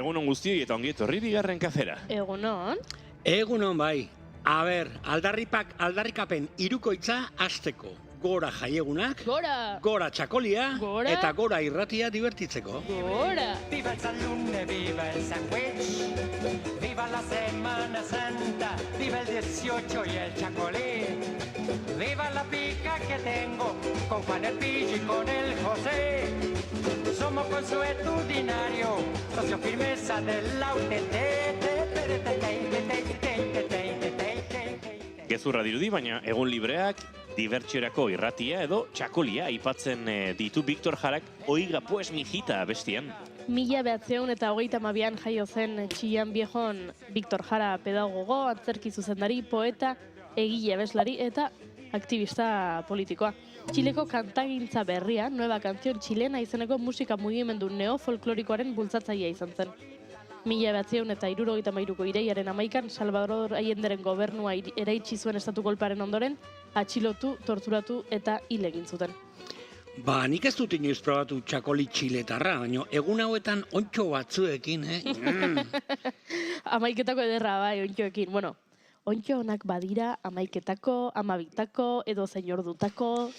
Egunon guztioi eta ongi etorri bigarren kafera. Egunon. Egunon bai. A ber, aldarrikapen hirukoitza hasteko. Gora jaiegunak, gora txakolia, eta gora irratia divertitzeko. Gora! Viva el salune, viva el sándwich, viva la Semana Santa, viva el 18 y el chacolí, viva la pica que tengo con Juan el Pillo y con el José. Somos consuetudinario, socio firmeza del UTT. Gezurra dirudi, baina egun libreak dibertsiorako irratia edo txakolia aipatzen ditu Victor Jarak Oiga pues mijita bestian. 1932an jaio zen Txillan Viejon Victor Jara pedagogo, antzerki zuzendari, poeta, egile abeslari eta aktivista politikoa. Txileko kantagintza berria, Nueva Canción Chilena izeneko musika mugimendu neofolklorikoaren bultzatzailea izan zen. 1973ko iraiaren 11an Salvador Allenderen gobernua eraitsi zuen estatu kolpearen ondoren, atxilotu, torturatu eta hil egin zuten. Ba, nik ez dut inoiz probatu txakoli txiletarra, baina egun hauetan ontxo batzuekin, Amaiketako ederra bai, ontxoekin. Bueno, ontxo honak badira amaiketako, amabitako, edo zein ordutako.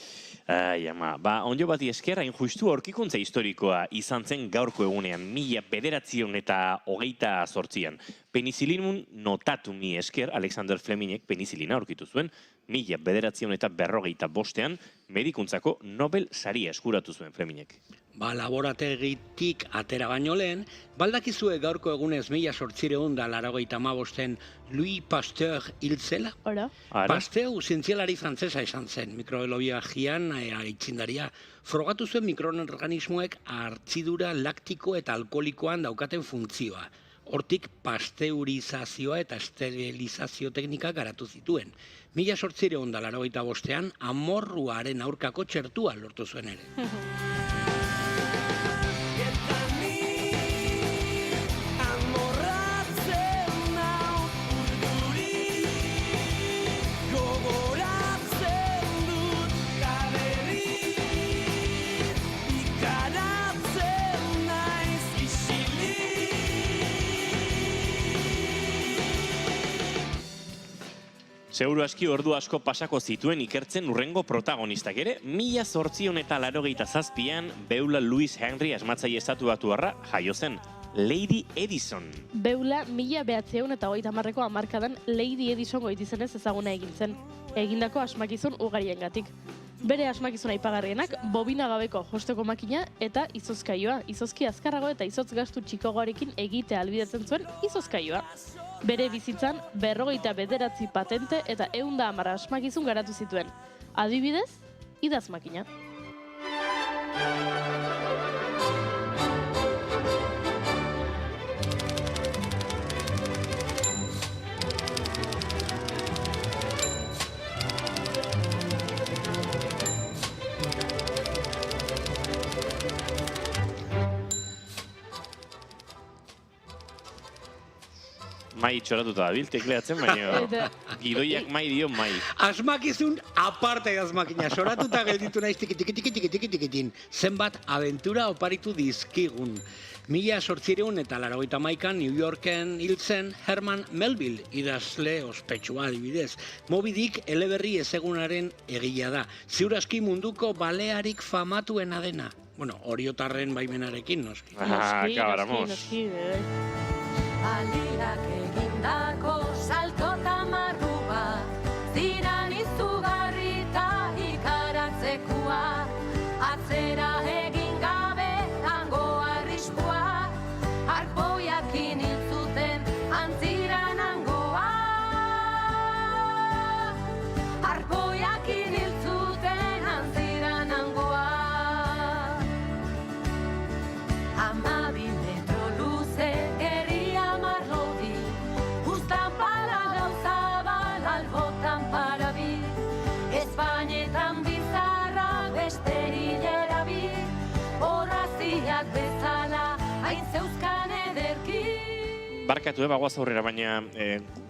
Ai, ama, ba, ondjo bati esker hain justu aurkikuntza historikoa izan zen gaurko egunean, 1928an. Penizilimun notatu mi esker Alexander Flemingek penizilina aurkitu zuen, 1945an medikuntzako Nobel saria eskuratu zuen Flemingek. Ba, laborategitik atera baino lehen, baldakizue gaurko egunez 1885 Louis Pasteur hil zela? Ora? Pasteur zientzialari frantzesa izan zen, mikrobiologian aitzindaria. Frogatu zuen mikroorganismoek hartzidura laktiko eta alkoholikoan daukaten funtzioa. Hortik pasteurizazioa eta esterilizazio teknika garatu zituen. 1885an amorruaren aurkako txertua lortu zuen ere. Seguru aski ordu asko pasako zituen ikertzen urrengo protagonistak ere, 1887an Beula Louis Henry asmatzaile estatubatuarra jaio zen, Lady Edison. Beula 1930ko hamarkadan Lady Edison goitizenez ezaguna egin zen, egindako asmakizun ugariengatik. Bere asmakizun aipagarrienak bobina gabeko josteko makina eta izozkailua, izozki azkarrago eta izotz gastu txikoagoarekin egitea ahalbidetzen zuen izozkailua. Bere bizitzan 59 patente eta 110 asmakizun garatu zituen. Adibidez, idaz makina. Mai txoratuta dabil, tekleatzen, baina gidoiak mai dio mai. Asmakizun aparte asmakina, soratuta gelditu naiz tikitin. Zenbat abentura oparitu dizkigun. 1881an New Yorken hil zen Herman Melville, idazle ospetsua adibidez. Moby Dick eleberri ezegunaren egila da. Ziur aski munduko balearik famatuena dena. Bueno, oriotarren baimenarekin, noski. Noski. Aliak egindako salto tamarrua, ziran izugarri eta ikaratzekua, atzera egin gabe hango arriskua, arpoiakin hil zuten antziran hangoa. Arpoiakin hil zuten antziran hangoa. 12 metro luze Espainetan bizarra besterilera bi, horraziak bezala hain zeuzkan ederki. Barkatu bagoaz aurrera, baina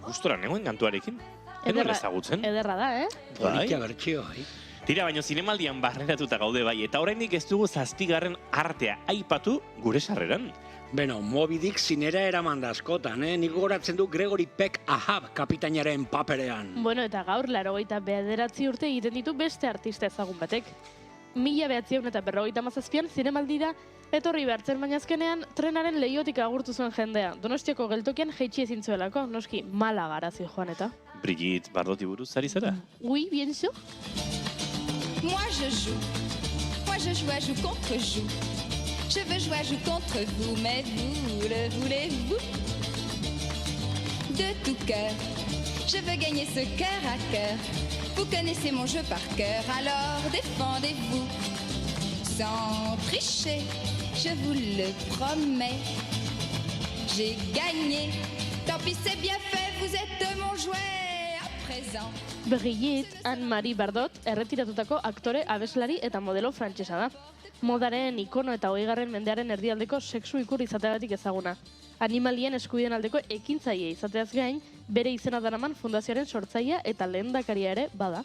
gustora negoen kantuarekin. Enuen ezagutzen. Ederra da, Politia bertxio, Tira, baino zinemaldian barreratuta gaude bai, eta oraindik ez dugu 7. artea aipatu gure sarreran. Beno, Moby Dick zinera eraman da askotan, nik goratzen du Gregory Peck Ahab kapitainaren paperean. Bueno, eta gaur 89 urte egiten ditu beste artista ezagun batek. 1957an zinemaldira etorri behartzen, baina azkenean trenaren leihotik agurtu zuen jendea. Donostiako geltokian jaitsi ezin zuelako, noski Malagara zijoan eta. Brigitte Bardoti buruz ari zara? Oui, bien sûr. Moi je joue à joue contre joue. Je veux jouer à joue contre vous, mais vous le voulez-vous? De tout cœur, je veux gagner ce cœur à cœur. Vous connaissez mon jeu par cœur, alors défendez-vous. Sans tricher, je vous le promets. J'ai gagné, tant pis c'est bien fait, vous êtes mon jouet à présent. Brigitte Anne-Marie Bardot erretiratutako aktore, abeslari eta modelo frantsesa da. Modaren ikono eta 20. mendearen erdialdeko sexu ikur izateagatik ezaguna. Animalien eskubideen aldeko ekintzaile izateaz gain, bere izena daraman fundazioaren sortzailea eta lehendakaria ere bada.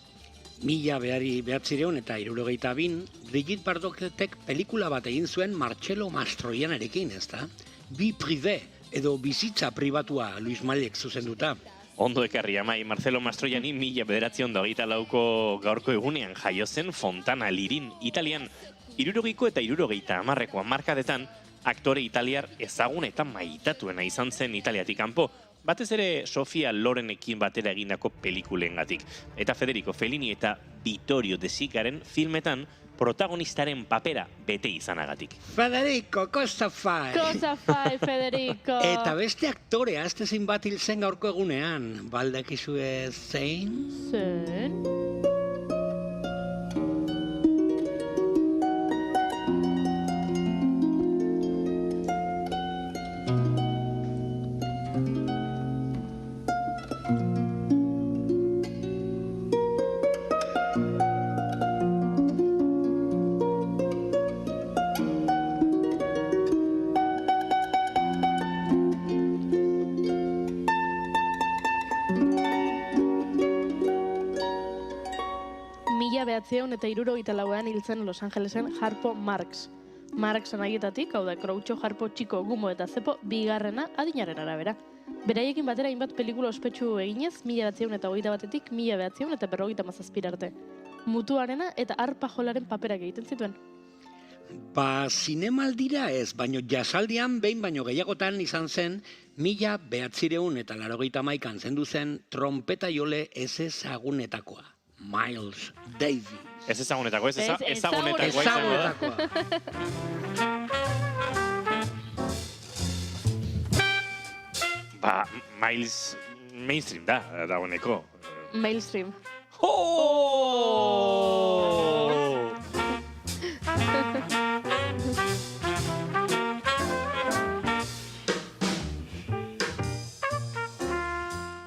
1962 Brigitte Bardotek pelikula bat egin zuen Marcello Mastroiannarekin, ezta? Bi privé edo bizitza pribatua Luis Malek zuzenduta. Ondo ekarri amai, Marcelo Mastroianni 1924ko gaurko egunean jaio zen Fontana Lirin, Italian. 60ko eta 70ko hamarkadetan aktore italiar ezagun eta maitatuena izan zen Italiatik kanpo, batez ere Sofia Lorenekin batera egindako pelikulengatik. Eta Federico Fellini eta Vittorio De Sicaren filmetan protagonistaren papera bete izanagatik. Federico, cosa fai? Cosa fai, Federico? Eta beste aktore astezin bat hil zen gaurko egunean, baldakizue zein? Zen... eta 1964an hil zen Los Angelesen Harpo Marx. Marxen aietatik, hau da Groucho, Harpo, Txiko, Gumo eta Zepo, bigarrena adinaren arabera. Beraiekin batera hainbat pelikula ospetsu eginez, 1921etik 1957 arte. Mutuarena eta arpa jolaren paperak egiten zituen. Ba, zinemaldira ez, baino jasaldian behin baino gehiagotan izan zen 1981an zendu zen trompeta jole ez ezagunetakoa. Miles Davis. Ez ezagunetako, ez ezagunetako. Ezagunetakoa. Ba, Miles mainstream da, dagoeneko. Mailstream. Oh!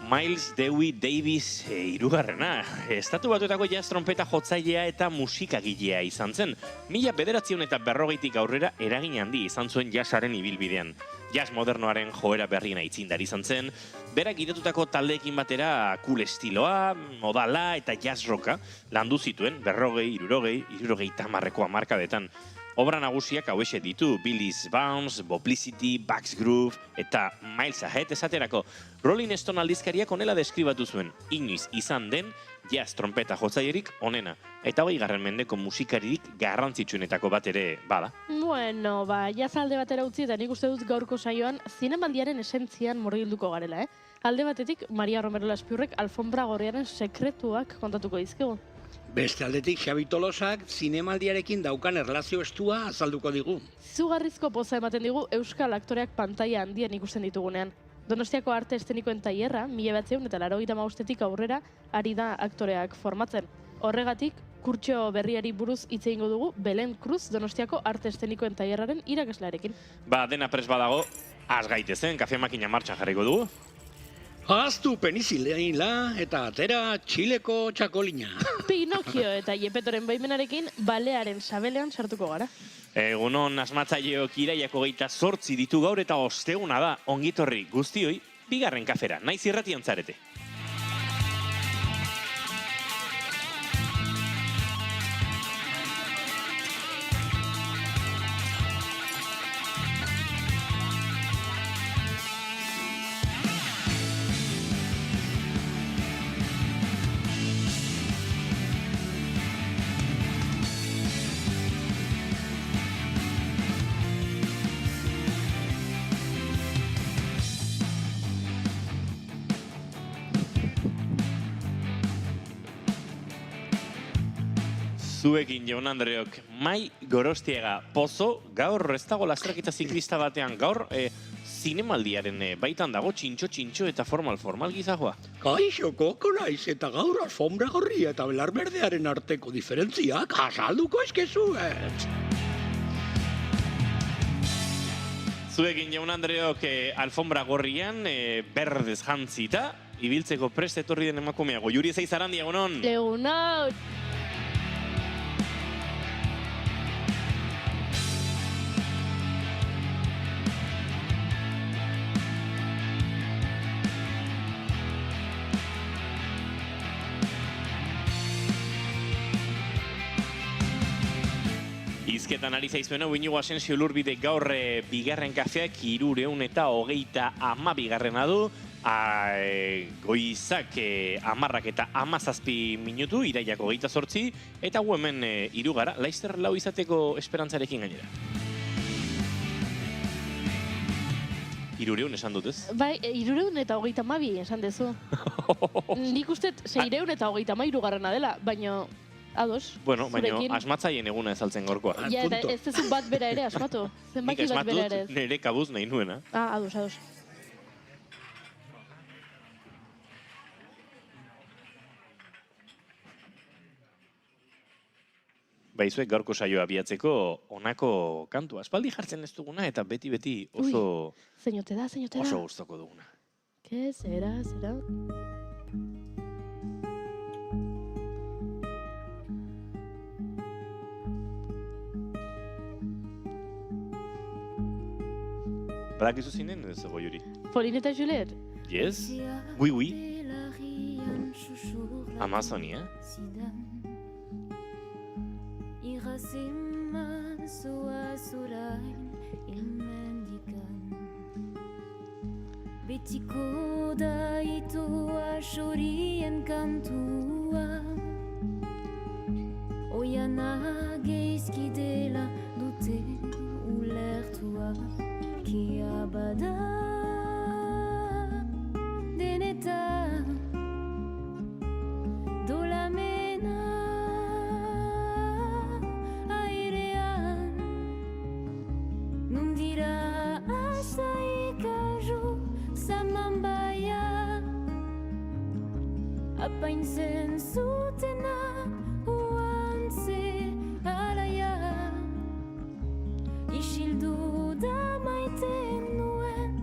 Miles Dewey Davis hirugarrena. Estatu Batuetako jazz trompeta jotzailea eta musikagilea izan zen. 1940etik aurrera eragin handi izan zuen jazzaren ibilbidean. Jazz modernoaren joera berrien aitzindari izan zen, berak gidatutako taldeekin batera cool estiloa, modala eta jazz rocka landu zituen 60-70ko hamarkadetan. Obra nagusiak hauexe ditu, Billy's Bounce, Boplicity, Bugs Groove eta Miles Ahead esaterako. Rolling Stone aldizkariak honela deskribatu zuen, inoiz izan den jazz trompeta jotzailerik onena. Eta 20. mendeko musikaririk garrantzitsuenetako bat ere bada. Bueno, jazz alde batera utzi eta nik uste dut gaurko saioan zinemaldiaren esentzian murgilduko garela, Alde batetik, Maria Romero Laspiurrek alfombra gorriaren sekretuak kontatuko dizkigu. Beste aldetik, Xabi Tolosak zinemaldiarekin daukan erlazio estua azalduko digu. Zugarrizko poza ematen digu euskal aktoreak pantaila handian ikusten ditugunean. Donostiako arte eszenikoen tailerra 1985etik aurrera ari da aktoreak formatzen. Horregatik, kurtso berriari buruz hitz egingo dugu Belen Cruz Donostiako arte eszenikoen tailerraren irakaslearekin. Ba, dena prest badago, az gaitezen, kafe makina martxan jarriko dugu. Ahaztu penizilina eta atera Txileko txakolina. Pinokio eta Iepetoren baimenarekin balearen sabelean sartuko gara. Egunon asmatzaileok iraiako 28 ditu gaur eta osteguna da ongitorri guztioi, bigarren kafera, naiz irratian zarete. Zuekin, Jaun Andreok, Mai Gorostiaga, Pozo, gaur ez dago lasterketa ziklista batean, gaur zinemaldiaren baitan dago txintxo eta formal gizajoa. Kaixo, koko naiz, eta gaur alfombra gorria eta belar berdearen arteko diferentziak azalduko eskezuet. Zuekin, Jaun Andreok, alfombra gorrian, berdez jantzita, ibiltzeko prest etorri den emakumea, Goiuri Ezaizarandi, egunon? Egunon! Izketan ari zaizuena, Iñigo Asensio Lurbide gaur bigarren kafeak 312 du, goizak 10 eta 17 minutu, iraiak 28, eta gu hemen irugara, Laster lau izateko esperantzarekin gainera. 300 esan dut ez? Bai, 332 esan dezu. Nik uste 633 garrana dela, baina ados. Bueno, baina asmatzaien eguna ezaltzen gorkoa. Ja, eta ez dezu bat bera ere asmatu. Zenbaki bat bera ere. Nik asmatut nire kabuz nahi nuena. Ados. Baizuek gaurko saioa abiatzeko honako kantua. Aspaldi jartzen ez duguna eta beti oso... Zeinote da. Oso gustoko duguna. ¿Qué será? Badakizu zinen ez Goiuri? Pauline eta Juliet? Yes? Oui. Amazonia. Betiko da itoa xorien kantua Oiana geizki dela dute ulertua Kia bada denetan dolamena airean nundira asaikaju samambaya apaintzen zutena uantze alaia isildu da maiten nuen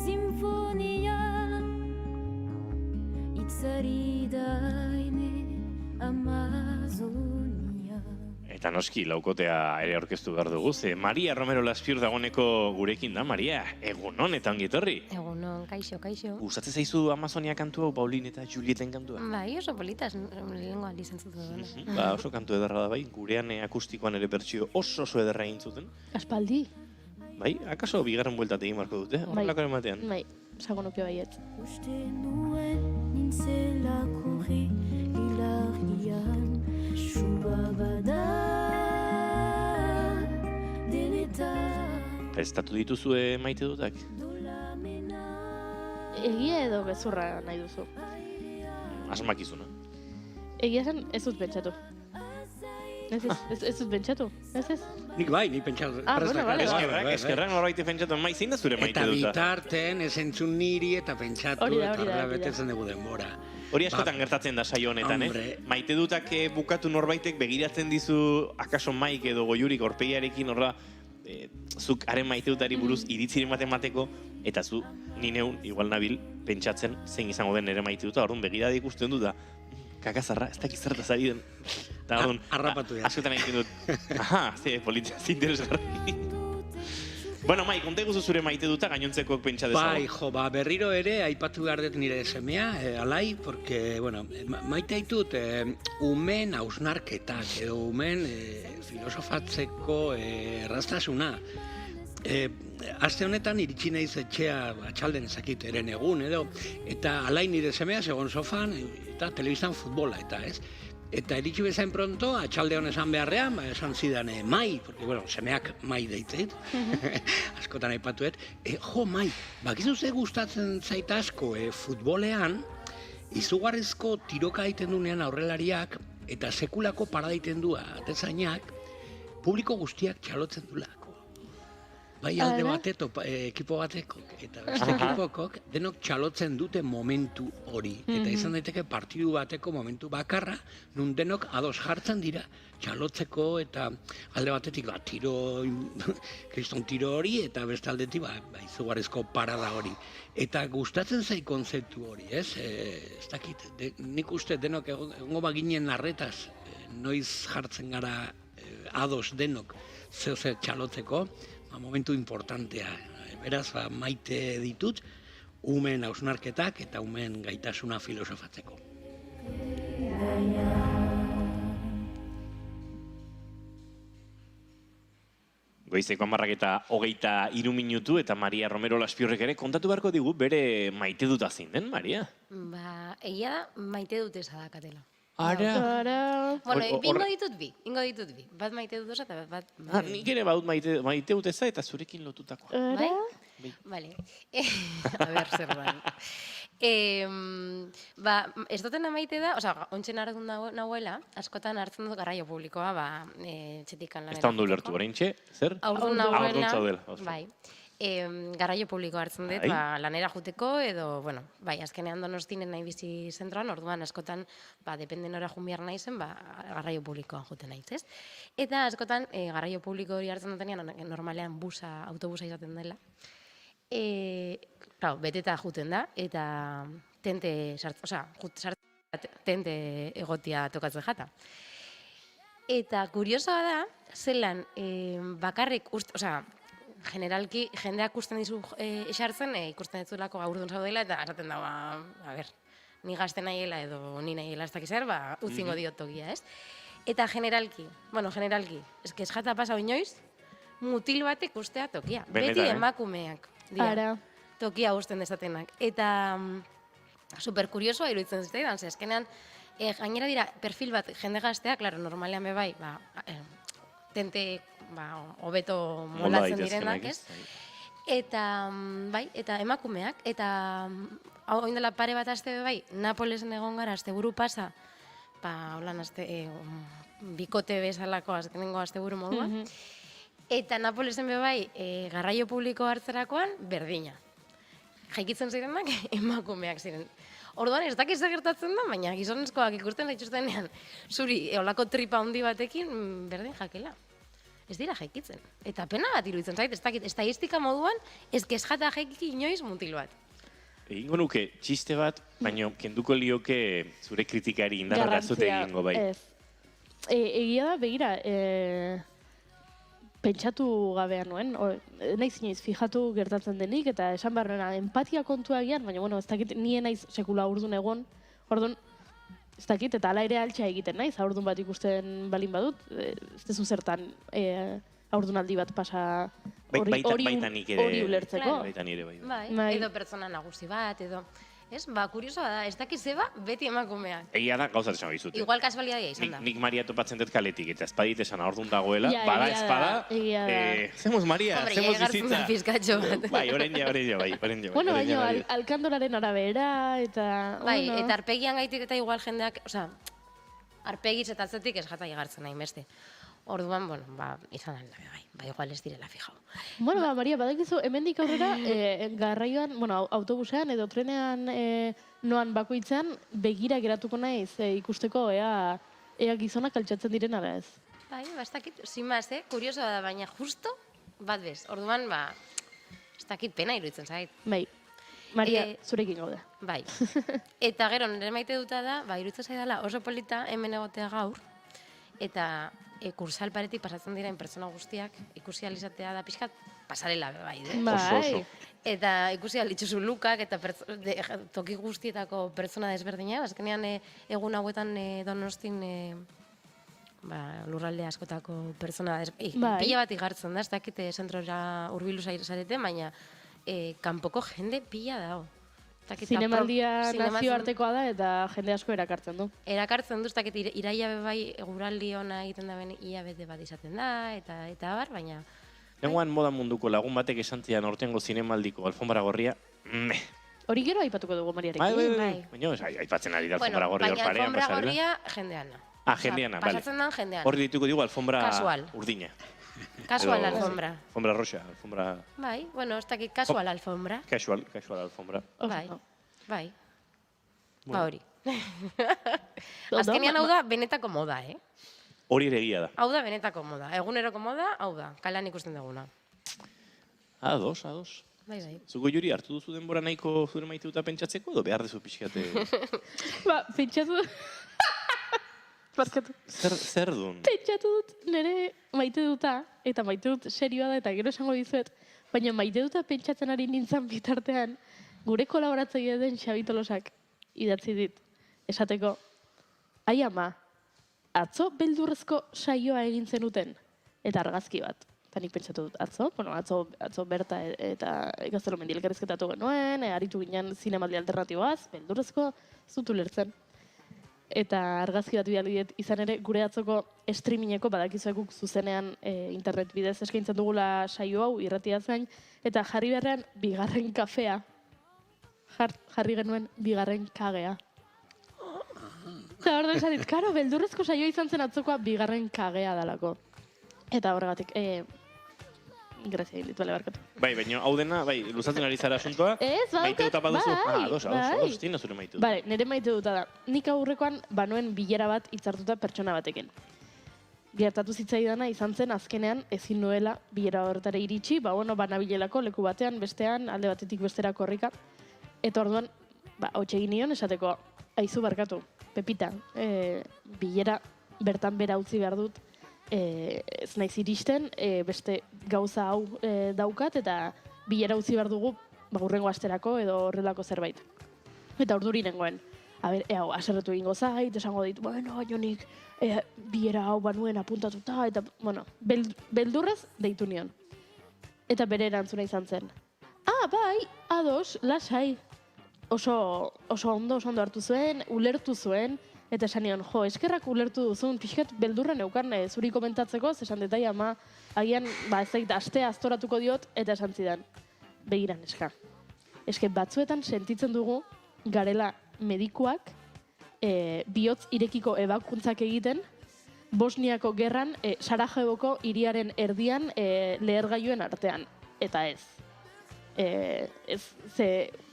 sinfonia itzari daine Amazonia. Eta noski laukotea ere aurkeztu behar dugu, ze Maria Romero Laspiur dagoeneko gurekin da, Maria, egunon eta ongi etorri. Egunon, kaixo. Gustatzen zaizu Amazonia kantua, Pauline eta Julieten kantua? Bai, oso polita, lehengo aldiz entzutu duena. Ba, oso kantu ederra da bai, gurean akustikoan ere bertsio oso ederra egin zuten. Aspaldi. Bai, akaso bigarren bueltat egin marko dute, horrelakoren batean. Bai, sagonopio baiet. Uste nuen nintzela korri hilargian Subabada denetan Prestatu dituzue maite dutak? dolamena Egia edo gezurra nahi duzu. Asmakizuna. Egia zen ez dut pentsatu. Ez dut pentsatu. Ez. Nik bai, nik pentsatu. Bueno, vale. Eskerrak norbait pentsatu, mai zein da zure maite Eta duta? bitarten ez entzun niri eta pentsatu Hori da, eta hori da. horrela betetzen dugu denbora. Hori askotan gertatzen da saio honetan, Hombre. Maite dutak bukatu norbaitek begiratzen dizu akaso Maik edo Goiurik aurpegiarekin horra zuk haren maite dutari buruz iritziren mateko eta zu ni neun igual nabil pentsatzen zein izango den ere maite duta, orduan begirada ikusten dut da kakazarra, ez dakiz zertaz ari den. Eta orduan, Harrapatu ja. askotan egiten dut, aha, ze politia zinteresgarri. Bueno, Mai, konta eguzu zure maite duta gainontzekoak pentsa Bai, dezagun. berriro ere aipatu behar dut nire semea, alai, porque, bueno, maite ditut umen hausnarketak edo umen filosofatzeko erraztasuna. Aste honetan iritsi naiz etxea atxalden ezakit eren egun edo, eta alai nire semea segon sofan eta telebistan futbola eta ez. Eta iritsi bezain pronto, atxaldeon esan beharrean, esan zidan Mai, porque, bueno, semeak Mai deitzeit, askotan aipatuet, jo, Mai, bakizu ze gustatzen zaita asko futbolean, izugarrizko tiroka egiten dunean aurrelariak, eta sekulako paradaiten du atezainak, publiko guztiak txalotzen dulako. Bai alde bateto, ekipo batekok eta beste ekipokok, denok txalotzen dute momentu hori. Eta izan daiteke partidu bateko momentu bakarra, nun denok ados jartzen dira txalotzeko eta alde batetik tiro, kriston tiro hori eta beste aldetik izugarrizko parada hori. Eta gustatzen zai konzeptu hori, ez? Ez dakit, nik uste denok egongo baginen arretaz, noiz jartzen gara ados denok zeo txalotzeko, momentu importantea. Beraz, maite ditut, umen hausnarketak eta umen gaitasuna filosofatzeko. Goizeko 10:23 minutu eta Maria Romero Laspiorrek ere kontatu beharko digu bere maite dut zein den, Maria? Ba, egia da, maite dut dakatela. Ara... Bueno, ingo ditut bi. Bat maite dut osa eta bat... Nik ere baut maite dut eza eta zurekin lotutakoa. Bai? Vale. A ber, zer ba, ez dutena maite da, oza, ontsen hartun nahuela, askotan hartzen dut garraio publikoa, txetikan lanera. Ez da ondo ulertu, oraintxe, zer? Aurdun nahuela, zaudela. bai. Garraio publiko hartzen dut, lanera juteko edo, bueno, bai, azkenean Donostinen nahi bizi zentroan, orduan askotan, dependen ora jun behar naizen, garraio publikoan juten naiz, ez? Eta askotan, garraio publiko hori hartzen dutenean, normalean autobusa izaten dela. Beteta juten da, eta tente egotia tokatzen jata. Eta kuriosoa da, zelan bakarrik, generalki jendeak usten dizu esartzen, ikusten dituzulako aurdun zaudela, eta esaten da, ni gazte nahiela edo ni nahiela ez dakizer, utzingo diot tokia, ez? Eta generalki, eske esjata pasa inoiz, mutil batek ustea tokia. Beti emakumeak dira. Tokia usten dezatenak. Eta superkuriosoa iruditzen zitzaidan, ze azkenean, gainera dira, perfil bat jende gaztea, klaro, normalean bebai, tente, hobeto moldatzen direnak, ez? Eta, eta emakumeak, eta hau dela pare bat aste bebai, Napolesen egon gara, asteburu pasa, holan bikote bezalako azkenengo asteburu moduan, eta Napolesen bebai, garraio publiko hartzerakoan, berdina. Jaikitzen zirenak, emakumeak ziren. Orduan ez dakiz gertatzen da, baina gizonezkoak ikusten zaituztenean, zuri eolako tripa handi batekin, berdin jakela. Ez dira jaikitzen. Eta pena bat iruditzen zait, ez dakit, estadistika moduan, ez jata jaikiki inoiz mutil bat. Egingo nuke, txiste bat, baina kenduko lioke zure kritikari indarra zute egingo bai. Egia da, begira, pentsatu gabean nuen, naiz inoiz fijatu gertatzen denik, eta esan barrena empatia kontua egian, baina, ez dakit, nien naiz sekula aurdun egon, orduan, ez dakit, eta ala ere altxa egiten naiz, aurdun bat ikusten balin badut, ez dezu zertan aurdunaldi bat pasa hori ulertzeko. Baita nire, bai. Edo pertsona nagusi bat, edo... Ez, kuriosoa da, ez dakiz zeba, beti emakumeak. Egia da, gauzat esan bizute. Igual kasualidadia izan da. Nik Maria topatzen dut kaletik, eta espadit esan aurdun dagoela, bada espada, zemos Maria, zemos bizitza. Hombre, gartzen pizkatxo bat. Bai, oren ja. Bueno, baina, alkandoraren arabera, eta... Bai, eta arpegian gaitik eta igual jendeak, arpegiz eta atzetik ez jata igartzen nahi beste. Orduan, izan da, bai, igual ez direla fijau. Bueno, Maria, badakizu, hemendik aurrera, garraioan, autobusean edo trenean noan bakoitzean, begira geratuko naiz ikusteko ea gizonak altxatzen diren ara ez. Bai, ez dakit, zimaz, kuriosoa da, baina justo bat bez. Orduan, ez dakit pena iruditzen zait. Bai, Maria, zurekin gaude. Bai, eta gero, nire maite duta da, iruditzen zaidala oso polita hemen egotea gaur, eta kursal paretik pasatzen dira pertsona guztiak, ikusi alizatea da pixkat pasarela bai, Bai. Eta ikusi alitzuzu lukak eta toki guztietako pertsona desberdina, azkenean egun hauetan Donostin lurralde askotako pertsona pila bat igartzen da, ez dakit zentrora hurbildu zarete, baina kanpoko jende pila dago. Zinemaldia nazioartekoa da eta jende asko erakartzen du. Erakartzen du, ez dakit iraia bai eguraldi ona egiten da ben ia bete bat izaten da, eta bar, baina... Nengoan moda munduko lagun batek esan zidan ortengo zinemaldiko alfombra gorria, Hori gero aipatuko dugu Mariarekin. Bai. Baina, aipatzen ari da alfombra gorria hor parean. Baina alfombra gorria jendean da. Jendeana, bale. Pasatzen dan jendean. Hor dituko digu alfombra Casual. urdina. Casual Edo- alfombra. Alfombra roxa, alfombra... Bai, bueno, ez dakit casual alfombra. Casual alfombra. Bai, bai. Ba Bueno. hori. Azkenean hau da benetako moda, Hori ere egia da. Hau da benetako moda. Eguneroko moda, hau da. Kalean ikusten duguna. Ados. Bai, bai. Zuko Juri, hartu duzu denbora nahiko zure maiteuta pentsatzeko, edo behar duzu pixkate... Ba, pentsatu... Barkatu. Zer dun? Pentsatu dut nire maite duta, eta maite dut serioa da, eta gero esango dizuet, baina maite duta pentsatzen ari nintzen bitartean, gure kolaboratzaile den Xabi Tolosak idatzi dit, esateko, ai ama, atzo beldurrezko saioa egin zenuten, eta argazki bat. Eta nik pentsatu dut, atzo berta eta Gaztelo Mendi elkarrizketatu genuen, aritu ginen zinemaldi alternatiboaz, beldurrezko zutu lertzen. Eta argazki bat bidali dit izan ere gure atzoko streamingeko badakizuek guk zuzenean internet bidez eskaintzen dugula saio hau irratiaz gain, eta jarri beharrean bigarren kafea, jarri genuen bigarren kagea. Eta hor da esan dit, karo, beldurrezko saio izan zen atzokoa bigarren kagea dalako. Eta horregatik, grazia egin dit, bale, barkatu. Bai, baina hau dena, bai, luzatzen ari zara asuntoa. Ez, badaukat, Maiteuta baduzu. bai, Ados, tiena zure maiteuta. Bale, nire maite duta da. Nik aurrekoan banuen bilera bat hitzartuta pertsona batekin. Gertatu zitzaidana izan zen azkenean ezin nuela bilera horretara iritsi, banabilelako leku batean, bestean, alde batetik bestera korrika. Eta orduan, hotxe egin nion esateko, aizu barkatu, Pepita, bilera bertan bera utzi behar dut, ez naiz iristen, beste gauza hau daukat, eta bilera utzi behar dugu, hurrengo asterako edo horrelako zerbait. Eta orduri nengoen, hau, aserretu egingo zait, esango dit, bueno, jonik, bilera hau banuen apuntatuta, eta, bueno, beldurrez deitu nion. Eta bere erantzuna izan zen. Bai, ados, lasai. Oso ondo hartu zuen, ulertu zuen, eta esan nion, eskerrak ulertu duzun, pixkat beldurra neukan zuri komentatzeko, esan detai ama, agian, ez dakit, astea aztoratuko diot, eta esan zidan, begiran eska. Eske batzuetan sentitzen dugu, garela medikuak, bihotz irekiko ebakuntzak egiten, Bosniako gerran, Sarajevoko hiriaren erdian lehergailuen artean. Eta ez.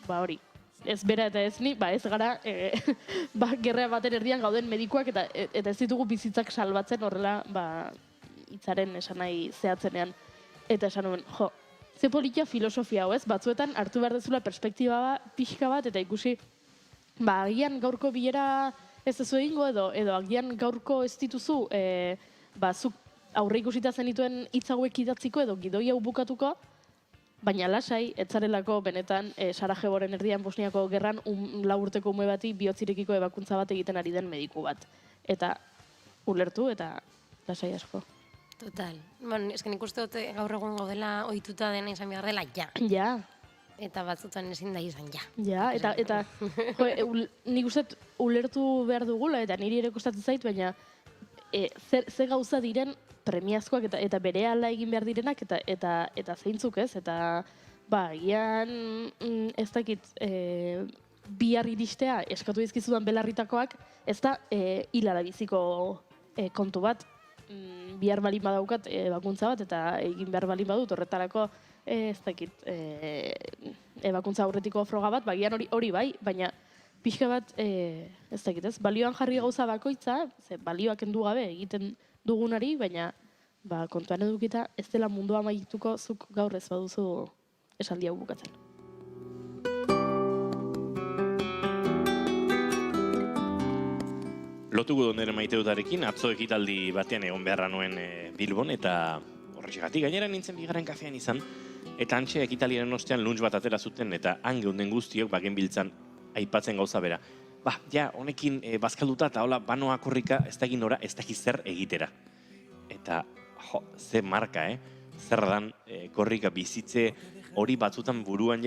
Hori. Ez bera eta ez ni, ez gara gerra baten erdian gauden medikuak eta ez ditugu bizitzak salbatzen horrela hitzaren esan nahi zehatzenean. Eta esan nuen, ze politia filosofia hau ez, batzuetan hartu behar dezula perspektiba pixka bat eta ikusi, agian gaurko bilera ez duzu egingo edo agian gaurko ez dituzu, zuk aurre ikusita zenituen hitz hauek idatziko edo gidoi hau bukatuko, baina lasai, etzarelako benetan Sarajevoren erdian Bosniako gerran 4 urteko ume bati bihotzirekiko ebakuntza bat egiten ari den mediku bat. Eta ulertu eta lasai asko. Total. Bueno, esken ikuste dut gaur egun gaudela ohituta dena izan behar dela, ja. Ja. Eta batzutan ezin da izan, ja. Ja, eta nik uste ulertu behar dugula, eta niri ere kostatzen zait, baina ze gauza diren premiazkoak eta berehala egin behar direnak eta zeintzuk ez, eta agian ez dakit bihar iristea eskatu dizkizudan belarritakoak, ez da hilala biziko kontu bat, bihar balin badaukat ebakuntza bat eta egin behar balin badut horretarako ez dakit ebakuntza aurretiko froga bat, agian hori bai, baina pixka bat ez dakit ez, balioan jarri gauza bakoitza, balioak kendu gabe egiten dugunari, baina kontuan edukita ez dela mundua amaituko zuk gaur ez baduzu esaldi hau bukatzen. Lotuko nire maiteutarekin, atzo ekitaldi batean egon beharra nuen Bilbon, eta horretxegatik gainera nintzen bigarren kafean izan, eta antxe ekitaliaren ostean lunch bat atera zuten, eta han geunden guztiok genbiltzan aipatzen gauza bera. Honekin bazkalduta eta hola banoa korrika ez dakit nora, ez dakit zer egitera. Eta, ze marka, zer dan korrika bizitze hori batzutan buruan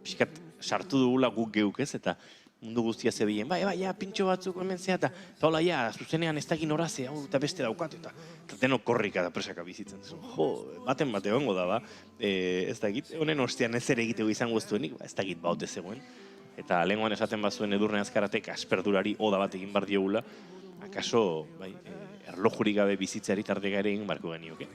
pixkat sartu dugula guk geuk ez, eta mundu guztia zebilen, pintxo batzuk hemen zea, eta hola, zuzenean ez dakit nora ze, eta beste daukat, eta denok korrika da presaka bizitzen. Baten bate hongo da, ez dakit, honen ostean ez ere egiteko izango ez duenik, ez dakit baute zegoen. eta lehengoan esaten bazuen Edurne Azkaratek asperdurari oda bat egin bar diogula, akaso erlojurik gabe bizitzeari tarteka ere egin barko genioke.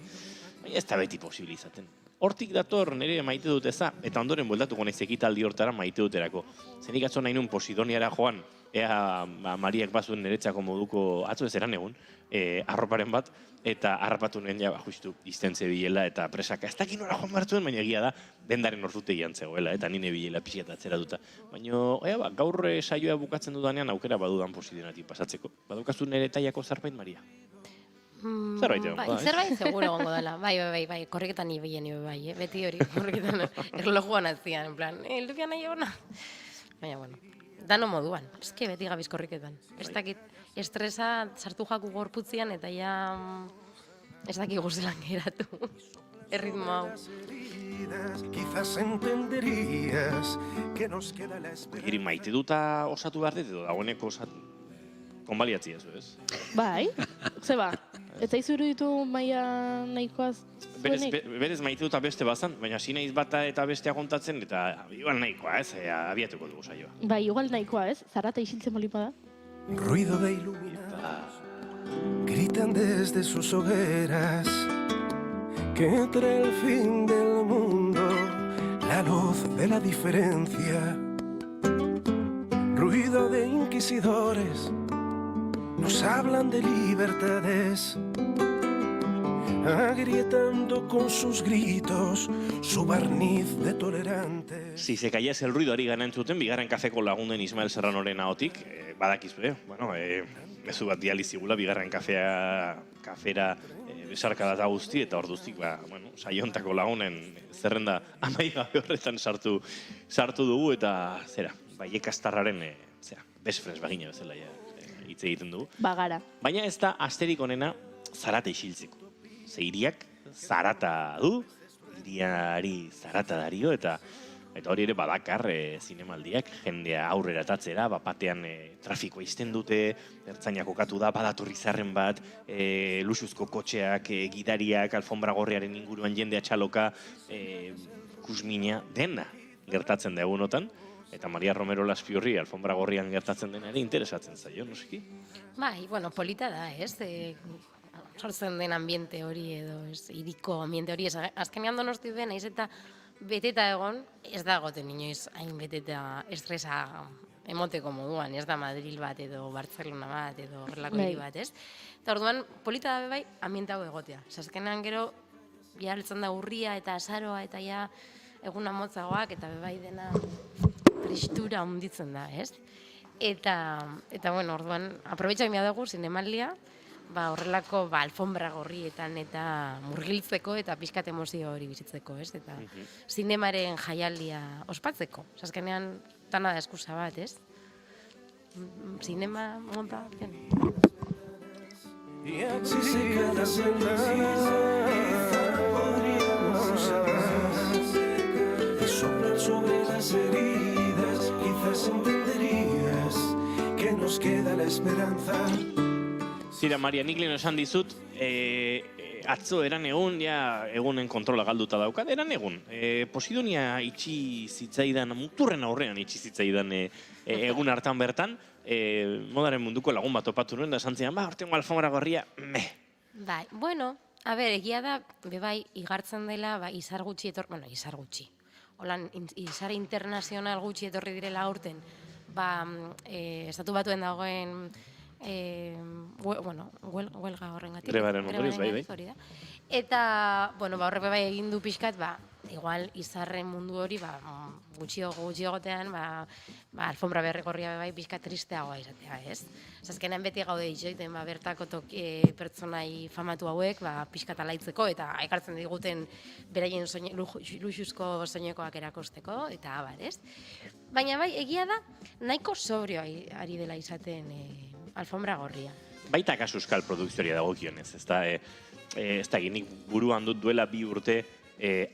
Baina ez da beti posible izaten. Hortik dator nire maite dut eza, eta ondoren bueltatuko naiz ekitaldi hortara maite duterako. Zenik atzo nahi nun Posidoniara joan, ea Mariak bazuen niretzako moduko, atzo ez eran egun, arroparen bat, eta harrapatu nuen ja, justu, iztentze bilela eta presaka. Ez dakin nora joan bartuen, baina egia da, dendaren ordutegian zegoela, eta nine bilela pixeta atzera duta. Baina, gaur saioa bukatzen dudanean aukera badudan Posidonatik pasatzeko. Badaukazu nire taiako zerbait, Maria? Zerbait egon, bai, zerbait seguro egongo dela. Bai, korriketan ibili bai, beti hori, korriketan erlojuan atzian, en plan, lukian nahi egona. Baina, bueno, dano moduan, eske beti gabiz korriketan. Ez dakit, estresa sartu jaku gorputzian eta ja ez dakik guzelan geratu. Erritmo hau. Quizás entenderías que nos queda la esperanza. Giri maite duta osatu behar dut, edo dagoeneko osatu. Konbaliatzi ez, ez? Bai, zeba, ez zaizu iruditu maia nahikoa zuenik? Berez maite duta beste bazan, baina sinaiz bata eta bestea kontatzen, eta igual nahikoa ez, abiatuko dugu saioa. Bai, igual nahikoa ez, Zarata isiltzen bolipa da. Ruido de iluminar, gritan desde sus hogueras que entre el fin del mundo, la luz de la diferencia, ruido de inquisidores, nos hablan de libertades, agrietando con sus gritos su barniz de tolerantes. Si se cayese el ruido ari gana entzuten, bigarren kafeko lagunden Ismael Serranoren ahotik, badakizue, mezu bat dializigula, bigarren kafera besarka data guzti, eta orduztik, saiontako lagunen zerrenda amaigabe horretan sartu dugu, eta ekastarraren, best friends bagina bezala hitz egiten dugu. Bagara. Baina ez da asterik onena Zarata isiltzeko. Ze hiriak zarata du, hiriari zarata dario, eta hori ere badakar zinemaldiak, jendea aurrera tatzera, batean trafikoa izten dute, ertzainak kokatu da, badatorri zarren bat, luxuzko kotxeak, gidariak, alfombra gorriaren inguruan jendea txaloka, kusmina dena gertatzen da egunotan, eta Maria Romero Laspiorri alfombra gorrian gertatzen dena ere interesatzen zaio, noski? Bai, polita da, ez? Sortzen den ambiente hori edo, hiriko ambiente hori, azkenean Donosti den, naiz eta beteta egon, ez da goten inoiz hain beteta estresa emoteko moduan, ez da Madril bat edo Bartzelona bat edo horrelako hiri bat, ez? Eta orduan, polita da bai, ambiente hau egotea. Azkenean gero, jartzen da urria eta azaroa eta ja eguna motzagoak eta bai dena tristura hunditzen da, ez? Eta orduan, aprobetxak mea dugu zinemaldia, horrelako alfombra gorrietan eta murgiltzeko eta pixkat emozio hori bizitzeko, ez? Eta zinemaren jaialdia ospatzeko. Azkenean, tana da eskusa bat, ez? Zinema monta, Si se quedas en nada, podríamos hablar y soplar sobre las heridas, quizás entenderías que nos queda la esperanza. Zira, Maria, nik lehen esan dizut, atzo eran egun, egunen kontrola galduta daukat, eran egun. Posidonia itxi zitzaidan, muturren aurrean itxi zitzaidan egun hartan bertan, modaren munduko lagun bat topatu nuen, da esan zidan, ortengo alfombra gorria, meh. Bai, egia da, bebai, igartzen dela, izar gutxi izar gutxi. Holan, izar internazional gutxi etorri direla aurten, estatu batuen dagoen, huelga horrengatik. Grebaren ondorioz, bai. Eta, horrek bai egin du pixkat, igual izarren mundu hori, gutxiogotean, alfombra berregorria bai pixkat tristeagoa izatea, ez? Azkenean beti gaude itxoiten, bertako pertsonai famatu hauek, pixkat alaitzeko, eta ekartzen diguten beraien luxuzko soinekoak erakosteko, eta abar, ez? Baina bai, egia da, nahiko sobrio ari dela izaten alfombra gorria. Baita kasu euskal produkzioria dagokionez, ez da, nik buruan dut duela 2 urte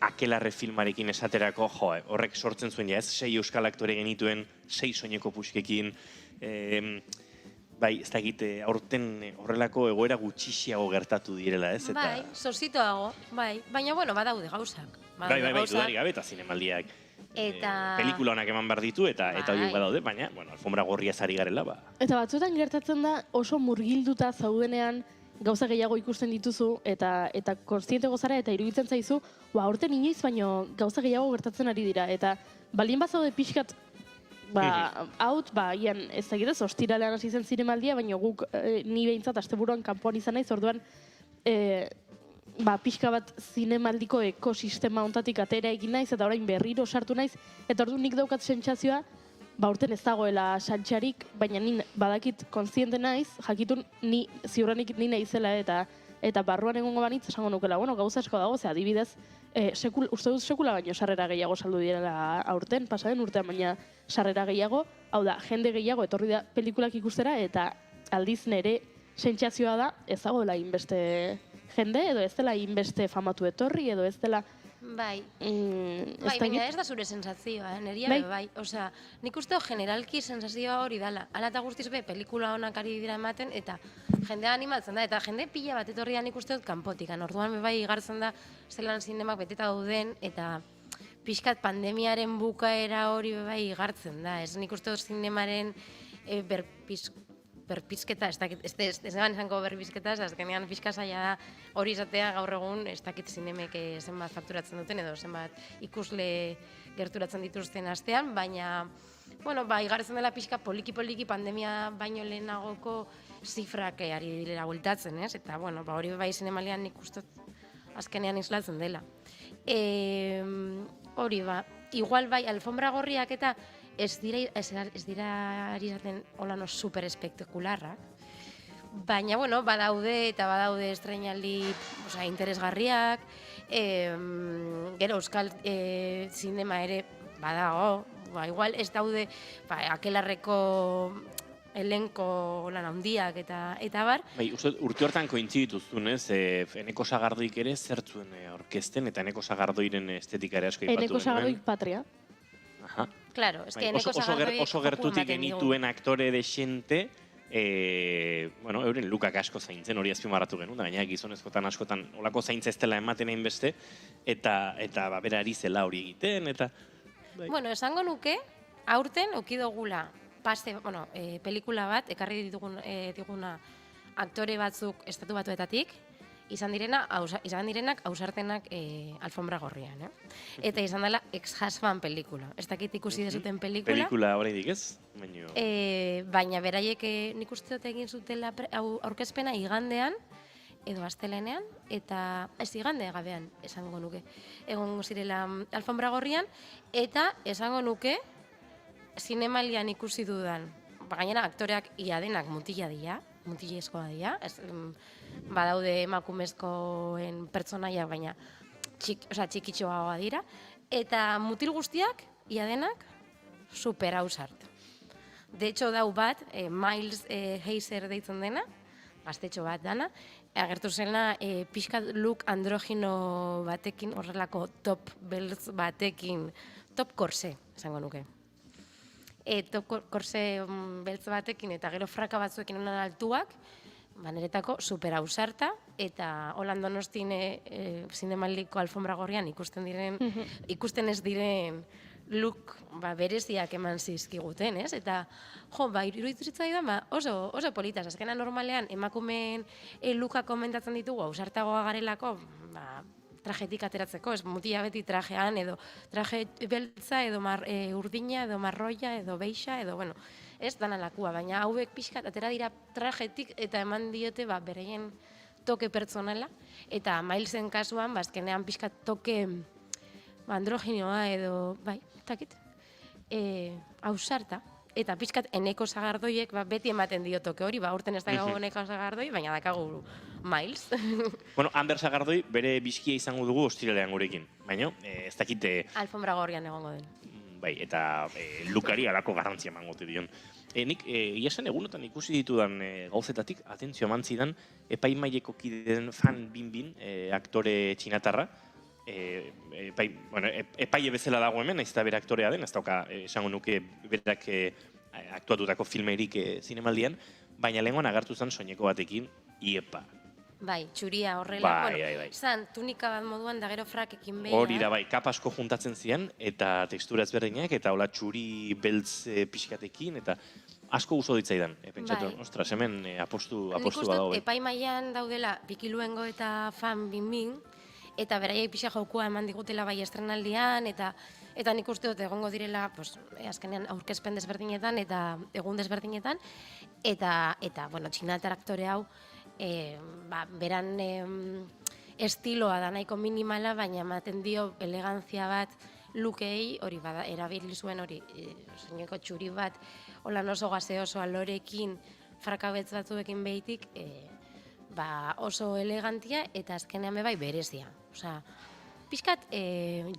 Akelarre filmarekin esaterako, horrek sortzen zuen, ez 6 euskal aktore genituen, 6 soineko puskekin, bai, ez dakit aurten horrelako egoera gutxixiago gertatu direla, ez? Eta, Bai, sositoago, bai. Baina, bueno, badaude gauzak. bai, dudarik gabe, eta zinemaldiak pelikula honak eman behar ditu, eta horiek badaude, baina, bueno, alfombra gorria zari garela, ba. Eta batzuetan gertatzen da oso murgilduta zaudenean gauza gehiago ikusten dituzu eta kontziente gozara eta iruditzen zaizu, aurten inoiz baino gauza gehiago gertatzen ari dira. Eta baldin bazaude pixkat ian ez egitez, ostiralean hasi zen zinemaldia, baina guk ni behintzat asteburuan kanpoan izan naiz, orduan pixka bat zinemaldiko ekosistema ontatik atera egin naiz, eta orain berriro sartu naiz, eta orduan nik daukat sentsazioa, urten ez dagoela saltxarik, baina ni badakit kontziente naiz, jakitun ziurrenik ni naizela eta barruan egongo banitz esango nukela, gauza asko dago, ze adibidez, uste dut sekula baino sarrera gehiago saldu direla aurten, pasaden urtean, baina sarrera gehiago, hau da, jende gehiago etorri da pelikulak ikustera, eta aldiz nere sentsazioa da, ez dagoela inbeste jende, edo ez dela inbeste famatu etorri, edo ez dela... Bai, baina ez da zure sensazioa, neria bai. Osea, nik uste generalki sensazioa hori dala. Hala eta guztiz pelikula honak ari dira ematen, eta jendea animatzen da, eta jende pila bat etorri da nik uste dut kanpotikan. Orduan bai igartzen da zelan zinemak beteta dauden, eta pixkat pandemiaren bukaera hori bai igartzen da. Ez nik uste dut zinemaren berpizketa, ez eban izango berpizketa, azkenean pixka zaila da hori izatea gaur egun ez dakit zinemek zenbat fakturatzen duten edo zenbat ikusle gerturatzen dituzten astean, baina, igartzen dela pixka poliki pandemia baino lehenagoko zifrak ari direla bueltatzen, ez? Eta, hori bai zinemalian nik uste azkenean islatzen dela. Hori igual bai, alfombra gorriak eta ez dira ari zaten holano super espektakularrak, baina, badaude estreinaldi interesgarriak, gero euskal zinema ere badago, igual ez daude akelarreko elenko lan handiak eta bar. Bai, urte hortan kointzidituztunez, Eneko Sagardoik ere zertzuen orkesten, eta Eneko Sagardoiren estetika ere asko ipatu. Eneko Sagardoik Patria. Aha. Claro, es que Eneko Sagardoik oso gertutik genituen aktore desente, euren lukak asko zaintzen, hori azpimarratu genuen, baina gizonezkotan askotan olako zaintza ez dela ematen egin beste, eta bera ari zela hori egiten, eta... Esango nuke, aurten okidogula pelikula bat, ekarri diguna aktore batzuk estatu batuetatik, izan direnak ausartenak alfombra gorrian. Eta izan dela Ex-Husband pelikula. Ez dakit ikusi dezuten pelikula. Pelikula horreidik ez? Baina beraiek nik uste dut egin zutela aurkezpena igandean, edo astelenean, eta ez igande gabean esango nuke. Egon zirela alfombra gorrian, eta esango nuke zinemalian ikusi dudan. Gainera aktoreak ia denak mutilezkoa dira, badaude emakumezkoen pertsonaia, baina txikitxoagoa dira, eta mutil guztiak, ia denak, super ausart. De hecho, dau bat, Miles Heiser deitzen dena, gaztetxo bat dana, agertu zena pixkat look androgino batekin, horrelako top beltz batekin, top korse, esango nuke. Top korse beltz batekin eta gero fraka batzuekin honan altuak, niretako super ausarta, eta Holan Donostin zinemaldiko alfombra gorrian ikusten ez diren look bereziak eman zizkiguten, ez? Eta, iruditu zitzaidan, oso politaz. Azkenan normalean, emakumeen looka komentatzen ditugu, ausartagoa garelako, trajetik ateratzeko, ez mutila beti trajean, edo traje beltza, edo urdina, edo marroia, edo beixa, edo, ez dana lakua, baina hauek pixkat atera dira trajetik eta eman diote bereien toke pertsonala, eta Milesen kasuan, azkenean pixkat toke androginoa edo, takit, ausarta. Eta pixkat Eneko Sagardoiek beti ematen dio toke hori, urten ez dago Eneko Sagardoi, baina dakagu Miles. Ander Sagardoi bere bizkia izango dugu ostiralean gurekin, baina ez dakite... Alfombra gorrian egongo den. Bai, eta lukari alako garrantzia emangote dion. Nik, iasan egunotan ikusi ditudan gauzetatik, atentzio eman zidan, epaimaileko kideen fan bin, aktore txinatarra, epaile bezala dago hemen, ez da bere aktorea den, ez dauka esango nuke berak aktuatutako filmerik zinemaldian, baina lehengoan agertu zen soineko batekin, iepa. Bai, txuria horrela, Bai. zan tunika bat moduan da gero frakekin behin. Hori da, bai, kap asko juntatzen zian, eta tekstura ezberdinak, eta hola txuri beltz pixkatekin, eta asko gusto ditzaidan. Pentsatu, Bai. ostras, hemen apostu Nik uste badago. dut epaimailan daudela Bikiluengo eta Fan Binbin, eta beraiek pixa jaukua eman digutela bai estrenaldian, eta nik uste dut egongo direla, pues, azkenean aurkezpen desberdinetan eta egun desberdinetan, eta bueno, txinatar aktore hau, beran estiloa da nahiko minimala, baina ematen dio elegantzia bat lukei, hori bada, erabili zuen hori, soineko txuri bat, holan oso gaseoso alorekin, frakabetz batzuekin behitik, oso elegantia eta azkenean bai berezia. Osea, pixkat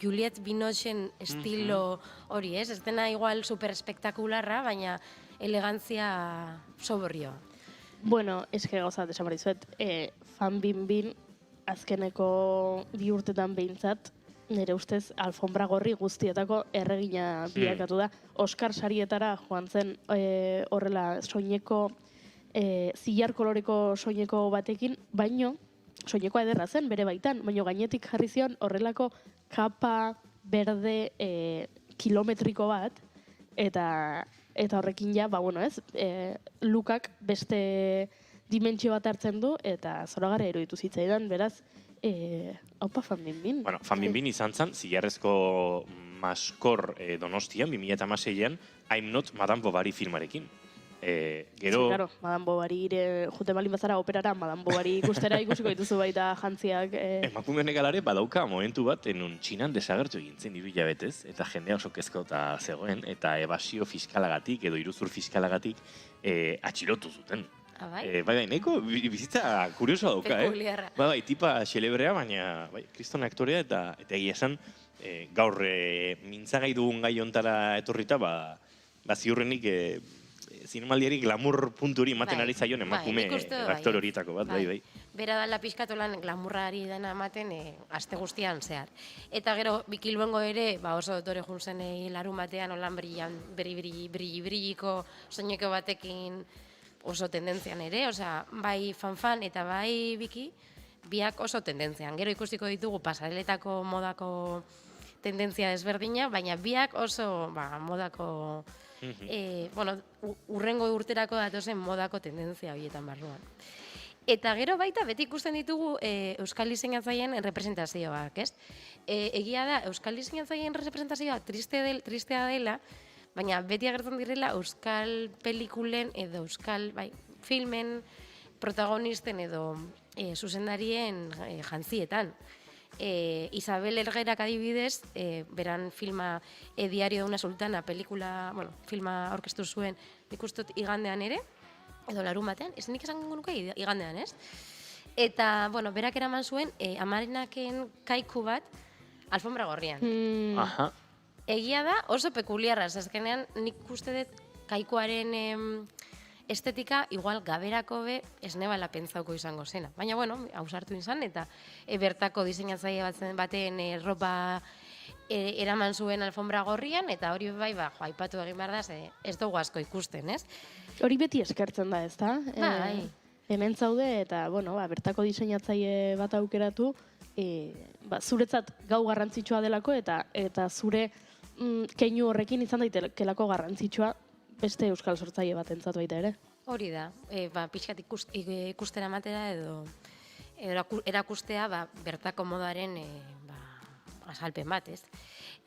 Juliette Binochen estilo hori, ez dena igual super espektakularra, baina elegantzia soborioa. Bueno, eske gauza desan behar dizuet, Fan Binbin azkeneko 2 urtetan behintzat, nire ustez alfombra gorri guztietako erregina bilakatu da. Oscar sarietara joan zen horrela soineko, zilar koloreko soineko batekin, baino, soinekoa ederra zen bere baitan, baino gainetik jarri zion horrelako kapa berde kilometriko bat, eta horrekin ja, lukak beste dimentsio bat hartzen du, eta zoragarria iruditu zitzaidan, beraz, haupa Fan Binbin. Bueno, Fan Binbin izan zen, zilarrezko maskor Donostian, 2016an, I'm Not Madame Bovary filmarekin. Gero... Sí, claro, Madame Bovary jute balin bazara operara, Madame Bovary ikustera ikusiko dituzu baita jantziak. Emakume honek alare badauka momentu bat, enun Txinan desagertu egin zen 2 hilabetez, eta jendea oso kezkauta zegoen, eta ebasio fiskalagatik edo iruzur fiskalagatik atxilotu zuten. Bai, nahiko bizitza kuriosoa dauka, Pekuliarra. Bai, tipa xelebrea, baina kriston aktorea, eta egia esan, gaur mintzagai dugun gai hontara etorrita, ziurrenik zinemaldiari glamour puntu hori ematen ari zaion emakume aktore horietako bat, bai. Bera dala pixkatolan glamurrari dena ematen aste guztian zehar. Eta gero, Bikiluengo ere, oso dotore juntzen larun batean, holan brilliko soineko batekin oso tendentzian ere, osea, bai fan eta bai Biki, biak oso tendentzian. Gero ikusiko ditugu pasareletako modako tendentzia desberdina, baina biak oso modako, urrengo urterako datozen modako tendentzia horietan barruan. Eta gero baita beti ikusten ditugu euskal diseinatzaileen representazioak, ez? Egia da, euskal diseinatzaileen representazioa tristea dela, baina beti agertzen direla euskal pelikulen edo euskal filmen protagonisten edo zuzendarien jantzietan. Isabel Elgerak adibidez, beran filma Diario de una sultana, filma aurkeztu zuen, nik uste dut igandean ere, edo larun batean, ez nik esan nuke igandean, ez? Eta, berak eraman zuen, Amarenaken kaiku bat, alfombra gorrian. Aha. Egia da, oso pekuliarra, azkenean nik uste dut kaikuaren estetika igual gaberako ez nebala pentsauko izango zena. Baina, hausartu izan, eta bertako diseinatzaile baten ropa eraman zuen alfombra gorrian, eta hori aipatu egin behar da, ez dugu asko ikusten, ez? Hori beti eskertzen da, ez da? Bai. Hemen zaude, eta, bertako diseinatzaile bat aukeratu, zuretzat gau garrantzitsua delako, eta zure keinu horrekin izan daitekelako garrantzitsua beste euskal sortzaile bat entzatu baita ere. Hori da, pixkat ikustera matera edo erakustea bertako modaren azalpen bat, ez?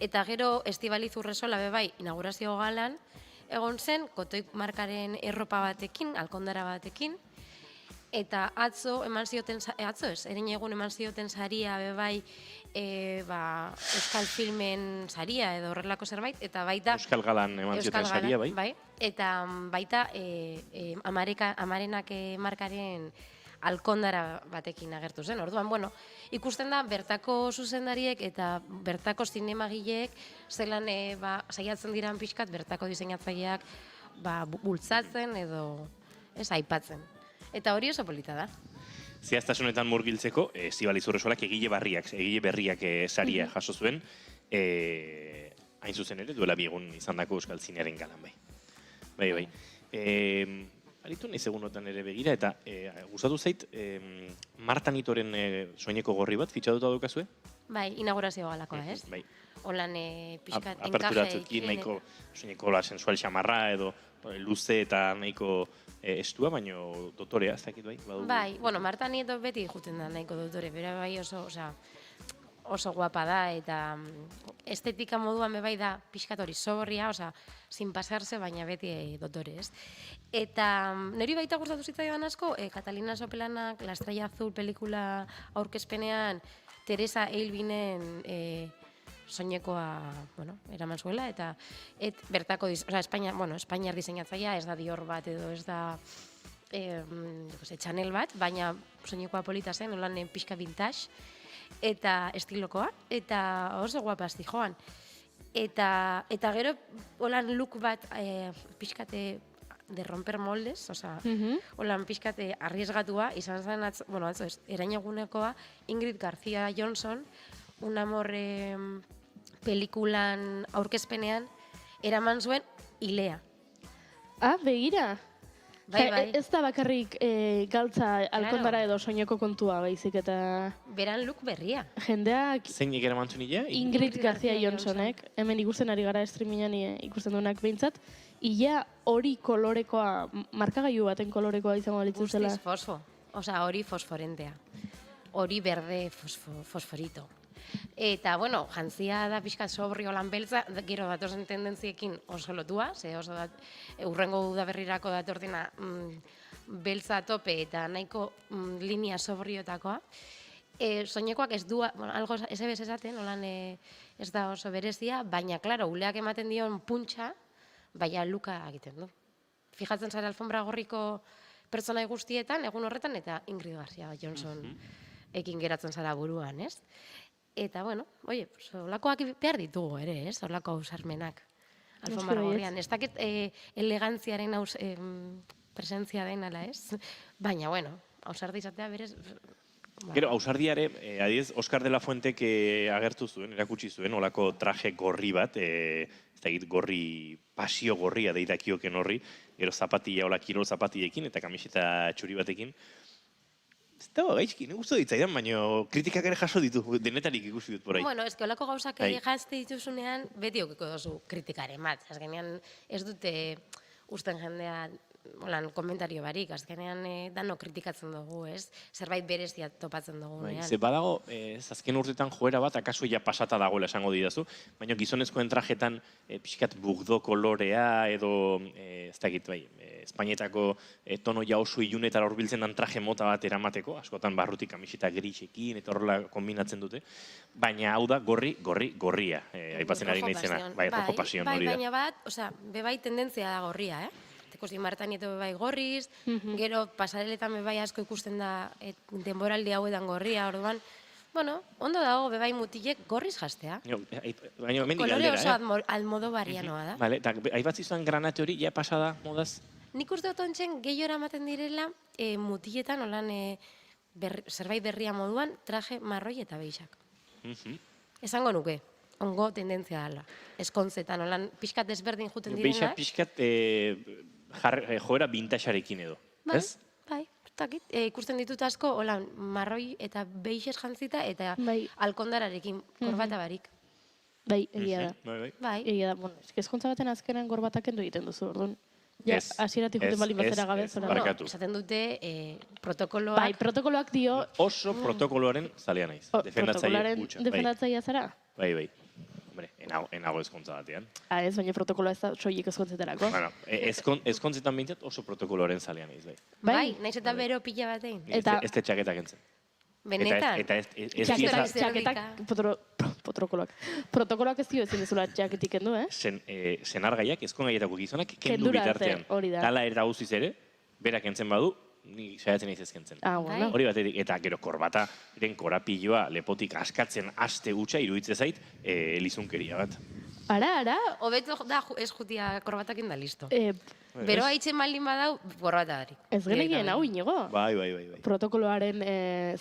Eta gero Estibaliz Urresola inaugurazio galan, egon zen Kotoik markaren erropa batekin, alkondara batekin, eta atzo eman zioten, erin egun eman zioten saria euskal filmen saria edo horrelako zerbait, eta baita... Euskal Galan eman zioten saria, bai. Eta baita Amarenak markaren alkondara batekin agertu zen. Orduan, ikusten da bertako zuzendariek eta bertako zinemagileek zelan saiatzen diran pixkat bertako diseinatzaileak bultzatzen edo aipatzen. Eta hori oso polita da. Zehaztasunetan murgiltzeko, Estibaliz Urresolak egile berriak saria jaso zuen, hain zuzen ere, duela biegun izandako euskal zinearen galan, bai. aritu nahi segunotan ere begira, eta gustatu zait, Marta Nitoren soineko gorri bat, fitxatuta daukazue? Bai, inaugurazio galakoa, ez? Bai. Holan pixkat Aperturatzekin nahiko soineko sensual xamarra edo luze eta nahiko estua, baino dotorea, ez dakit bai? Bai, bueno, Marta Nieto beti juten da nahiko dotore, bera bai oso guapa da, eta estetika moduan bai da pixkat hori soborria, sin pasarse, baina beti dotore, ez? Eta niri baita gustatu zitzaidan asko, Catalina Sopelanak La Estrella Azul pelikula aurkezpenean Teresa Eilbinen soinekoa, eraman zuela, eta bertako, Espainiar diseinatzailea, ez da Dior bat edo ez da Chanel bat, baina soinekoa polita zen, holan pixka vintage, eta estilokoa, eta oso guapa asti joan. Eta gero, holan look bat pixkate de romper moldes, holan pixkate arriesgatua, izan zen, atzo ez, erainagunekoa, Ingrid García Johnson, Un amor pelikulan aurkezpenean, eraman zuen Ilea. Begira. Bai. Ez da bakarrik galtza alkondara edo soineko kontua, baizik eta... Beran look berria. Jendeak... Zeinik eraman zuen Ilea? Ingrid García Johnsonek, hemen ikusten ari gara streamingan ikusten duenak behintzat, Ilea hori kolorekoa, markagailu baten kolorekoa izango balitzuzela. Guztiz fosfo, hori fosforentea. Hori berde fosforito. Eta, jantzia da pixkat sobri holan beltza, gero datozen tendentziekin oso lotua, urrengo udaberrirako datortena beltza tope eta nahiko linea sobriotakoa. Soinekoak ez du, algo ez ebes esaten, holan ez da oso berezia, baina, klaro, uleak ematen dion puntxa, baina luka egiten du. Fijatzen zara alfombra gorriko pertsonai guztietan, egun horretan, eta Ingrid García Johnson ekin geratzen zara buruan, ez? Eta, holakoak behar ditugu ere, ez? Holako ausarmenak alfombra gorrian. Ez dakit elegantziaren presentzia den, ala ez? Baina, ausardi izatea berez... Gero, ausardiare, adiez, Oscar de la Fuentek agertu zuen, erakutsi zuen, holako traje gorri bat, ez dakit gorri, pasio gorria deidakioken horri, gero zapatilla, hola kirol zapatillekin eta kamiseta txuri batekin. Ez dago gaizki, ne guztu ditzaidan, baina kritikak ere jaso ditu, denetarik ikusi dut por ahí. Ez que holako gauzak jazte dituzunean, beti okiko dozu kritikaren bat. Azkenean ez dute usten jendea komentario barik, azkenean dano kritikatzen dugu, ez? Zerbait berezia topatzen dugu. Ze badago, azken urtetan joera bat, akaso ja pasata dagoela esango didazu, baina gizonezkoen trajetan pixkat bugdo kolorea edo, ez dakit, Espainietako tono ja oso ilunetara horbiltzen dan traje mota bat eramateko, askotan barrutik kamiseta grisekin eta horrela kombinatzen dute, baina hau da gorria, aipatzen ari naizena, rojo pasion hori da. Baina bat, bebai tendentzia da gorria, Ikusi Marta Nieto bebai gorriz, gero pasareletan bebai asko ikusten da denboraldi hauetan gorria, orduan, ondo dago bebai mutilek gorriz jastea. Kolore oso almodo barianoa da. Bale, eta aibatzi zuen granate hori, ja pasada modaz? Nik uste dut ontzen gehiora ematen direla mutiletan holan zerbait berria moduan traje marroi eta beixak. Esango nuke, ongo tendentzia dela. Eskontzetan, holan pixkat desberdin juten direnak. Pixkat joera vintagearekin edo, ez? Bai, ikusten ditut asko, holan marroi eta beixez jantzita eta alkondararekin, gorbata barik. Bai, egia da. Bai. Egia da, eskontza baten azkenan gorbata kendu egiten duzu, orduan. Hasieratik juten bali bazera gabe. Barkatu. Esaten dute protokoloak... Bai, protokoloak dio... Oso protokoloaren zalea naiz. Defendatzaia zara? Bai. Hombre, enago ezkontza batean. Ez, baina protokoloa ez da soilik ezkontzetarako. Bueno, ezkontzetan bintzat oso protokoloaren zalea naiz, bai. Bai, naiz eta bero pila batein. Ez te txaketak entzen. Benetan? Eta txaketak, protokoloak ez dio ezin dezula txaketik kendu, Senargaiak, ezkongaietako gizonak, kendu bitartean. Dala eta guztiz ere, berak entzen badu, ni saiatzen naiz ezkentzen. Hori batetik, eta gero korbata, korapilloa, lepotik askatzen aste gutxa, iruditze zait, elizunkeria bat. Ara? Hobeto da ez jutia korbatakin da listo. Bero haitzen maldin badau, gorbata darik. Ez genekien hau inigo. Bai. Protokoloaren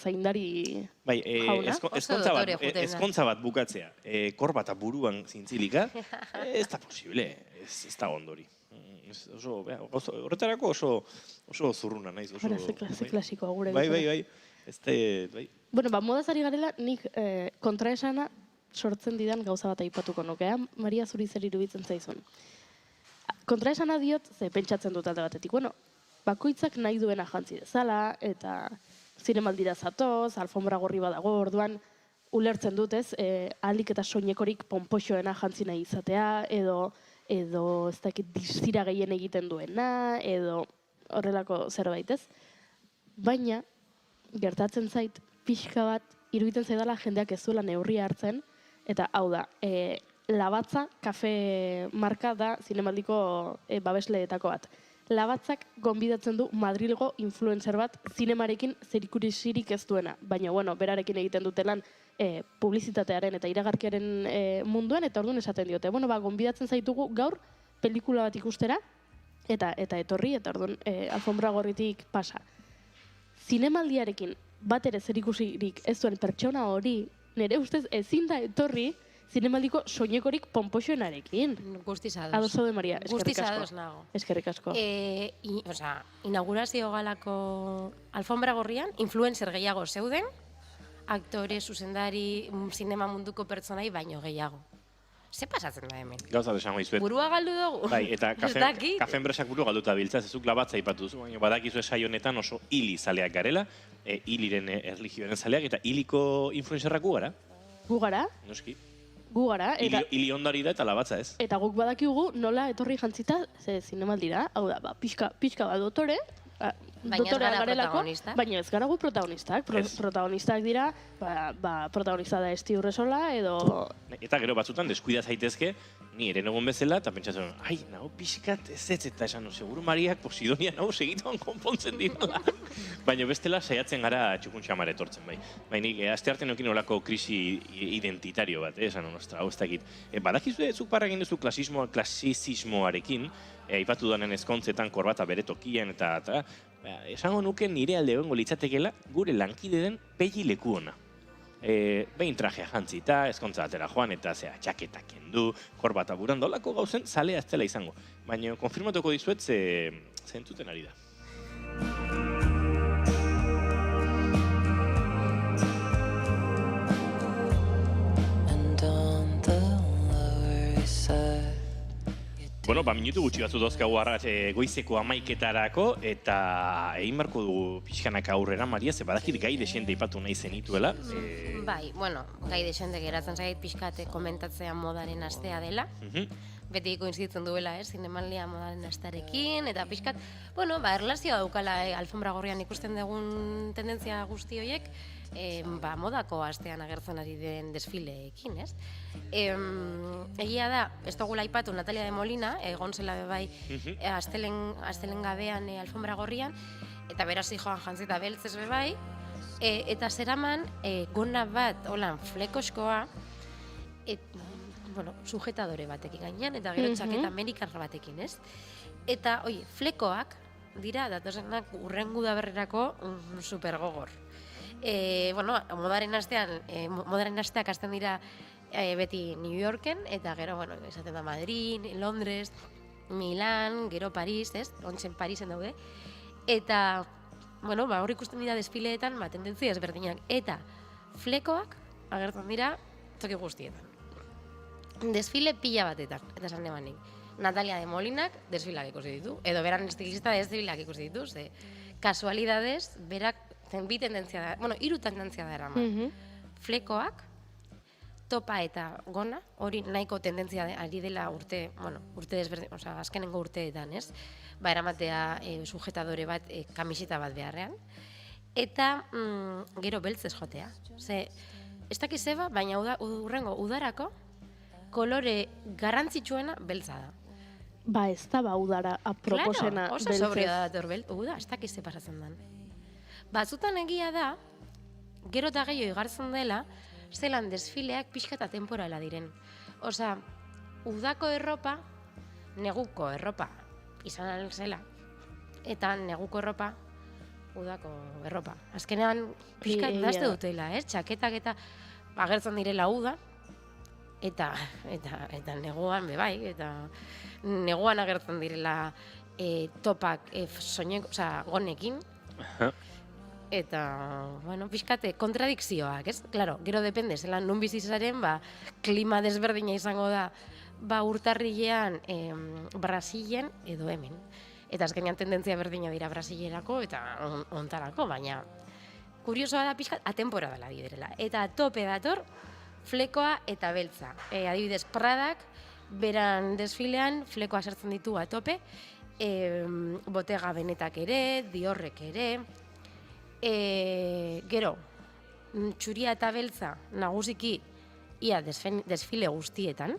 zaindari jauna. Ezkontza bat bukatzea, korbata buruan zintzilika, ez da posible, ez da ondori. Horretarako oso zurruna naiz. Hora, ze klasikoa gure. Bai. Bai. Bueno, modaz ari garela, nik kontraesana sortzen didan gauza bat aipatuko nukea. Maria, zuri zer iruditzen zaizun. Kontraesana diot, ze pentsatzen dut alde batetik. Bueno, bakoitzak nahi duena jantzi dezala, eta zinemaldira zatoz, alfombra gorri badago, orduan, ulertzen dut ez, ahalik eta soinekorik ponpoxoena jantzi nahi izatea, edo ez dakit distira gehien egiten duena, edo horrelako zerbait ez. Baina, gertatzen zait, pixka bat, iruditzen zaidala jendeak ez duela neurria hartzen, eta hau da, Labatza kafe marka da zinemaldiko babesleetako bat. Labatzak gonbidatzen du Madrilgo influencer bat zinemarekin zerikusirik ez duena. Baina, bueno, berarekin egiten dutelan publizitatearen eta iragarkiaren munduan, eta orduan esaten diote. Bueno, gonbidatzen zaitugu gaur pelikula bat ikustera, eta etorri, eta orduan alfombra gorritik pasa. Zinemaldiarekin bat ere zerikusirik ez duen pertsona hori, nire ustez ezin da etorri zinemaldiko soinekorik ponpoxoenarekin. Guztiz ados. Ados zaude, Maria, Guztiz ados nago. Eskerrik asko. Inaugurazio galako alfombra gorrian, influencer gehiago zeuden, aktore, zuzendari, zinema munduko pertsonai baino gehiago. Ze pasatzen da hemen? Gauza desango izuet. Burua galdu dugu? Bai, eta kafe enpresak buru galduta biltza, zezuk Labatza ipatu duzu, baina badakizu esai honetan oso hili zaleak garela, hiliren erligioaren zaleak, eta hiliko influencerrak gu gara. Gu gara? Noski. Gu gara. Hili ondari da eta Labatza ez. Eta guk badakigu nola etorri jantzita zinemaldira, hau da, pixka bat dotore, dotorea garelako, baina ez gara gu protagonistak. Protagonistak dira, protagonista da Esti Urresola, edo... Eta gero batzutan deskuida zaitezke, ni eren egon bezala, eta pentsatzen, nago pixkat ez eta esan, seguru Mariak Posidonia nago segituan konpontzen dirala. Baina bestela saiatzen gara txukun xamar etortzen, bai. Baina aste arte nokin olako krisi identitario bat, esan honostra, hau ez dakit. Badakizu zuk parra egin duzu klasizismoarekin, aipatu danen ezkontzetan korbata bere tokian, eta esango nuke nire alde egongo litzatekela gure lankide den pegi leku ona. Behin trajea jantzita, ezkontza atera joan, eta txaketa kendu, korbata burando, olako gauzen zalea ez dela izango. Baina konfirmatuko dizuet zentuten ari da. Bueno, minutu gutxi batzu dozkagu arrat goizeko 11:00 eta egin marko dugu pixkanak aurrera, Maria, ze badakit gai desente ipatu nahi zenituela. Bai, bueno, gai desente geratzen zait pixkate komentatzea modaren astea dela. Beti koinziditzen duela, zinemaldia modaren astearekin, eta pixkat, bueno, erlazioa daukala alfombra gorrian ikusten dugun tendentzia guzti horiek, modako astean agertzen ari den desfileekin, ez? Egia da, ez dugula aipatu Natalia de Molina, egon zela bebai astelen gabean alfombra gorrian, eta beraz joan jantzita beltzez bebai, eta zeraman gona bat, holan, flekoskoa, sujetadore batekin gainean, eta gero txaketa amerikarra batekin, ez? Eta, flekoak dira, datozenak urrengu da berrerako supergogor. Modaren asteak hasten dira beti New Yorken, eta gero, esaten da Madrid, Londres, Milan, gero Paris, ez? Ontzen Parisen daude. Eta, hor ikusten dira desfileetan, tendentzia ezberdinak. Eta flekoak agertzen dira toki guztietan. Desfile pila batetan, eta esan emanik. Natalia de Molinak desfilak ikusi ditu, edo beran estilista desfilak ikusi ditu, ze kasualidadez, berak bi tendentzia da, hiru tendentzia da eraman. Flekoak, topa eta gona, hori nahiko tendentzia ari dela urte desberdin, azkenengo urteetan, ez? Eramatea sujetadore bat, kamiseta bat beharrean. Eta gero beltzez jotea. Ze, ez dakiz zeba, baina urrengo udarako, kolore garrantzitsuena beltza da. Ez da udara aproposena beltzez. Oso sobrio da dator uda, ez dakiz ze pasatzen den. Batzutan egia da, gero eta gehiago igartzen dela, zelan desfileak pixka eta temporala diren. Osa, udako erropa, neguko erropa izan alzela, eta neguko erropa, udako erropa. Azkenean pixka dazte dutela, txaketak eta agertzen direla uda, eta neguan bai, eta neguan agertzen direla topak gonekin. Eta, bueno, pixkate, kontradikzioak, ez? Claro, gero depende, zelan nun bizizaren, klima desberdina izango da, urtarrilean Brasilen edo hemen. Eta azkenean tendentzia berdina dira Brasilerako eta ontarako, baina kuriosoa da pixkat atenpora dela biderela. Eta tope dator flekoa eta beltza. Adibidez, Pradak, beran desfilean, flekoa sartzen ditu tope, Bottega Venetak ere, Diorrek ere, gero, txuria eta beltza nagusiki ia desfile guztietan,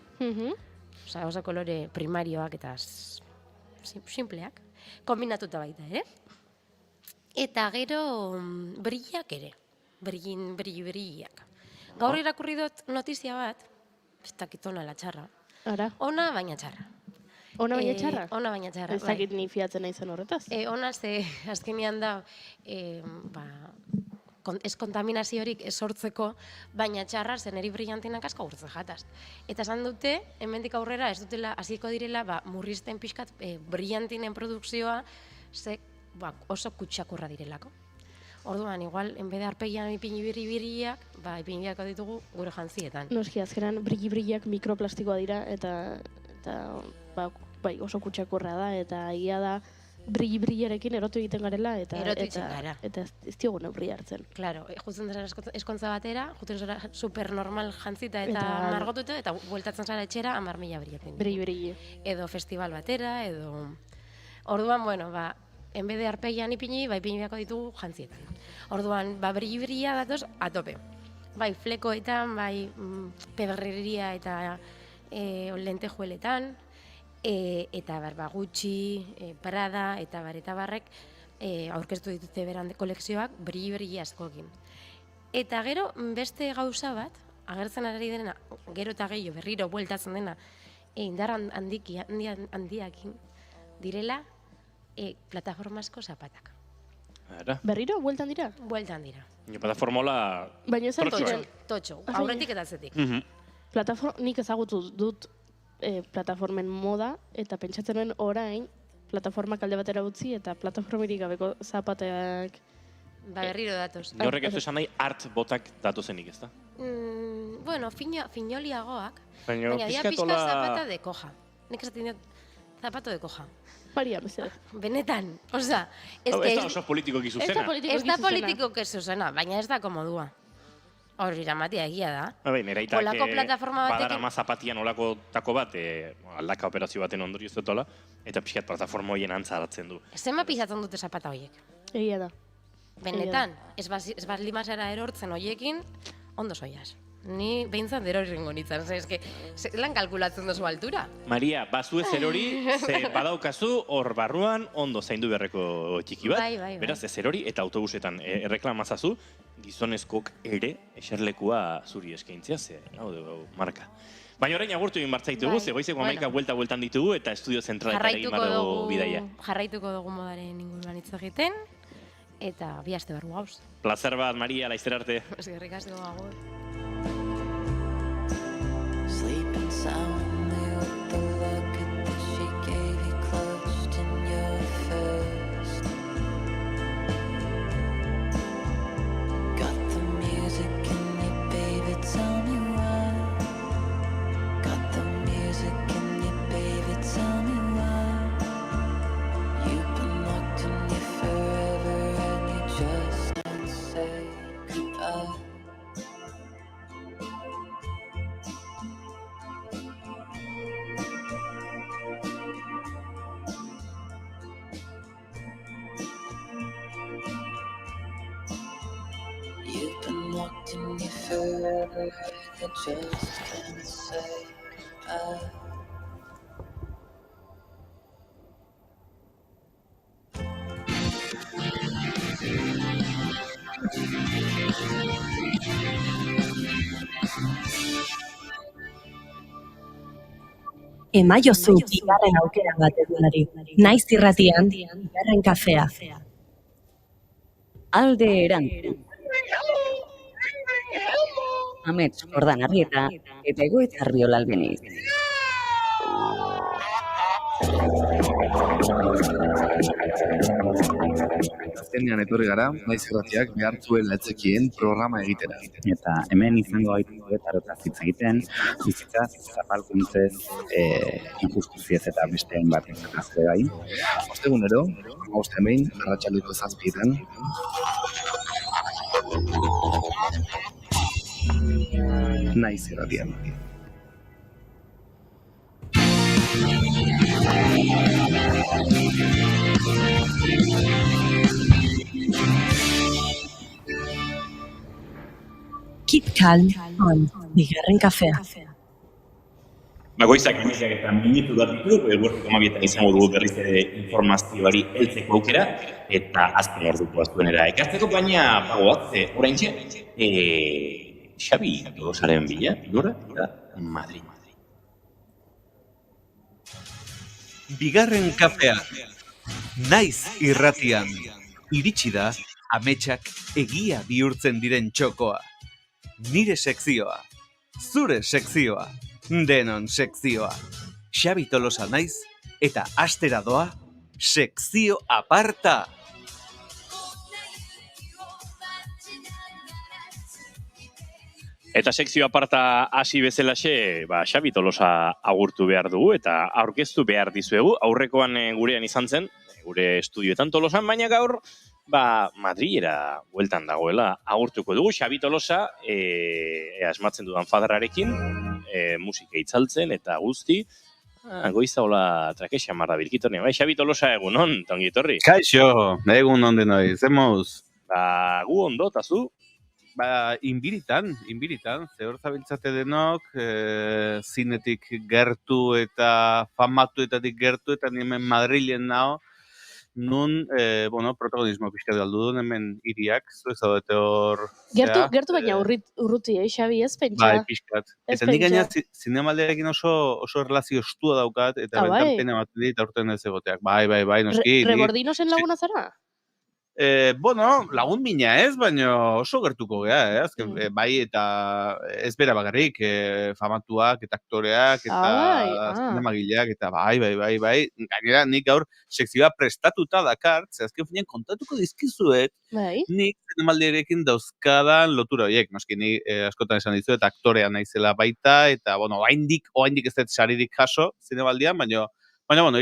oso kolore primarioak eta simpleak, kombinatuta baita ere. Eta gero brillak ere, brillak. Gaur irakurri dut notizia bat, ez dakit ona la txarra. Ara. Ona baina txarra. Ona baina txarra? Ona baina txarra, Ez dakit ni fiatzen naizen horretaz. Ona ze azkenean da, ez kontaminaziorik ez sortzeko, baina txarra zen eri brillantinak asko gurtzen jataz. Eta esan dute, hemendik aurrera ez dutela, hasiko direla, murrizten pixkat brillantinen produkzioa, oso kutsakurra direlako. Orduan, igual, enbede arpegian ipini birriak, ipiniako ditugu gure jantzietan. Noski, azkenan brilliak mikroplastikoa dira, eta oso kutsakurra da, eta ia da brillarekin erotu egiten garela, eta ez diogu neurri hartzen. Claro, jutzen zara eskontza batera, jutzen zara supernormal jantzita eta margotuta, eta bueltatzen zara etxera 10.000 brillatzen. Brilli. Edo festival batera, edo... Orduan, bueno, enbede arpeian ipini, ipini beharko ditugu jantzietan. Orduan, brilla datoz atope. Bai, flekoetan, pedreria eta lentejueletan, eta Gucci, Prada eta barrek aurkeztu dituzte beran kolekzioak brilla askokin. Eta gero beste gauza bat, agertzen ari dena, gero eta gehiago berriro bueltatzen dena, indar handiakin direla plataformasko zapatak. Berriro, bueltan dira? Bueltan dira. Plataformola... Baina ez totxo, aurretik eta zetik. Nik ezagutu dut plataformen moda, eta pentsatzen nuen orain, plataformak alde batera utzi, eta plataformerik gabeko zapateak... Berriro datoz. Horrek ez esan nahi art botak datozenik, ez da? Bueno, finoliagoak, baina dia pixka zapata de koja. Nik esaten dut, zapato de koja. Maria, bezala. Benetan, oza... Ez da oso politikoki zuzena. Ez da politikoki zuzena, baina ez da komodua. Hori iramatia egia da. Neraitak plataforma batekin... badarama zapatian olako tako bat, aldaka operazio baten ondorio ez dutela, eta pixkat plataforma horien antza hartzen du. Zema pizatzen dute zapata horiek? Egia da. Benetan, ez bat limazera erortzen horiekin, ondo zoiaz. Ni behintzat erori ringo nintzen, lan kalkulatzen dozu altura. Maria, bazu ez erori, ze badaukazu hor barruan ondo zaindu beharreko txiki bat. Beraz, ez erori eta autobusetan erreklamazazu, gizonezkok ere eserlekua zuri eskaintzea, ze hau marka. Baina orain agurtu egin bartzaitugu, ze goizeko 11 bueltan ditugu eta estudio zentraletara egin bardugu bidaia. Jarraituko dugu modaren inguruan hitz egiten, eta bi aste barru gauz. Plazer bat, Maria, laizter arte. Eskerrik asko agur. Sleeping soundly with the locket that she gave you clutched in your fist. Got the music in you, baby, tell me why. Got the music in you, baby, tell me why. You've been locked in you forever and you just can't say goodbye. You've been locked in you forever and you just can't say goodbye. Emaiozu bigarren aukera bat eduari, naiz irratian, bigarren kafea. Alde erantzun. Amets Jordan Arrieta eta Egoitzar Biola Albeniz. Azkenean etorri gara, naiz irratiak behar zuen letzekien programa egitera. Eta hemen izango gaitu eta hitz egiten, bizitzaz, zapalkuntzez, injustiziez eta beste hainbat azte gai. Ostegunero, hemen, arratsaldeko 7:00, naiz irratian. Keep calm on bigarren kafea. Goizak emiziak eta minutu bat ditu, eguertuko mabietan izango dugu berriz ere informazioari heltzeko aukera, eta azken orduko aztuenera ekazteko, baina bagoak, oraintxe, Xabi Tolosaren bila, Bilora eta Madrid. Bigarren kafea, naiz irratian, iritsi da ametsak egia bihurtzen diren txokoa. Nire sekzioa, zure sekzioa, denon sekzioa. Xabi Tolosa naiz eta astera doa sekzio aparta. Eta sekzio aparta hasi bezalaxe, Xabi Tolosa agurtu behar dugu eta aurkeztu behar dizuegu. Aurrekoan gurean izan zen, gure estudioetan Tolosan, baina gaur Madrilera bueltan dagoela agurtuko dugu. Xabi Tolosa, asmatzen dudan fadarrarekin, musika itzaltzen eta guzti, goiza hola trakexa marra bilkitonean. Xabi Tolosa egunon, tongi etorri. Kaixo, egunon denoi, zemoz? Gu ondo, eta zu? Inbiritan, zehor zabiltzate denok, zinetik gertu eta famatuetatik gertu eta hemen Madrilen nao, nun, protagonismo pixka de aldudun hemen iriak, zu ez zaudete hor... Gertu baina urruti, Xabi, ez pentsa? Bai, pixkat. Eta nik gaina zinemalderekin oso erlazio estua daukat, eta bentan pena bat dit aurten ez egoteak. Bai, noski. Rebordinosen laguna zara? Lagun mina ez, baina oso gertuko gea, azken, bai, eta ez bera bagarrik, famatuak, eta aktoreak, eta zinemagileak, eta bai, gainera nik gaur sekzioa prestatuta dakar, azken finean kontatuko dizkizuet, nik zinemaldiarekin dauzkadan lotura horiek, noski nik askotan esan dizu, eta aktorea naizela baita, eta, oaindik ez dut saririk jaso zinemaldian, baina,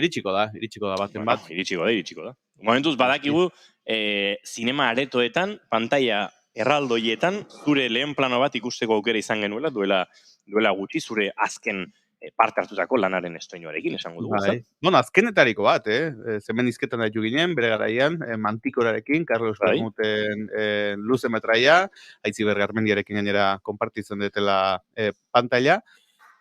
iritsiko da baten bat. Iritsiko da. Momentuz badakigu, zinema aretoetan, pantalla erraldoietan, zure lehen plano bat ikusteko aukera izan genuela, duela gutxi, zure azken parte hartutako lanaren estoinoarekin, esango dugu. Azkenetariko bat, zemen izketan daitu ginen, bere garaian, Mantikorarekin, Carlos Bermuten luze metraia, Aitziber Garmendiarekin gainera konpartitzen detela pantalla,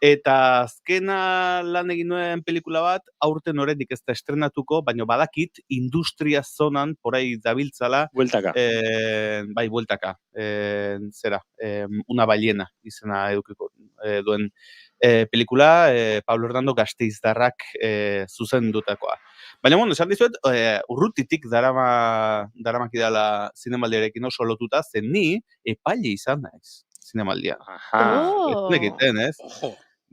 eta azkena lan egin nuen pelikula bat, aurten oraindik ez da estrenatuko, baina badakit industria zonan porai dabiltzala. Bueltaka. Bueltaka. Una ballena izena edukiko duen pelikula, Pablo Hernando Gasteizdarrak zuzendutakoa. Baina, esan dizuet, urrutitik daramakidala zinemaldiarekin oso lotuta, zen ni epaile izan naiz zinemaldia. Ez?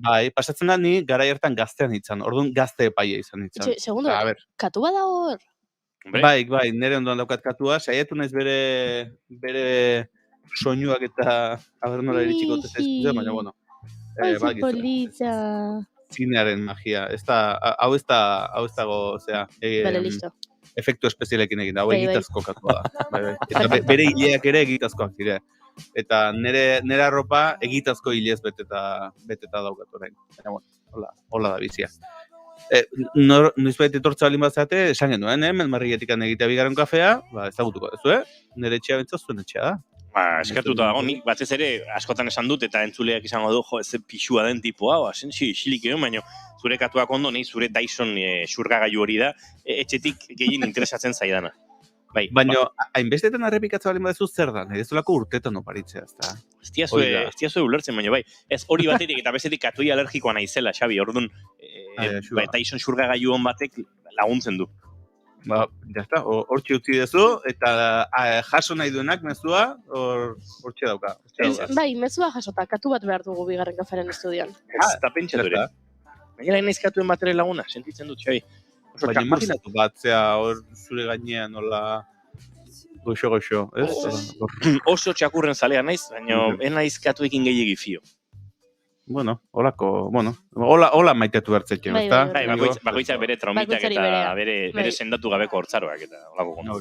Bai, pasatzen da ni garai hartan gaztean hitzan, orduan gazte epaile izan hitzan. Segundo, katu bada hor? Bai, nire ondoan daukat katua, saiatu naiz bere soinuak eta nola iritsiko tezezkuze, baina, Oizu polita. Zinearen magia, hau ez dago, efektu espezialekin egin da, hau egitazko katua da. Eta bere hileak ere egitazkoak dire. Eta nire arropa egitazko hilez beteta daukat orain. Hola da bizia. Noizbait etortza balin bat zate, esan genuen, Melmarrietik egitea bigarren kafea, ezagutuko duzu, nire etxea bentzaz zuen etxea da. Eskertuta dago, nik batez ere askotan esan dut eta entzuleak izango du, ez pixua den tipua, xilik egon, baina zure katuak ondo, nahi zure Dyson xurgagailu hori da, etxetik gehien interesatzen zaidana. Baina, hainbestetan errepikatzen balin badezu zer da, ez dolako urtetan oparitzea, ez da. Ez diazue ulertzen, baina ez hori batetik eta bezetik katoi alergikoa naizela, Xabi, orduan, Dyson xurgagailu hon batek laguntzen du. Ba, jazta, hortxe utzi dezu, eta jaso nahi duenak mezua, hortxe dauka. Bai, mezua jasota, katu bat behar dugu bigarren kaferen estudioan. Ez da pentsatu ere. Baina lehen izkatuen batere laguna, sentitzen dut, Xabi. Baina imaginatu bat, zea, hor zure gainean, nola... Goxo, ez? Oso txakurren zalea naiz, baina ena izkatuekin gehiagi fio. Bueno, hola maitetu bertzetxe, Bai, ezta? bai, Bakoitzak bere traumitak Bakoitzari eta berea. bere sendatu gabeko hortzaroak eta olako gona.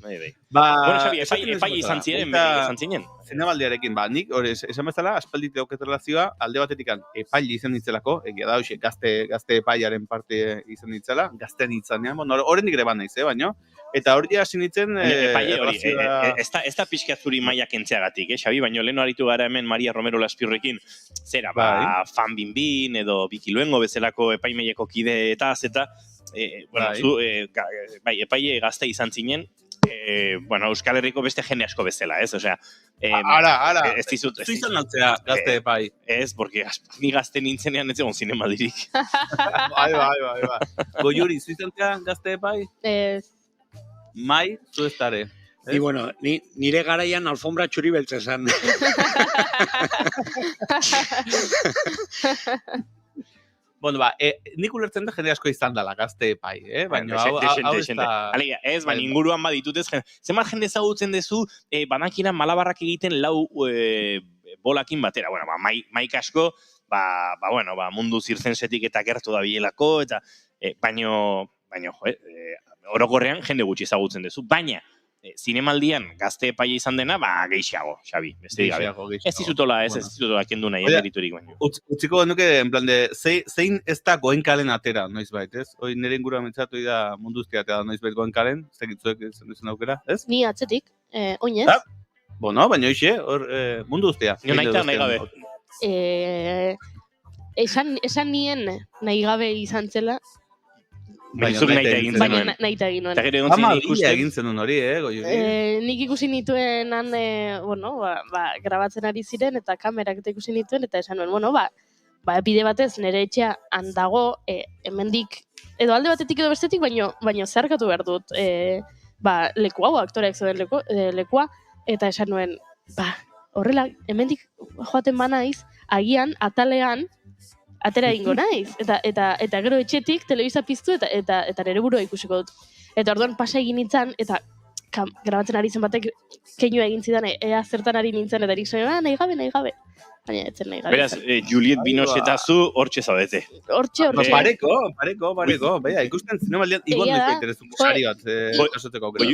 Bai. Ba, Bueno, Xabi, epai izan ziren, izan zinen. Zinemaldiarekin, ba, nik, hori, esan bezala, aspaldite dauket relazioa, alde batetikan, epaile izan nintzelako, egia da, hoxe, gazte epaiaren parte izan nintzela, gaztean nintzanean, bueno, horrendik ere ban naiz, baino, eta hori hasi nintzen... Epaile hori, ez da pixka zuri maiak entzeagatik, Xabi, baino leheno aritu gara hemen Maria Romero Laspirrekin, zera, ba, Fan Binbin edo Bikiluengo bezalako epaimeileko kideetaz, eta, bueno, zu, bai, epaile gazte izan zinen, bueno, Euskal Herriko beste jende asko bezala, ez? Osea, ara, ez dizut... Zu izan nautzea gazte epai. Ez, porque ni gazte nintzenean ez egon zinemaldirik. Bai. Goiuri, zu izan gazte epai? Mai, zu ez dare. Y bueno, nire garaian alfombra txuri beltza esan. Bueno, ba, nik ulertzen da jende asko izan dela gazte epai, baina hau ez da... Alegia, ez, baina inguruan baditutez, zenbat jende ezagutzen dezu, banakina malabarrak egiten lau bolakin batera. Bueno, ba, maik asko, bueno, mundu zirzensetik eta gertu da bielako, eta baino, orokorrean jende gutxi ezagutzen dezu, baina zinemaldian gazte epaia izan dena, gehiago, Xabi, beste gabe. Ez dizutola, ez dizutola kendu nahi, meriturik baino. Utziko nuke, en plan de, zein ez da goenkalen atera, noizbait, ez? Hoi nire ingurua mentzatu da munduzti atera noizbait goenkalen, ez dakitzuek izan aukera, ez? Ni atzetik, oinez. Bueno, baina hoxe, hor munduztia. Nio nahi gabe. Esan nien nahi gabe izan zela, Baina nahi egin nuen. Ama egin zenun hori, Goiuri? Nik ikusi nituen han, grabatzen ari ziren, eta kamerak eta ikusi nituen, eta esan nuen, bide batez nire etxea handago, hemendik, edo alde batetik edo bestetik, baino zeharkatu behar dut, leku hau, aktoreak zeuden lekua, eta esan nuen, horrela, hemendik joaten banaiz, agian, atalean, atera egingo naiz, eta gero etxetik telebista piztu eta nire burua ikusiko dut. Eta orduan pasa egin nintzen, eta grabatzen ari zen batek keinu egin zidan, ea zertan ari nintzen, eta erik zuen, nahi gabe. Baina etzen nahi gabe. Beraz, Juliet Binoche eta zu hortxe zaudete. Hortxe. Pareko. Baina, ikusten zinemaldian igot noiz interesu sari bat kasoteko aukera.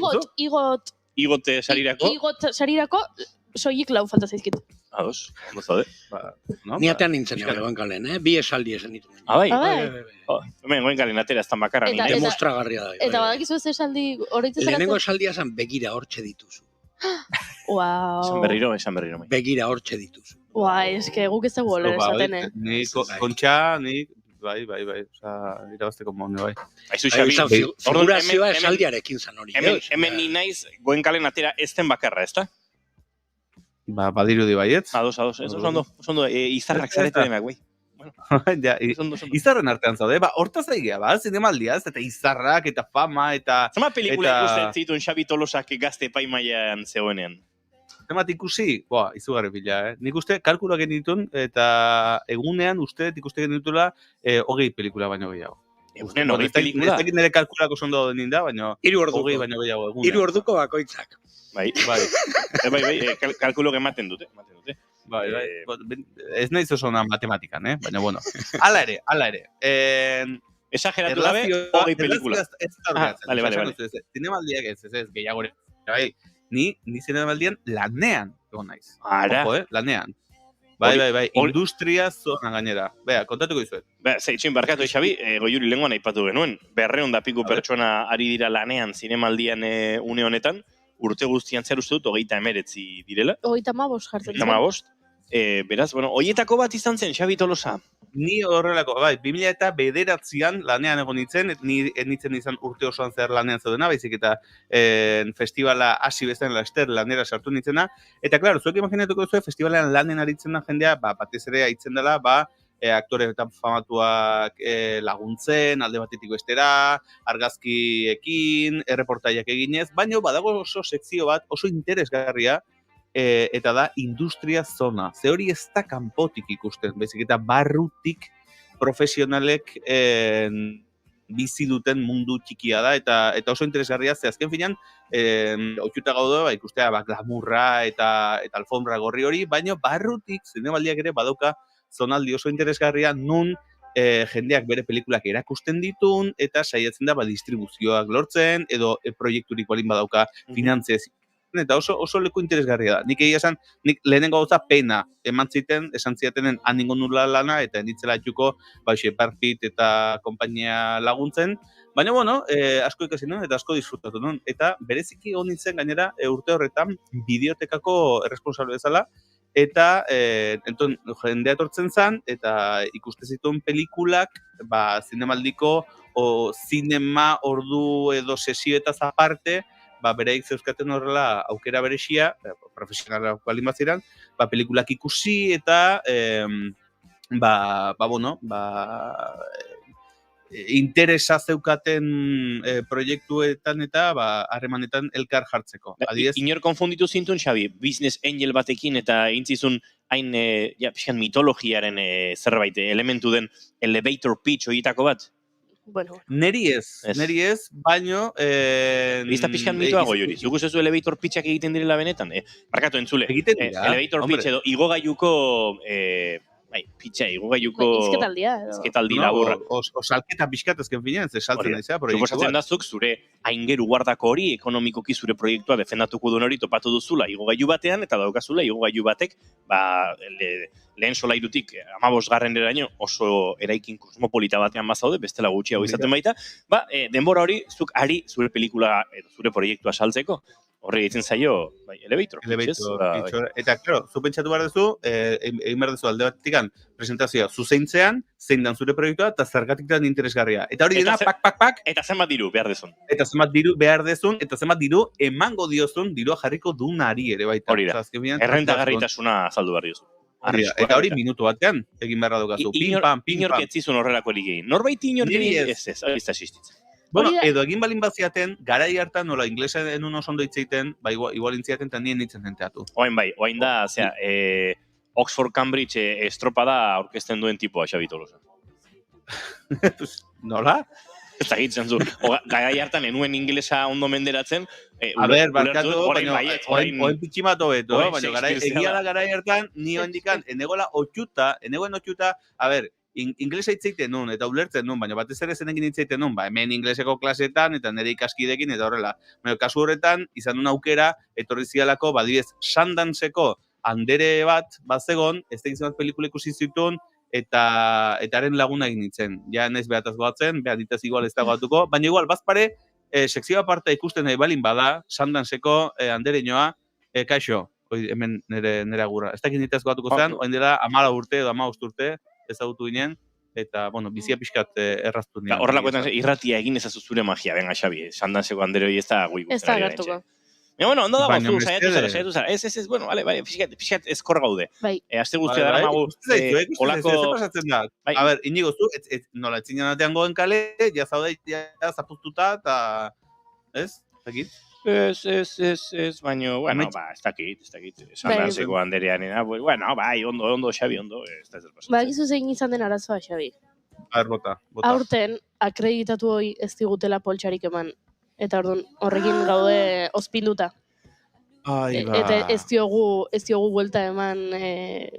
Igot sarirako? Igot sarirako, soilik lau falta zaizkit. Ados, ondo zaude. Ni atean nintzen goenkalen, bi esaldi esan ditu. Bai? Hemen goenkalen atera ez tan bakarra nintzen. Demostragarria da. Eta badakizu ez esaldi horitzen zeratzen? Lehenengo esaldia zan begira hortxe dituzu. Wow. Esan berriro. Begira hortxe dituzu. Eske guk ez dugu olera esaten, Ni kontxa, ni... Bai, oza, irabazteko monde, bai. Aizu, Xabi, figurazioa esaldiarekin zan hori. Hemen ni naiz goenkalen atera ez den bakarra, ez da? Badirudi baietz. Ados, ez oso izarrak zarete denak, bai. Izarren artean zaude, hortaz aigea, zinemaldia, eta izarrak, eta fama, eta... Zama pelikula ikusten zituen Xabi Tolosak gazte epaimaian zegoenean? Zemat ikusi, izugarri bila, Nik uste kalkulak genitun, eta egunean uste ikuste genitula 20 pelikula baino gehiago. Egunean 20 pelikula? Ez dakit nire kalkulak oso ondo denin da, baina 20 baino gehiago egunean. 3 orduko bakoitzak. Bai, kalkulok ematen dute. Bai, ez nahiz oso matematikan, baina, bueno. Ala ere. Exageratu gabe, 20 pelikula. Bale. Zinemaldiak ez, gehiago. Ni zinemaldian lanean egon naiz. Ara. Lanean. Bai, industria zonan gainera. Bea, kontatuko dizuet. Zeitxin barkatu, Xabi, Goiuri lehengoan aipatu genuen. 200 piku pertsona ari dira lanean zinemaldian une honetan, urte guztian zer uste dut, 39 direla. 35 jartzen. 35. Beraz, hoietako bat izan zen, Xabi Tolosa. Ni horrelako, 2009an lanean egon nintzen, ni nintzen izan urte osoan zehar lanean zaudena, baizik eta festivala hasi bezan laster lanera sartu nintzena. Eta, klaro, zuek imaginatuko zuen, festivalean lanen aritzen da jendea, batez ere aitzen dela, aktore eta famatuak laguntzen, alde batetik bestera, argazkiekin, erreportaiak eginez, baina badago oso sekzio bat, oso interesgarria, eta da industria zona. Ze hori ez da kanpotik ikusten, baizik eta barrutik profesionalek bizi duten mundu txikia da, eta oso interesgarria, ze azken finean, ohituta gaude, ikustea glamurra eta alfombra gorri hori, baina barrutik zinemaldiak ere badauka zonaldi oso interesgarria, nun jendeak bere pelikulak erakusten ditun, eta saiatzen da distribuzioak lortzen, edo proiekturik balin badauka finantzez. Eta oso leku interesgarria da. Nik egia esan, nik lehenengo gauza pena eman ziten, esan ziatenen haningo nula lana, eta nitzela etxuko, Brad Pitt eta konpainia laguntzen, baina, bueno, asko ikasi nuen, eta asko disfrutatu nuen. Eta bereziki hon nintzen gainera, urte horretan, bideotekako erresponsable bezala, eta jendea etortzen zen, eta ikuste zituen pelikulak, zinemaldiko, o zinema ordu edo sesioetaz aparte, bereik zeuzkaten horrela aukera berexia, profesionalak balin baziran, pelikulak ikusi eta interesa zeukaten proiektuetan eta harremanetan elkar jartzeko. Inor konfunditu zintun, Xabi, business angel batekin eta intzizun hain pixkan mitologiaren zerbait elementu den elevator pitch horietako bat? Bueno. Neri ez, baino... Bizta pixkan mitoago jori. Zugu zezu elevator pitchak egiten direla benetan? Markatu entzule. Egiten dira. Elevator pitch edo igogailuko... pitcha, igogailuko... Izketaldi laburra. O salketa pixkat ezken finean, ze saltzen naizea proiektu bat. Suposatzen dazuk zure aingeru guardako hori, ekonomikoki zure proiektua defendatuko duen hori topatu duzula igogailu batean, eta daukazula igogailu batek, lehen solairutik 15. oso eraikin kosmopolita batean bazaude, bestela gutxiago izaten baita, denbora hori zuk ari zure pelikula edo zure proiektua saltzeko. Horre egiten zaio, elevator pitch. Eta, klaro, zu pentsatu behar duzu, egin behar duzu alde batikan presentazioa zuzeintzean, zein dan zure proiektua, eta zergatik dan interesgarria. Eta hori dena, pak. Eta zenbat diru behar dezun. Eta zenbat diru emango diozun, dirua jarriko dunari ere baita. Hori da, errentagarritasuna azaldu behar diozu. Eta hori minutu batean, egin beharra dukazu. Inork etzizun horrelako eligei. Norbait inork ez, hori ez da existitzen. Bueno, edo egin balin baziaten, garai hartan, nola, inglesa enun oso ondo itzeiten, igual intziaten eta nien itzen zenteatu. Oain da, Oxford Cambridge estropada orkesten duen tipoa, Xabi Tolosa. Nola? Ez da gitzen zu. Garai hartan enuen inglesa ondo menderatzen. Barkatu, oain pitximato beto, baina egia da garai hartan, nio indikan, enegoen otxuta, inglesa hitzeiten nun, eta ulertzen nun, baina batez ere zenekin hitzeiten nun, hemen ingleseko klasetan, eta nire ikaskidekin, eta horrela. Kasu horretan, izan duen aukera, etorri zialako, badibez, Sundanceko andere bat, bazegon, ez da izan bat pelikula ikusi zituen, eta haren laguna egin nintzen. Ja, naiz behataz goatzen, behatitaz igual ez da goatuko, baina igual, bazpare, sekzioa parte ikusten nahi balin bada, Sundanceko andere inoa, kaixo, hemen nire agurra. Ez da egin ditaz goatuko zen, oain dela 14 urte edo 15 urte, ezagutu ginen, eta, bizia pixkat erraztu nien. Horrelakoetan irratia egin ezazu zure magia, venga, Xabi, Sundanceko andere hori ez da gui guztien. Ez da gertuko. Bueno, ondo dago, zu, saiatu zara. Ez, bueno, vale, pixkat ezkor gaude. Aste guztia dara magu, olako... Ez pasatzen da. A ber, inigo zu, nola etxinan atean goen kale, ja zaude, zapuztuta, eta... Ez? Zakit? Ez, baina, bueno, ez dakit, Sundanceko anderean, bueno, ondo, Xabi, ondo, ez da ez pasatzen. Gizu zein izan den arazoa, Xabi. Bota. Aurten, akreditatu hoi ez digutela poltsarik eman. Eta orduan horrekin gaude ospinduta. Eta ez diogu buelta eman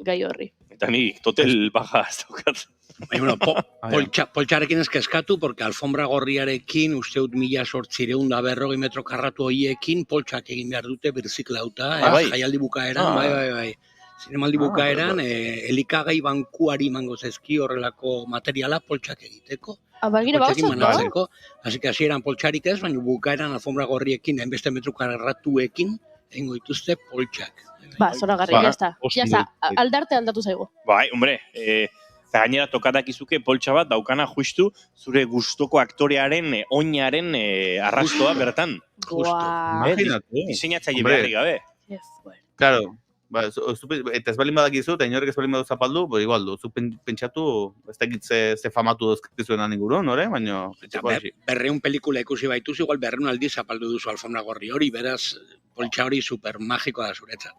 gai horri. Eta ni totel baja ez daukat. Poltsarekin eskatu, porque alfombra gorriarekin, usteut 1840 metro karratu horiekin, poltsak egin behar dute, birziklauta, jaialdi bukaeran, bai. Zinemaldi bukaeran, elikagai bankuari mango zaizki horrelako materiala poltsak egiteko. Bagire bautzen, Así que hasieran poltsarik ez, baina bukaeran alfombra gorriekin, hainbeste metro karratuekin, egingo dituzte poltsak. Zora garri, jazta. Aldarte aldatu zaigu. Bai, hombre, eta gainera tokatak izuke poltsa bat daukana justu zure gustoko aktorearen, oinaren arrastoa bertan. Justo. Imagínate. Diseinatzaile beharrik gabe. Claro. Ba, eta ez balin badakizu, eta inorek ez balin badu zapaldu, igual du, zu pentsatu, ez dakit ze famatu dozkizuen ingurun, baina pentsako hasi. 200 pelikula ikusi baituz, igual 200 aldiz zapaldu duzu alfombra gorri hori, beraz, poltsa hori super magikoa da zuretzat.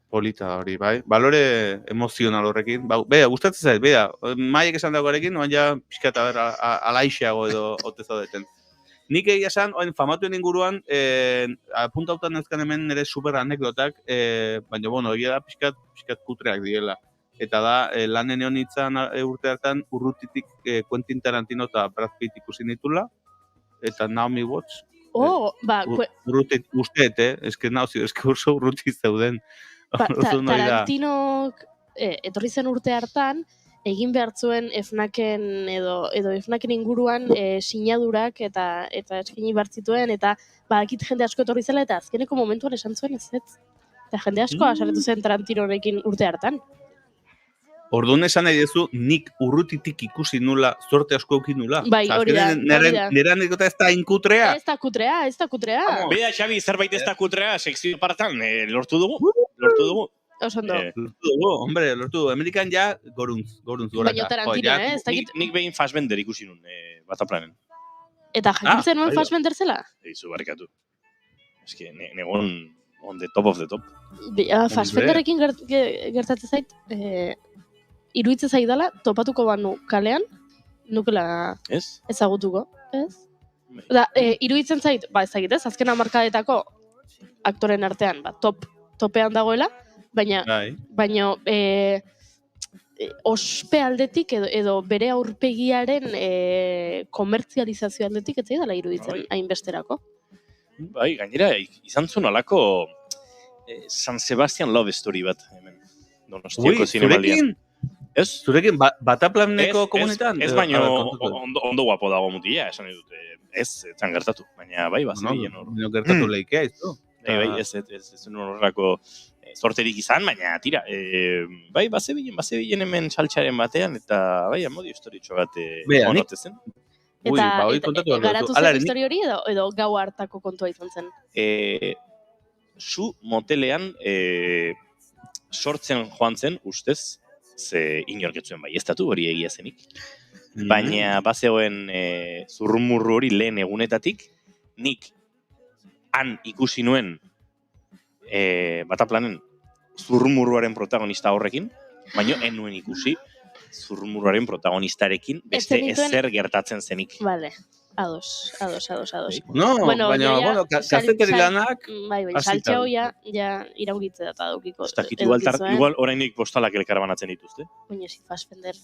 Polita hori, bai. Balore emozional horrekin. Bea, gustatzen zait, bea, maiek esan dagoarekin, oan ja pixka eta alaixeago edo ote zaudeten. Nik egia esan, famatuen inguruan, apuntautan ezkan hemen nire super anekdotak, baina, bueno, egia da pixkat kutreak direla. Eta da, lanen egon nintzen urte hartan, urrutitik Quentin Tarantino eta Brad Pitt ikusi nitula, eta Naomi Watts. Urrutit, usteet, eske oso urrutit zeuden. Tarantinok etorri zen urte hartan, egin behar zuen FNAC-en edo FNAC-en inguruan sinadurak eta eskini behar zituen, eta badakit jende asko etorri zela, eta azkeneko momentuan esan zuen ez. Eta jende asko asaretu zen Tarantinorekin urte hartan. Orduan esan nahi dezu, nik urrutitik ikusi nula, zorte asko eukin nula. Bai, hori da. Nera anekdota ez da inkutrea. Ez da kutrea. Beda, Xabi, zerbait ez da kutrea, sekzio partan, lortu dugu. Oso ondo. Lortu dugu. Amerikan ja goruntz goraka. Baina Tarantino, ez dakit. Nik behin Fassbender ikusi nun, Bataplanen. Eta jakintzen nuen Fassbender zela? Eizu barkatu. Eske, negon on the top of the top. Fassbenderrekin gertatzen zait, iruditzen zaidala, topatuko banu kalean, nukela ezagutuko, ez? Da, iruditzen zait, ez dakit ez, azken hamarkadetako aktoren artean, topean dagoela, baina ospe aldetik edo bere aurpegiaren komertzializazio aldetik ez zaidala iruditzen hainbesterako. Bai, gainera, izan zuen alako San Sebastian Love Story bat, hemen. Donostiako zinemaldian. Ez? Zurekin, Bataplaneko komunitan? Ez, baino ondo guapo dago mutila, esan dute. Ez, etzan gertatu, baina bai, bazebilen hor. Baina gertatu lehikea, ez du? Bai, ez horrelako sorterik izan, baina tira. Bai, bazebilen hemen saltxaren batean, eta bai, amodio historitxo bat onote zen. Eta garatu zen histori hori edo gau hartako kontua izan zen? Zu motelean sortzen joan zen, ustez, ze inorketzuen bai, ez datu hori egia zenik. Baina bazegoen zurrumurru hori lehen egunetatik, nik han ikusi nuen Bataplanen zurrumurruaren protagonista horrekin, baina en nuen ikusi zurrumurruaren protagonistarekin beste ezer gertatzen zenik. Vale, ados. No, baina, kazeteri lanak... Bai, saltxeo ja iraungitze data daukiko. Igual orainik postalak elkarbanatzen dituzte. Baina si Fassbender,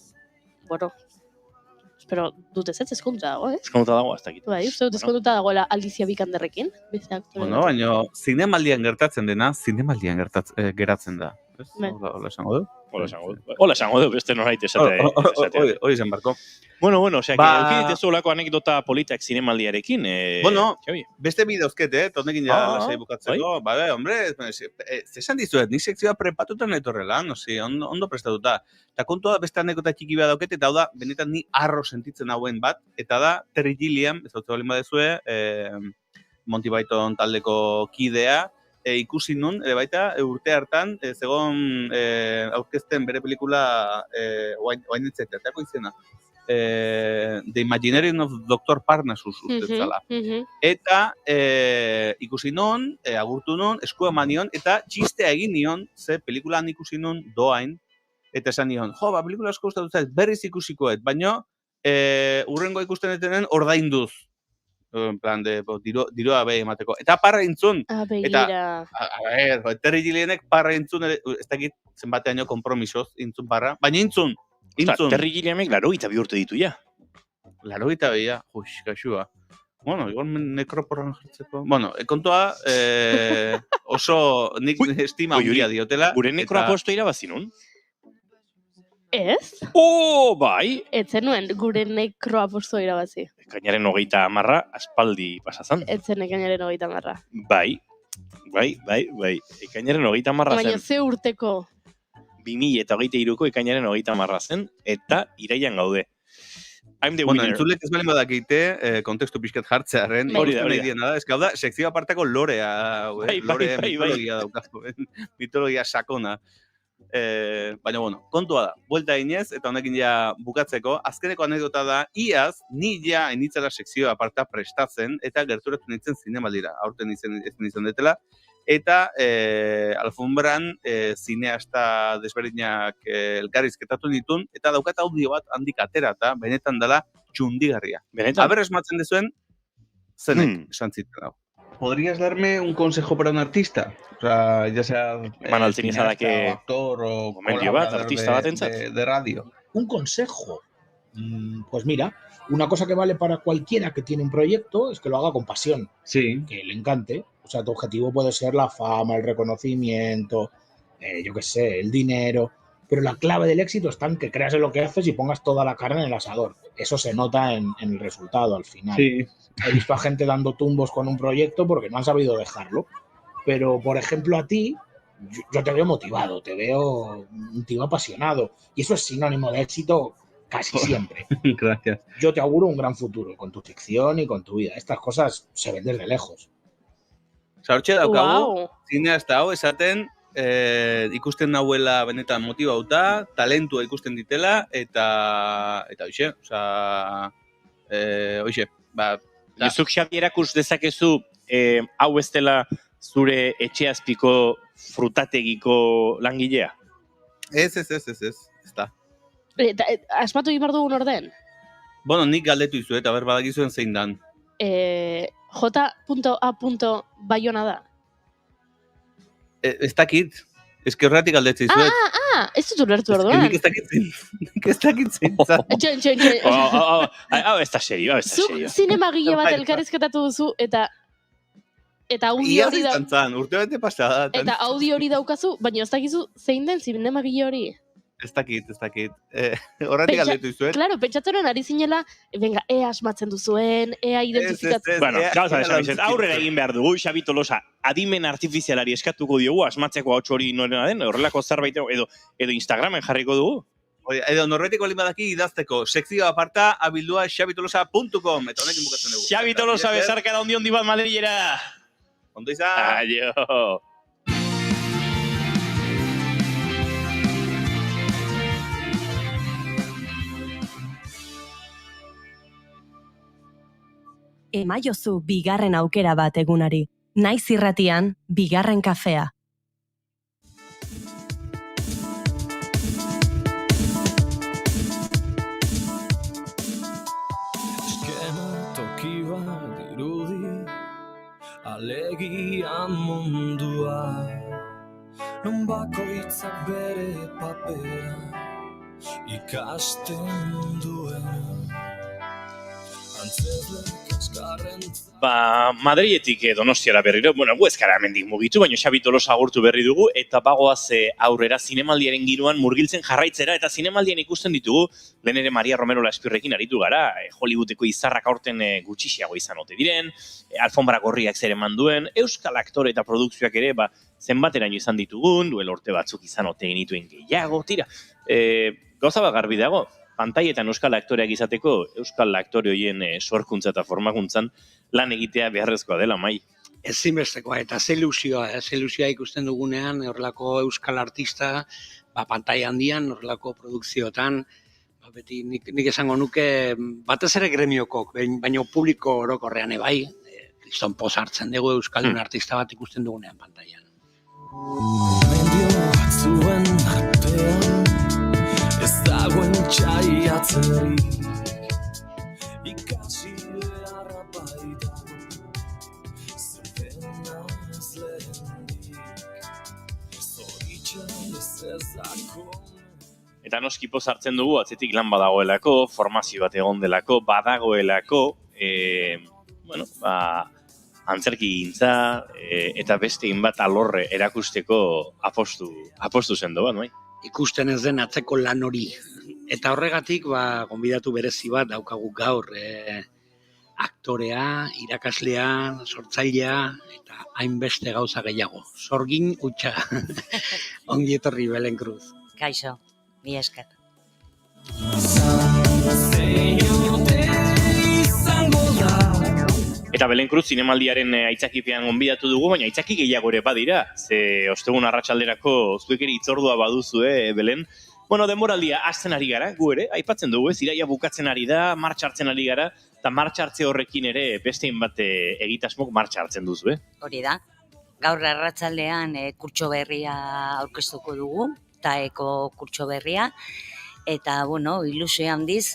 espero dut ez ezkontra dago, Ezkontra dago, ez dakit. Bai, uste dut ezkontuta dagoela Aldizia Bikanderrekin. Baina, zinemaldian gertatzen dena, zinemaldian geratzen da. Hola esango du? Hola esango du, beste norait esatea. Hori zen barko. Bueno, osea, eukiditezu olako anekdota politak zinemaldiarekin. Bueno, beste bi dauzkete, tonekin ja lasai bukatzeko. Hombre, zesan dizuet, nik sekzioa prepatutan etorrela, ondo prestatuta. Eta kontua beste anekdota txiki bat daukete, eta hau da, benetan ni arro sentitzen hauen bat, eta da, Terry Gilliam, ez dut balin badezue, Monty Python taldeko kidea, ikusi nun, ere baita, urte hartan, zegoen aurkezten bere pelikula oain etxetea, teako izena. The Imaginarium of Dr. Parnassus ustetzala. Eta ikusi nun, agurtu nun, eskua eman nion, eta txistea egin nion, ze pelikulan ikusi nun doain, eta esan nion, pelikula asko gustatu zait, berriz ikusikoet, baina urrengo ikusten etenen ordainduz. En plan de diroa behi emateko. Eta parra intzun. Eta, Terry Gillienek parra intzun, ez dakit zenbateaino kompromisoz intzun parra, baina intzun. Terry Gillienek 82 urte ditu ja. 82 ja, kaxua. Bueno, igual nekroporran jartzeko. Bueno, kontua oso nik estima handia diotela. Gure nekroaposto irabazi nun? Ez? Bai! Etzen nuen gure nekroaposto irabazi. Ekainaren 30 aspaldi pasazan. Etzen ekainaren 30. Bai. Ekainaren 30 zen. Baina ze urteko? 2023ko ekainaren 30 zen, eta iraian gaude. I'm the Bueno, winner. entzulek ez balen badakite, kontekstu pixkat jartzearen, Hori da, ikusten hori nahi da. diena da, ez da, sekzio apartako lorea, lore mitologia daukazu, mitologia sakona. Baina, bueno, kontua da, buelta eginez, eta honekin ja bukatzeko, azkeneko anekdota da, iaz, ni ja enitzara sekzio aparta prestatzen, eta gerturatu nintzen zinemaldira, aurten izan detela, eta alfombran zineasta desberdinak elkarrizketatu nitun, eta daukat audio bat handik atera, eta benetan dela txundigarria. Benetan? Aber esmatzen dezuen, zenek esan ziten dago. ¿Podrías darme un consejo para un artista? O sea, ya sea Manaltziniza cineasta, o actor o momentio bat, colaborador artista batentzat. de radio. Un consejo. Pues mira, una cosa que vale para cualquiera que tiene un proyecto es que lo haga con pasión. Sí. Que le encante. O sea, tu objetivo puede ser la fama, el reconocimiento, yo qué sé, el dinero. Pero la clave del éxito está en que creas en lo que haces y pongas toda la carne en el asador. Eso se nota en el resultado al final. Sí. He visto a gente dando tumbos con un proyecto porque no han sabido dejarlo. Pero, por ejemplo, a ti, yo te veo motivado, te veo un tío apasionado. Y eso es sinónimo de éxito casi siempre. Gracias. Yo te auguro un gran futuro con tu ficción y con tu vida. Estas cosas se ven desde lejos. Hortxe daukagu, zineasta hau esaten, ikusten nahuela benetan motibauta, talentua ikusten ditela, eta hoxe, hoxe, Zuk Xabi erakus dezakezu, hau ez dela zure etxeazpiko frutategiko langilea? Ez da. Eta asmatu egin behar dugun orden? Bueno, nik galdetu izu, eta badakizuen zein dan. J.A. Bayona da. Ez dakit, eski horretik galdetzen izuet. Ez dut ulertu orduan. Nik ez dakit zein zan. Hau ez da serio, Zuk zinemagile bat elkarrizketatu duzu, eta audio hori da... urte bete pasada. Eta audio hori daukazu, baina ez dakizu zein den zinemagile hori. Ez dakit. Horretik galdetu izuet. Claro, pentsatzen ari zinela, venga, ea asmatzen duzuen, ea identifikatzen. Bueno, gauza esan, aurrera egin behar dugu, Xabi Tolosa, adimen artifizialari eskatuko diogu, asmatzeko hau hori norena den, horrelako zerbait edo Instagramen jarriko dugu. Edo norbetik olin badaki idazteko, sekzio aparta abildua xabitolosa.com, eta honekin bukatzen dugu. Xabi Tolosa, bezarka da ondi bat Madrilera. Ondo izan. Adio. Emaiozu bigarren aukera bat egunari. Naiz irratian, bigarren kafea. Eskena toki bat dirudi, alegia mundua, non bakoitzak bere papera ikasten duen. Madriletik Donostiara berriro, bueno, gu ez gara hemendik mugitu, baina Xabi Tolosa agurtu berri dugu, eta bagoaz aurrera zinemaldiaren giroan murgiltzen jarraitzera, eta zinemaldian ikusten ditugu, lehen ere Maria Romero Laspirrekin aritu gara, Hollywoodeko izarrak aurten gutxixiago izan ote diren, alfombra gorriak zer eman duen, euskal aktore eta produkzioak ere, zenbateraino izan ditugun, duel urte batzuk izan ote genituen gehiago, tira, gauza bat garbi dago, pantaietan euskal aktoreak izateko, euskal aktore horien sorkuntza eta formakuntzan lan egitea beharrezkoa dela, Mai. Ezinbestekoa, eta ze ilusioa ikusten dugunean, horrelako euskal artista, pantaia handian, horrelako produkzioetan, beti nik esango nuke, batez ere gremiokok, baina publiko orokorrean ebai, kriston poz hartzen dugu euskaldun artista bat ikusten dugunean pantaian. Medio batzuen artean, ez dagoen txaiatzerik, ikasi beharra baita, zertena ez lehenik, zoritxan ez ezako. Eta noski poz hartzen dugu, atzetik lan badagoelako, formazio bat egon delako, badagoelako, antzerki gintza, eta beste bat alorre erakusteko apostu zendo bat, bai? Ikusten ez den atzeko lan hori. Eta horregatik, gonbidatu berezi bat daukagu gaur, aktorea, irakaslea, sortzailea, eta hainbeste gauza gehiago. Sorgin hutsa. Ongi etorri Belen Cruz. Kaixo, mi esker. Say you Belen Cruz zinemaldiaren aitzakipean gonbidatu dugu, baina aitzaki gehiago ere badira. Ze ostegun arratsalderako zuek ere hitzordua baduzue, Belen. Bueno, denboraldia hasten ari gara, gu ere, aipatzen dugu, iraia bukatzen ari da, martxa hartzen ari gara, eta martxa hartze horrekin ere beste hainbat egitasmok martxa hartzen duzu, Hori da. Gaur arratsaldean kurtso berria aurkeztuko dugu, taeko kurtso berria, eta, bueno, ilusio handiz,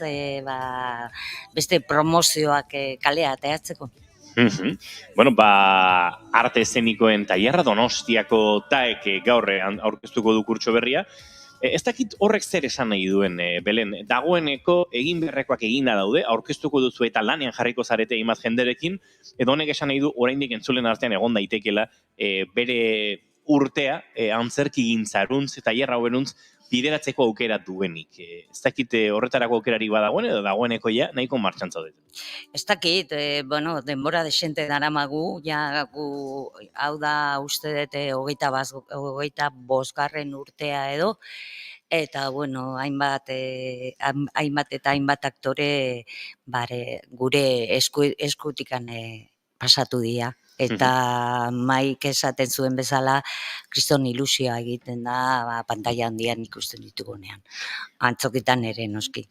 beste promozioak kalea ateatzeko. Bueno, arte eszenikoen tailerra Donostiako taek gaur aurkeztuko du kurtso berria. Ez dakit horrek zer esan nahi duen, Belen, dagoeneko egin beharrekoak eginda daude, aurkeztuko duzu eta lanean jarriko zarete imat jenderekin, edo honek esan nahi du oraindik entzulen artean egon daitekela bere urtea, antzerki gintzaruntz eta tailer hauenuntz bideratzeko aukera duenik. Ez dakit horretarako aukerari badagoen edo dagoeneko ja nahiko martxan zaudete. Ez dakit, denbora desente daramagu, hau da uste dute 25. urtea edo, eta, bueno, hainbat eta hainbat aktore gure eskutikan pasatu dira. Eta Maik esaten zuen bezala, kriston ilusioa egiten da pantalla handian ikusten ditugunean. Antzokitan ere noski.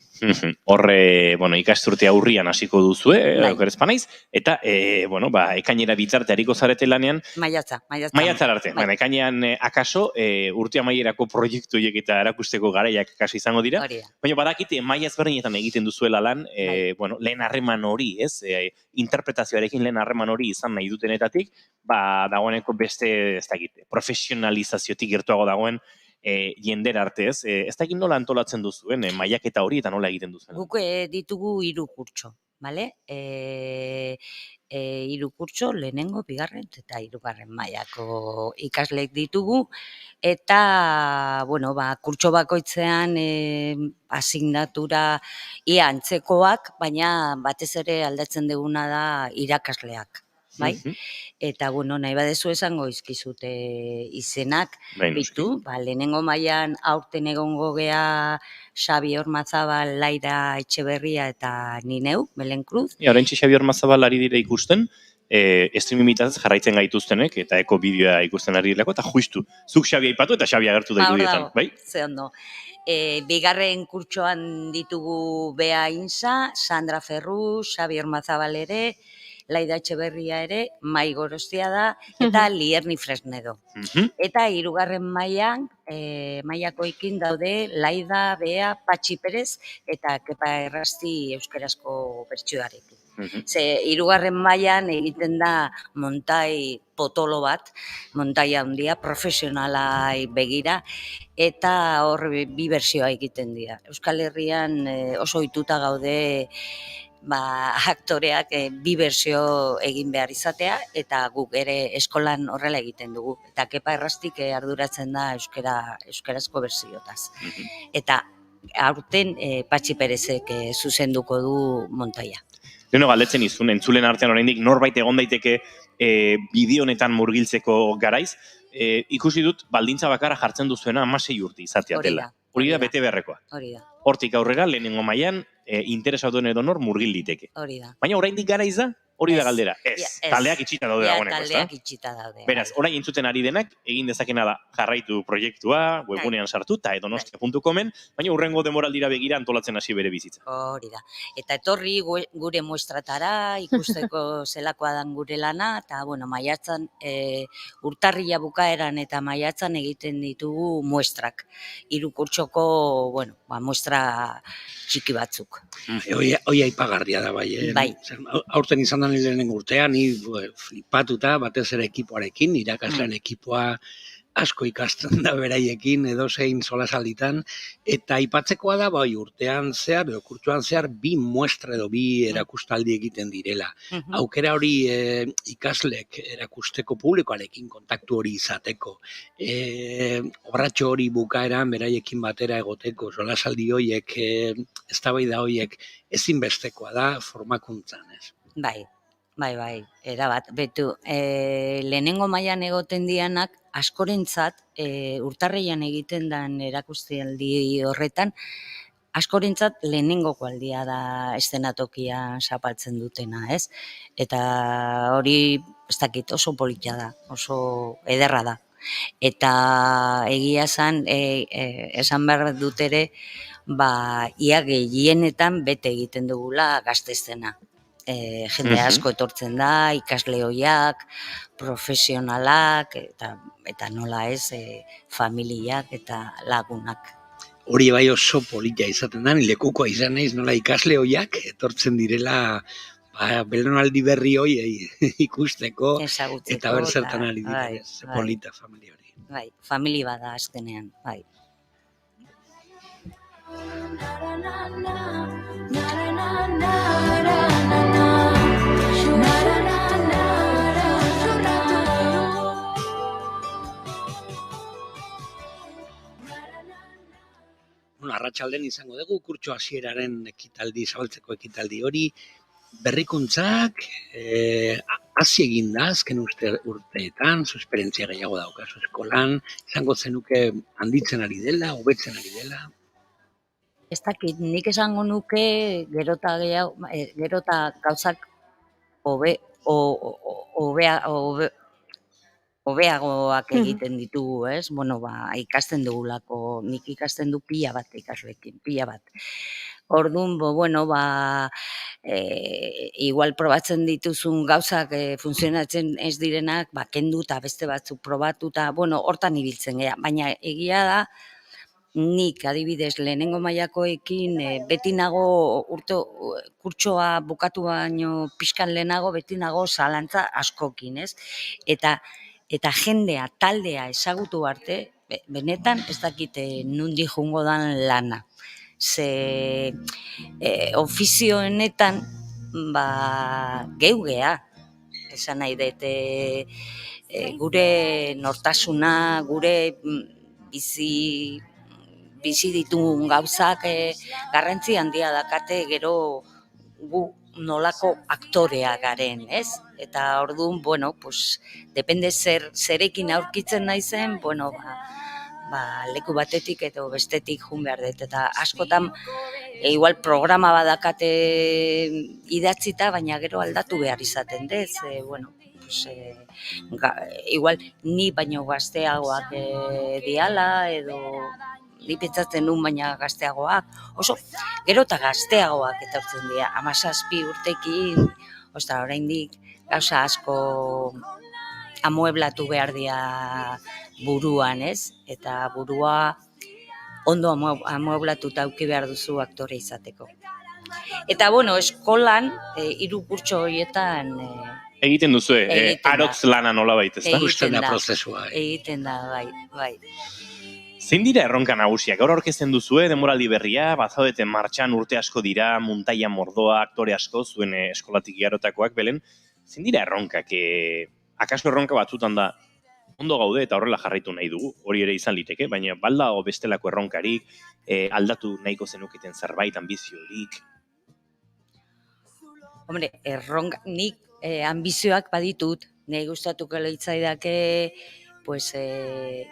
Horre, ikasturtea urrian hasiko duzue, okerezpa naiz, eta, ekainera bitzarte hariko zarete lanean. Maiatzar arte. Ekainean akaso, urte amaierako proiektu horiek eta erakusteko garaiak akaso izango dira. Baina badakite, maiaz berdinetan egiten duzuela lan, lehen harreman hori, interpretazioarekin lehen harreman hori izan nahi dutenetatik, dagoeneko beste, ez dakit, profesionalizaziotik gertuago dagoen jender arte, ez? Ez dakit nola antolatzen duzuen, maiaketa hori eta nola egiten duzuen? Guk ditugu 3 kurtso, bale? 3 kurtso, lehenengo, bigarren eta 3. mailako ikasleek ditugu, eta, kurtso bakoitzean asignatura ia antzekoak, baina batez ere aldatzen duguna da irakasleak. Bai? Eta, nahi badezu esango izkizute izenak, bitu, lehenengo mailan aurten egongo gea Xabi Ormazabal, Laira Etxeberria eta ni neu, Belen Cruz. Oraintxe Xabi Ormazabal ari dira ikusten, streaming bitartez jarraitzen gaituztenek, eta eko bideoa ikusten ari direlako, eta justu, zuk Xabi aipatu eta Xabi agertu da irudietan, bai? Ze ondo. Bigarren kurtsoan ditugu Bea Insa, Sandra Ferru, Xabi Ormazabal ere, Laida Etxeberria ere, Mai Gorostia da, eta Lierni Fresnedo. Eta 3. mailan, mailakoekin daude Laida, Bea, Patxi Perez, eta Kepa Errasti euskarazko bertsioarekin. Ze 3. mailan egiten da montai potolo bat, montai handia, profesionalai begira, eta hor 2 bertsioa egiten dira. Euskal Herrian oso ohituta gaude aktoreak 2 bertsio egin behar izatea, eta guk ere eskolan horrela egiten dugu. Eta Kepa Errastik arduratzen da euskarazko bertsiotaz. Eta aurten Patxi Perezek zuzenduko du montaia. Leheno galdetzen izun, entzulen artean oraindik norbait egon daiteke bideo honetan murgiltzeko garaiz, ikusi dut baldintza bakarra jartzen duzuena 16 urte izatea dela. Hori da bete beharrekoa. Hori da. Hortik aurrera, lehenengo mailan, interesatuen edonor murgil liteke. Hori da. Baina oraindik garaiz da, hori da galdera. Ez, taldeak itxita daude dagoeneko, ezta? Taldeak itxita daude. Beraz, orain entzuten ari denak, egin dezakena da jarraitu proiektua, webgunean sartu, eta edonostia.comen, baina hurrengo denboraldira begira antolatzen hasi bere bizitza. Hori da. Eta etorri gure muestratara, ikusteko zelakoa dan gure lana, eta, maiatzan, urtarrila bukaeran eta maiatzan egiten ditugu muestrak. 3 kurtsoko, muestra txiki batzuk. Hoi aipagarria da, bai. Aurten izan da lehenengo urtean, ni flipatuta, batez ere ekipoarekin, irakaslean ekipoa asko ikasten da beraiekin, edozein solasalditan, eta aipatzekoa da, urtean zehar, kurtsoan zehar, 2 muestra edo 2 erakustaldi egiten direla. Aukera hori ikaslek erakusteko publikoarekin kontaktu hori izateko. Obratxo hori bukaeran beraiekin batera egoteko, solasaldi horiek, eztabaida horiek ezinbestekoa da formakuntzan, ez? Bai, erabat. Betu, lehenengo mailan egoten dianak, askorentzat, urtarrian egiten den erakustaldi horretan, askorentzat lehenengoko aldia da eszenatokia zapaltzen dutena, ez? Eta hori, ez dakit, oso polita da, oso ederra da. Eta egia esan behar dut ere, ia gehienetan bete egiten dugula gazte eszena. Jende asko etortzen da, ikasle ohiak, profesionalak, eta nola ez, familiak eta lagunak. Hori bai oso polita izaten da, lekukoa izan naiz, nola ikasle ohiak etortzen direla belaunaldi berri hori ikusteko eta ber zertan ari dira, polita familia hori. Bai, familia bada azkenean, bai. Arratsalden izango dugu kurtso hasieraren zabaltzeko ekitaldi hori, berrikuntzak hasi egin da azken urteetan, zu esperientzia gehiago daukazu eskolan, izango zenuke handitzen ari dela, hobetzen ari dela? Ez dakit, nik esango nuke gerota gauzak hobeagoak egiten ditugu, ez? Bueno, ikasten dugulako, nik ikasten du pila bat ikasleekin, pila bat. Orduan, igual probatzen dituzun gauzak funtzionatzen ez direnak, kendu eta beste batzuk probatu eta, hortan ibiltzen gea. Baina egia da, nik adibidez lehenengo mailakoekin beti nago kurtsoa bukatu baino pixkan lehenago beti nago zalantza askokin, ez? Eta jendea, taldea ezagutu arte, benetan ez dakite nundi jungo dan lana. Ze ofizio honetan geugea, esan nahi dut, gure nortasuna, gure bizi ditugun gauzak garrantzi handia dakate gero gu nolako aktorea garen, ez? Eta orduan, depende zerekin aurkitzen naizen, leku batetik edo bestetik jun behar dut. Eta askotan, igual programa badakate idatzita, baina gero aldatu behar izaten dez. Igual ni baino gazteagoak diala, edo ni pentsatzen nun baina gazteagoak, oso gero eta gazteagoak etortzen dira, 17 urtekin, oraindik gauza asko amueblatu behar dira buruan, ez? Eta burua ondo amueblatuta auki behar duzu aktore izateko. Eta, eskolan, 3 kurtso horietan egiten duzu, arotz lana nola baita, ez da? Egiten da prozesua. Egiten da, bai. Zein dira erronka nagusiak? Gaur aurkezten duzue, denboraldi berria, bazaudeten martxan urte asko dira, muntaia mordoa, aktore asko, zuen eskolatik igarotakoak, Belen. Zein dira erronkak? Akaso erronka batzutan da, ondo gaude eta horrela jarraitu nahi dugu, hori ere izan liteke, baina baldago bestelako erronkarik, aldatu nahiko zenuketen zerbait, ambiziorik? Hombre, nik ambizioak baditut, nahi gustatuko leitzaidake,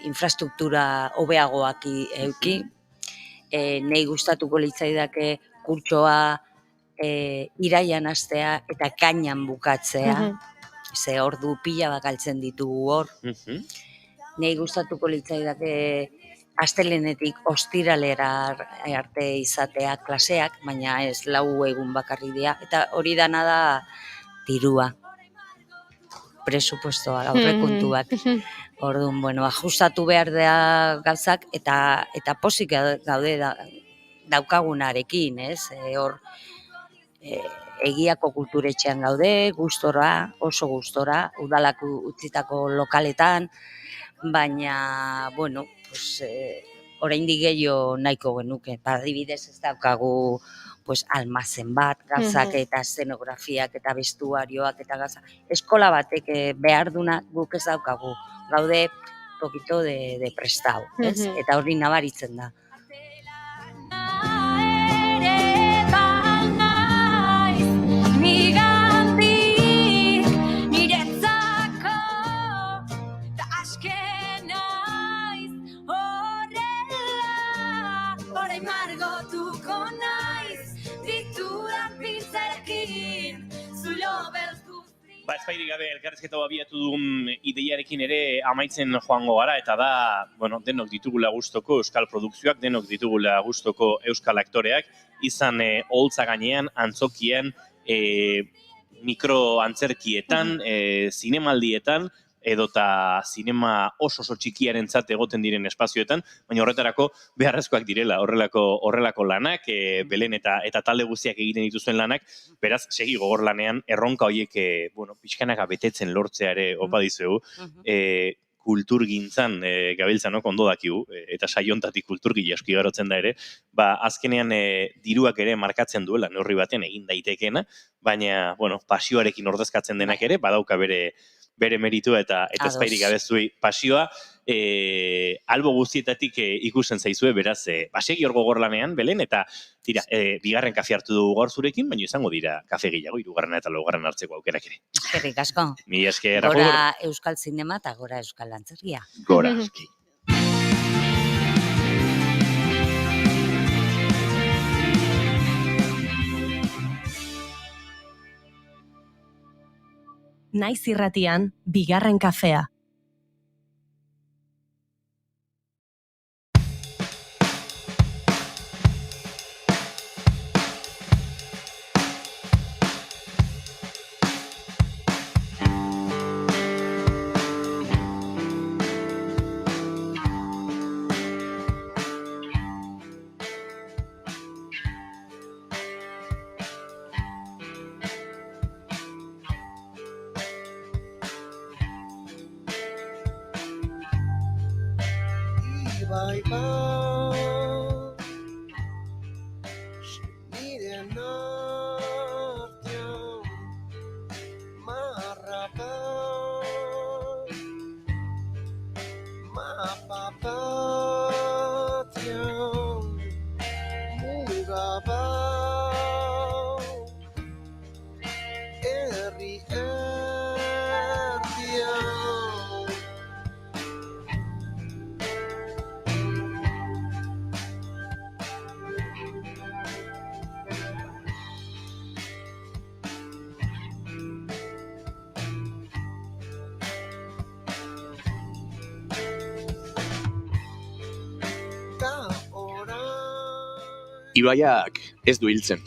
infrastruktura hobeagoak euki, nahi gustatuko litzaidake kurtsoa iraian hastea eta ekainan bukatzea, ze ordu pila bakaltzen ditugu hor. Nahi gustatuko litzaidake astelehenetik ostiralera arte izatea klaseak, baina ez 4 egun bakarrik dira, eta hori dana da dirua, presupuestoa, aurrekontuak. Orduan, ajustatu behar da gauzak eta pozik gaude daukagunarekin, ez? Hor, egiako kulturetxean gaude, gustora, oso gustora, udalak utzitako lokaletan, baina, oraindik gehiago nahiko genuke. Adibidez ez daukagu almazen bat, gauzak eta eszenografiak eta bestuarioak eta gauzak. Eskola batek behar duna guk ez daukagu. Gaude poquito de prestau, ez? Eta hori nabaritzen da. Margotuko Ezpairik gabe elkarrizketa abiatu dugun ideiarekin ere amaitzen joango gara, eta da, denok ditugula gustoko euskal produkzioak, denok ditugula gustoko euskal aktoreak, izan oholtza gainean, antzokien, mikroantzerkietan, zinemaldietan, edota zinema oso txikiarentzat egoten diren espazioetan, baina horretarako beharrezkoak direla horrelako lanak, Belen eta talde guztiak egiten dituzuen lanak, beraz, segi gogor lanean, erronka horiek, pixkanaka betetzen lortzea ere opa dizuegu, kulturgintzan gabiltzanok ondo dakigu, eta saiontatik kulturgile asko igarotzen da ere, azkenean diruak ere markatzen duela, neurri batean egin daitekeena, baina, pasioarekin ordezkatzen denak ere, badauka bere meritua eta ezpairik gabe zuei pasioa, albo guztietatik ikusten zaizue, beraz, segi hor gogor lanean, Belen, eta tira, bigarren kafe hartu dugu gaur zurekin, baina izango dira kafe gehiago, hirugarrena eta laugarren hartzeko aukerak ere. Eskerrik asko. Mi esker. Gora euskal zinema eta gora euskal antzerkia. Gora aski. Naiz irratian, bigarren kafea. Ibaiak ez du hiltzen.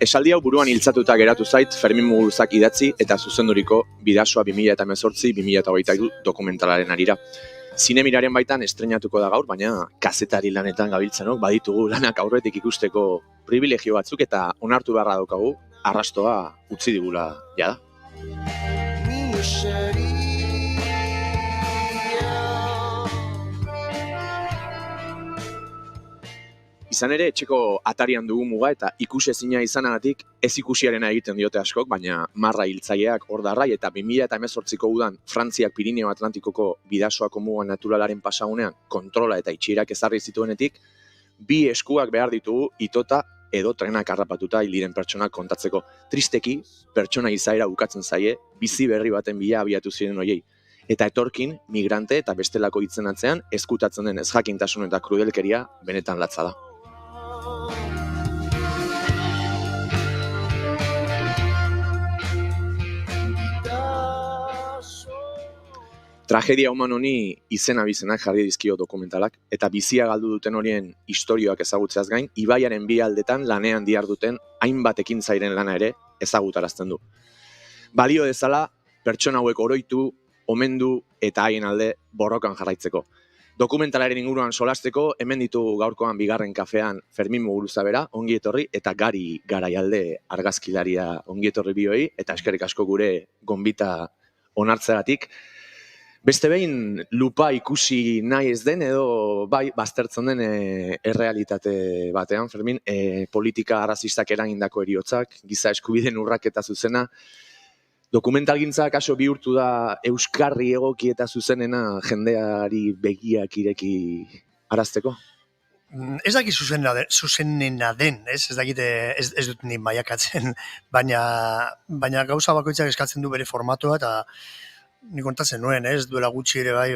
Esaldi hau buruan hiltzatuta geratu zait Fermin Muguruzak idatzi eta zuzenduriko Bidasoa 2018-2023 dokumentalaren arira. Zinemiraren baitan estreinatuko da gaur, baina kazetari lanetan gabiltzanok baditugu lanak aurretik ikusteko privilegio batzuk eta onartu beharra daukagu arrastoa utzi digula jada. Izan ere, etxeko atarian dugu muga eta ikusezina izanagatik ez ikusiarena egiten diote askok, baina marra hiltzaileak hor darrai eta 2018ko udan Frantziak Pirineo Atlantikoko Bidasoako muga naturalaren pasagunean kontrola eta itxierak ezarri zituenetik, bi eskuak behar ditugu itota edo trenak harrapatuta hil diren pertsonak kontatzeko. Tristeki, pertsona izaera ukatzen zaie, bizi berri baten bila abiatu ziren hoiei. Eta etorkin, migrante eta bestelako hitzen atzean, ezkutatzen den ezjakintasun eta krudelkeria benetan latza da. Tragedia human honi izena bizenak jarri dizkio dokumentalak, eta bizia galdu duten horien istorioak ezagutzeaz gain, ibaiaren bi aldetan lanean diharduten hainbat ekintzairen lana ere ezagutarazten du. Balio dezala, pertsona hauek oroitu, omendu eta haien alde borrokan jarraitzeko. Dokumentalaren inguruan solasteko, hemen ditugu gaurkoan bigarren kafean Fermin Muguruza bera, ongi etorri, eta Gari Garaialde argazkilaria ongi etorri bioi, eta eskerrik asko gure gonbita onartzeratik. Beste behin lupa ikusi nahi ez den edo bai baztertzen den errealitate batean, Fermin, politika arrazistak eragindako heriotzak, giza eskubideen urraketa zuzena, dokumentalgintza kaso bihurtu da euskarri egoki eta zuzenena jendeari begiak ireki arazteko? Ez dakit zuzenena den, ez dut ni maiakatzen, baina gauza bakoitzak eskatzen du bere formatoa eta nik kontatzen nuen, duela gutxi ere bai,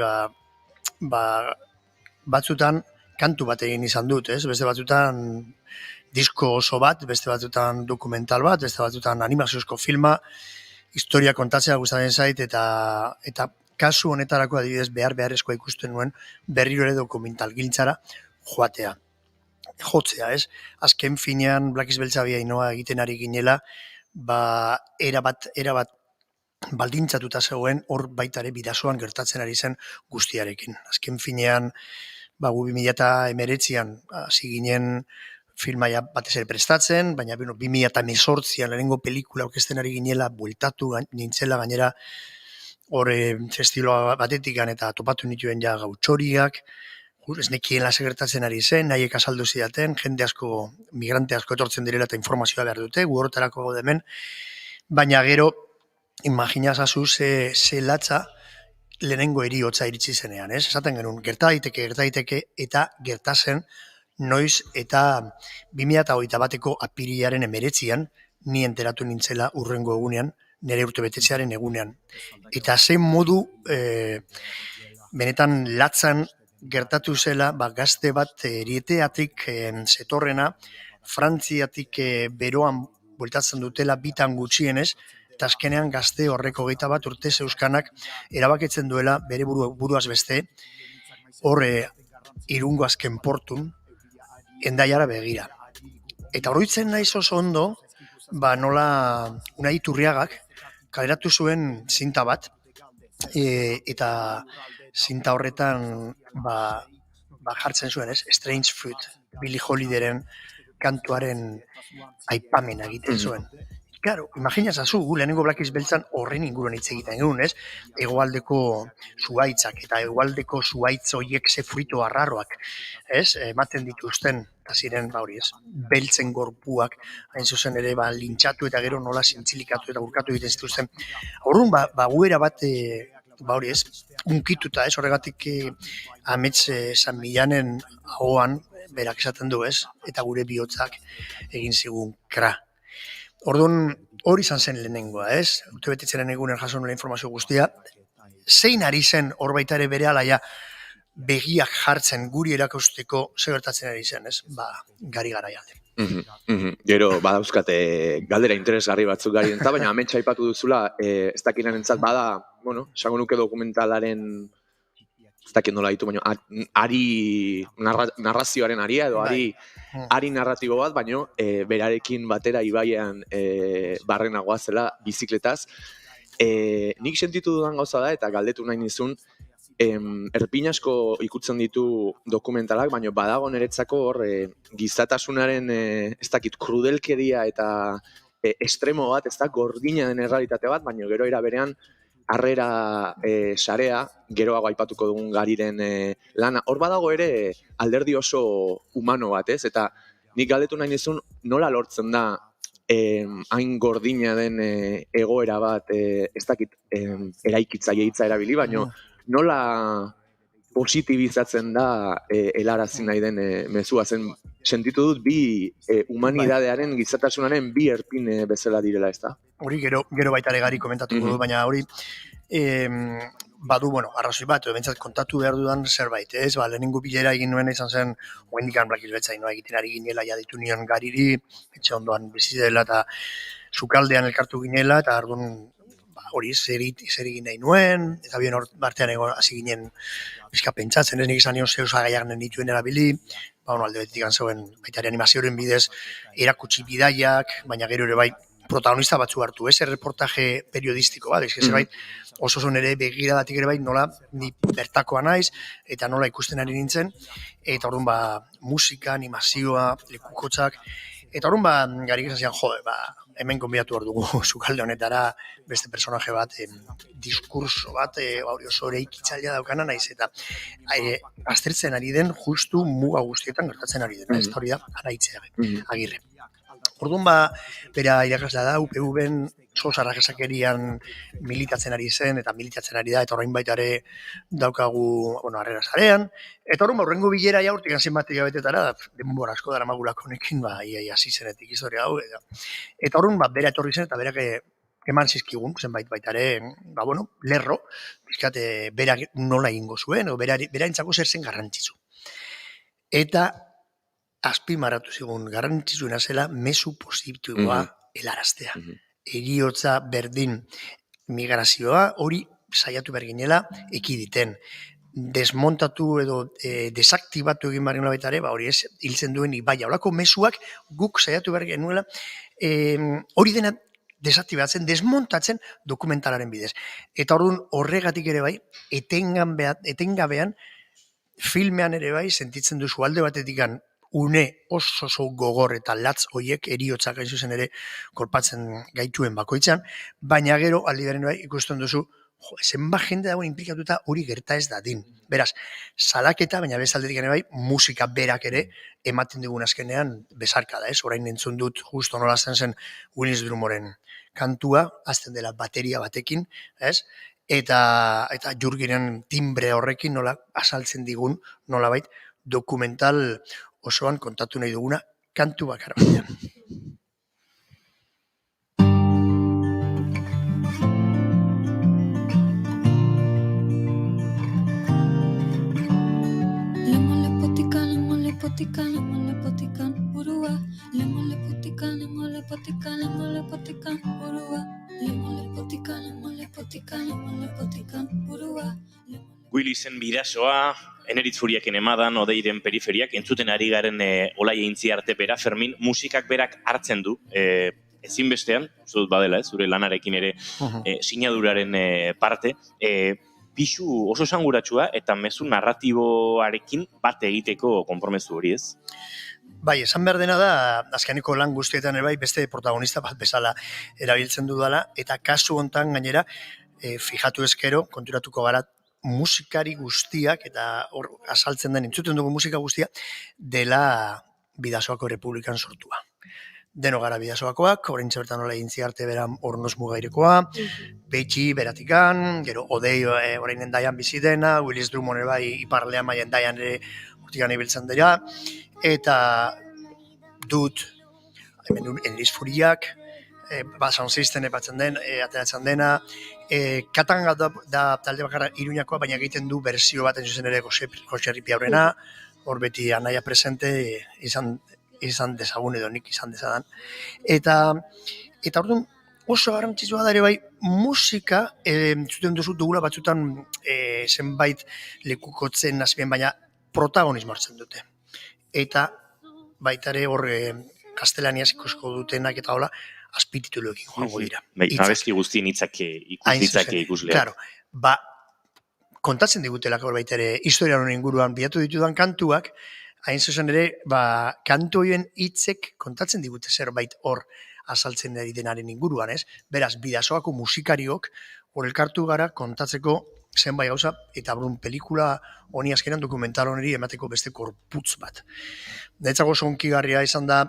batzutan kantu bat egin izan dut, beste batzutan disko oso bat, beste batzutan dokumental bat, beste batzutan animaziozko filma, historia kontatzea gustatzen zait, eta kasu honetarako adibidez beharrezkoa ikusten nuen berriro ere dokumentalgintzara joatea. Jotzea, ez? Azken finean Black Beltza Biainoa egiten ari ginela, erabat baldintzatuta zegoen hor baita ere bidasoan gertatzen ari zen guztiarekin. Azken finean, gu 2019an hasi ginen filmaia batez ere prestatzen, baina 2018an lehenengo pelikula aurkezten ari ginela bueltatu nintzela gainera hor festiloa batetikan eta topatu nituen ja gautxoriak, ez nekien lase gertatzen ari zen, nahiek azaldu zidaten, jende asko, migrante asko etortzen direla eta informazioa behar dute, gu horretarako gaude hemen, baina gero, imaginazazu ze latza lehenengo heriotza iritsi zenean, ez? Esaten genuen, gerta daiteke eta gertazen noiz eta 2021ko apirilaren 19an ni enteratu nintzela hurrengo egunean, nire urtebetetzearen egunean. Eta zein modu benetan latzan gertatu zela gazte bat erieteatik zetorrena, Frantziatik beroan bueltatzen dutela bitan gutxienez, eta azkenean gazte horreko 21 urte zeuskanak erabakitzen duela bere buruaz beste, hor Irungo azken portun, Hendaiara begira. Eta oroitzen naiz oso ondo, nola Unai Iturriagak kaleratu zuen zinta bat, eta zinta horretan jartzen zuen, ez? Strange Fruit, Billie Holidayren kantuaren aipamen egiten zuen. Claro, imaginazazu, lehenengo Black Beltzan horren inguruan hitz egiten genuen, ez? Hegoaldeko zuhaitzak eta hegoaldeko zuhaitz horiek ze fruito arraroak, ez? Ematen dituzten, eta ziren, hori ez, beltzen gorpuak, hain zuzen ere, lintxatu eta gero nola zintzilikatu eta urkatu egiten zituzten. Horren, guera bat, hori ez, unkituta, ez? Horregatik amets San Millanen ahoan, berak esaten du, ez? Eta gure bihotzak egin zigun kra. Orduan, hori izan zen lehenengoa, ez? Urtebetetzaren egunen jaso nuen informazio guztia. Zein ari zen hor baita ere bere alaia begiak jartzen guri erakusteko zer gertatzen ari zen, ez? Gari garaialde. Gero, badauzkate galdera interesgarri batzuk gari denta, baina ametsa aipatu duzula, ez dakinan entzat bada, esango nuke dokumentalaren, ez dakit nola ditu, baina narrazioaren aria edo ari narratibo bat, baina berarekin batera ibaian barrenagoa zela bizikletaz. Nik sentitu dudan gauza da eta galdetu nahi nizun, erpin asko ikutzen ditu dokumentalak, baina badago niretzako hor gizatasunaren ez dakit krudelkeria eta estremo bat, ez da gordina den errealitate bat, baina gero era berean harrera sarea, geroago aipatuko dugun gariren lana. Hor badago ere alderdi oso humano bat, ez? Eta nik galdetu nahi nizun nola lortzen da hain gordina den egoera bat, ez dakit eraikitzaile hitza erabili, baina nola positibizatzen da helarazi nahi den mezua zen. Sentitu dut bi humanidadearen, gizatasunaren bi erpin bezala direla, ez da? Hori gero baita ere gari komentatuko du, baina hori badu, arrazoi bat, bentsat kontatu behar dudan zerbait, ez? Lehenengo bilera egin nuen izan zen, oendikan Black Beltzainoa egiten ari ginela, ja ditu nion gariri, etxe ondoan bizi dela eta sukaldean elkartu ginela, eta ardun hori zer egin nahi nuen, eta bien hor bartean hasi ginen bizka pentsatzen, ez nik izan nion zeusa gaiak nituen erabili, alde betetik zeuen baita animazioaren bidez erakutsi bidaiak, baina gero ere bai protagonista batzu hartu, ez reportaje periodistiko bat, zerbait oso nere begiradatik ere bai nola ni bertakoa naiz, eta nola ikusten ari nintzen, eta orduan musika, animazioa, lekukotzak, eta orduan garik esan zian, hemen konbidatu hor dugu sukalde honetara beste personaje bat, diskurso bat, oso ere ikitzailea daukana naiz, eta aztertzen ari den justu muga guztietan gertatzen ari dena, ez hori da, Araitzea Agirre. Orduan bera irakaslea da, UPV-en sosarra gesakerian militatzen ari zen, eta militatzen ari da, eta orain baita ere daukagu, harrera zarean, eta orduan horrengo bilera ja urtik zen bat hilabetetara, denbora asko dara magulako honekin, hasi zenetik historia hau, eta orduan bera etorri zen, eta berak eman zizkigun, zenbait baita ere, lerro, bizkate berak nola egingo zuen, edo beraintzako zer zen garrantzitsu. Eta azpimarratu zigun garrantzitsuena zela mezu positiboa helaraztea. eriotza berdin migrazioa, hori saiatu behar ginela ekiditen. Desmontatu edo desaktibatu egin behar baita ere, hori ez hiltzen duen ibaia. Holako mezuak guk saiatu behar genuela hori dena desaktibatzen, desmontatzen dokumentalaren bidez. Eta orduan horregatik ere bai, etengabean filmean ere bai, sentitzen duzu alde batetikan une oso gogor eta latz hoiek eriotzak gain zuzen ere kolpatzen gaituen bakoitzan, baina gero aldi beren bai ikusten duzu zenbat jende dago inplikatuta hori gerta ez dadin. Beraz, salaketa, baina bezaldetik ere bai, musika berak ere ematen digun azkenean bezarka da, ez? Orain entzun dut justo nola zen Willis Drummoren kantua, azten dela bateria batekin, ez? Eta Jurginen timbre horrekin nola azaltzen digun, nolabait dokumental osoan kontatu nahi duguna kantu bakar batean. Lemolepotikan, burua. Lemolepotikan, burua. Lemolepotikan, burua. Willisen bidasoa, Eneritz Furiaken emadan, Odeiren periferiak, entzuten ari garen Olai Aintziarte bera, Fermin, musikak berak hartzen du, ezinbestean, uste dut badela, zure lanarekin ere sinaduraren parte, pixu oso esanguratsua eta mezu narratiboarekin bat egiteko konpromezu hori, ez? Bai, esan behar dena da, azkeneko lan guztietan ere bai, beste protagonista bat bezala erabiltzen dudala, eta kasu hontan gainera, fijatu ezkero, konturatuko gara, musikari guztiak, eta hor azaltzen den, entzuten dugu musika guztia, dela Bidasoako Republikan sortua. Deno gara Bidasoakoak, orain bertan Olai Aintziarte bera Hornoz Mugairekoa, Peitxi beratikan, gero Odei orain Endaian bizi dena, Willis Drummond bai iparlean bai Endaian ere urtikan ibiltzen dira, eta dut, hemen Eneritz Furiak, Sound System epatzen den, ateratzen dena, Katanga da talde bakarra Iruñakoa, baina egiten du berzio bat zuzen ere Jose Ripiaurrena, hor beti anaia presente izan dezagun edo nik izan dezadan. Eta orduan oso garrantzitsua da ere bai musika, zuten dugula batzutan zenbait lekukotzen nazien, baina protagonismo hartzen dute. Eta baita ere hor gaztelaniaz ikusko dutenak eta hola, azpitituluekin joango dira. Abesti guztien hitzake ikusleak. Claro, kontatzen digutelako baita ere historiaren inguruan bilatu ditudan kantuak, hain zuzen ere, kantu horien hitzek kontatzen digute zerbait hor azaltzen ari denaren inguruan, ez? Beraz, Bidasoako musikariok hor elkartu gara kontatzeko zenbait gauza, eta brun pelikula honi azkenan dokumental honeri emateko beste korputz bat. Netzako sonkigarria izan da,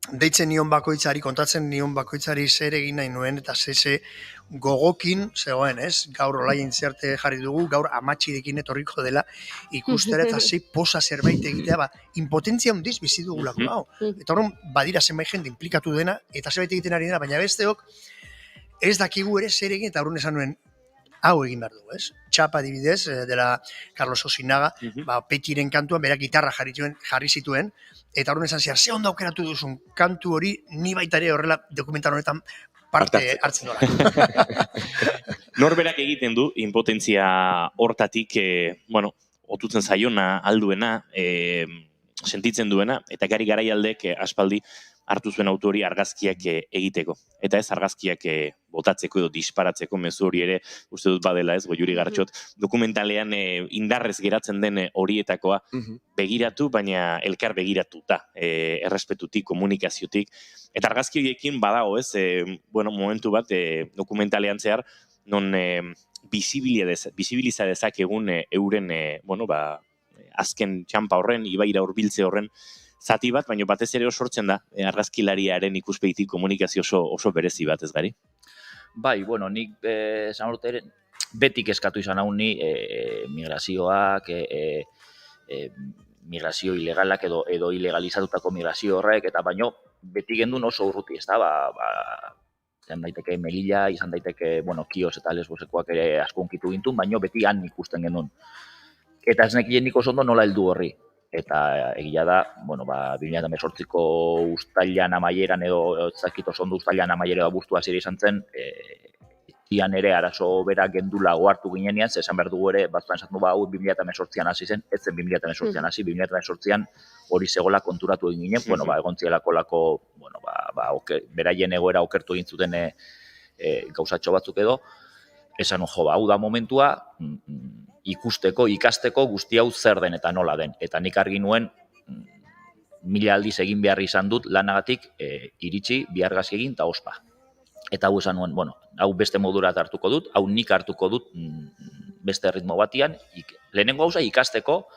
deitzen nion bakoitzari, kontatzen nion bakoitzari zer egin nahi nuen, eta ze gogokin zegoen, ez? Gaur Olai Aintziarte jarri dugu, gaur amatxirekin etorriko dela ikustera, eta ze posa zerbait egitea, impotentzia handiz bizi dugulako hau. Eta horren, badira zenbait jende implikatu dena, eta zerbait egiten ari dena, baina besteok ez dakigu ere zer egin, eta horren esan nuen, hau egin behar dugu, ez? Txapa adibidez, dela Carlos Osinaga, Peitxiren kantuan, berak gitarra jarri zituen, eta horren esan ziar, ze ondo aukeratu duzun kantu hori, ni baita ere horrela dokumental honetan parte hartzen dola. Norberak egiten du, impotentzia hortatik, otutzen zaiona, alduena, sentitzen duena, eta gari garaialdek aspaldi hartu zuen autori argazkiak egiteko. Eta ez argazkiak botatzeko edo disparatzeko mezu hori ere, uste dut badela ez, Goiuri Gartxot, dokumentalean indarrez geratzen den horietakoa begiratu, baina elkar begiratuta, errespetutik, komunikaziotik. Eta argazki horiekin badago ez, momentu bat dokumentalean zehar, non bizibiliza dezakegun euren, azken txampa horren, ibaira hurbiltze horren, zati bat, baina batez ere sortzen da, argazkilariaren ikuspegitik komunikazio oso berezi bat ez gari? Bai, nik esan urte betik eskatu izan hau ni migrazioak, migrazio ilegalak edo ilegalizatutako migrazio horrek, eta baino beti gendun oso urruti, ez da, izan daiteke Melilla, izan daiteke, Kios eta Lesbosekoak ere asko unkitu gintun, baino beti han ikusten gendun. Eta ez nekien nik oso ondo nola heldu horri. eta egia da, 2018ko uztailan amaieran edo ezakit oso ondo uztailan amaiera abuztua hasiera izan zen, ian ere arazo bera gendula ohartu ginenean, ze esan behar dugu ere, batzutan esaten du, hau 2018an hasi zen, ez zen 2018an hasi, 2018an hori zegoela konturatu egin ginen, egon zielako beraien egoera okertu egin zuten gauzatxo batzuk edo, esan hau da momentua, ikusteko, ikasteko guzti hau zer den eta nola den. Eta nik argi nuen, 1000 aldiz egin behar izan dut lanagatik iritsi, bihargazi egin eta ospa. Eta hau esan nuen, hau beste modura hartuko dut, hau nik hartuko dut beste ritmo batian, lehenengo gauza ikasteko,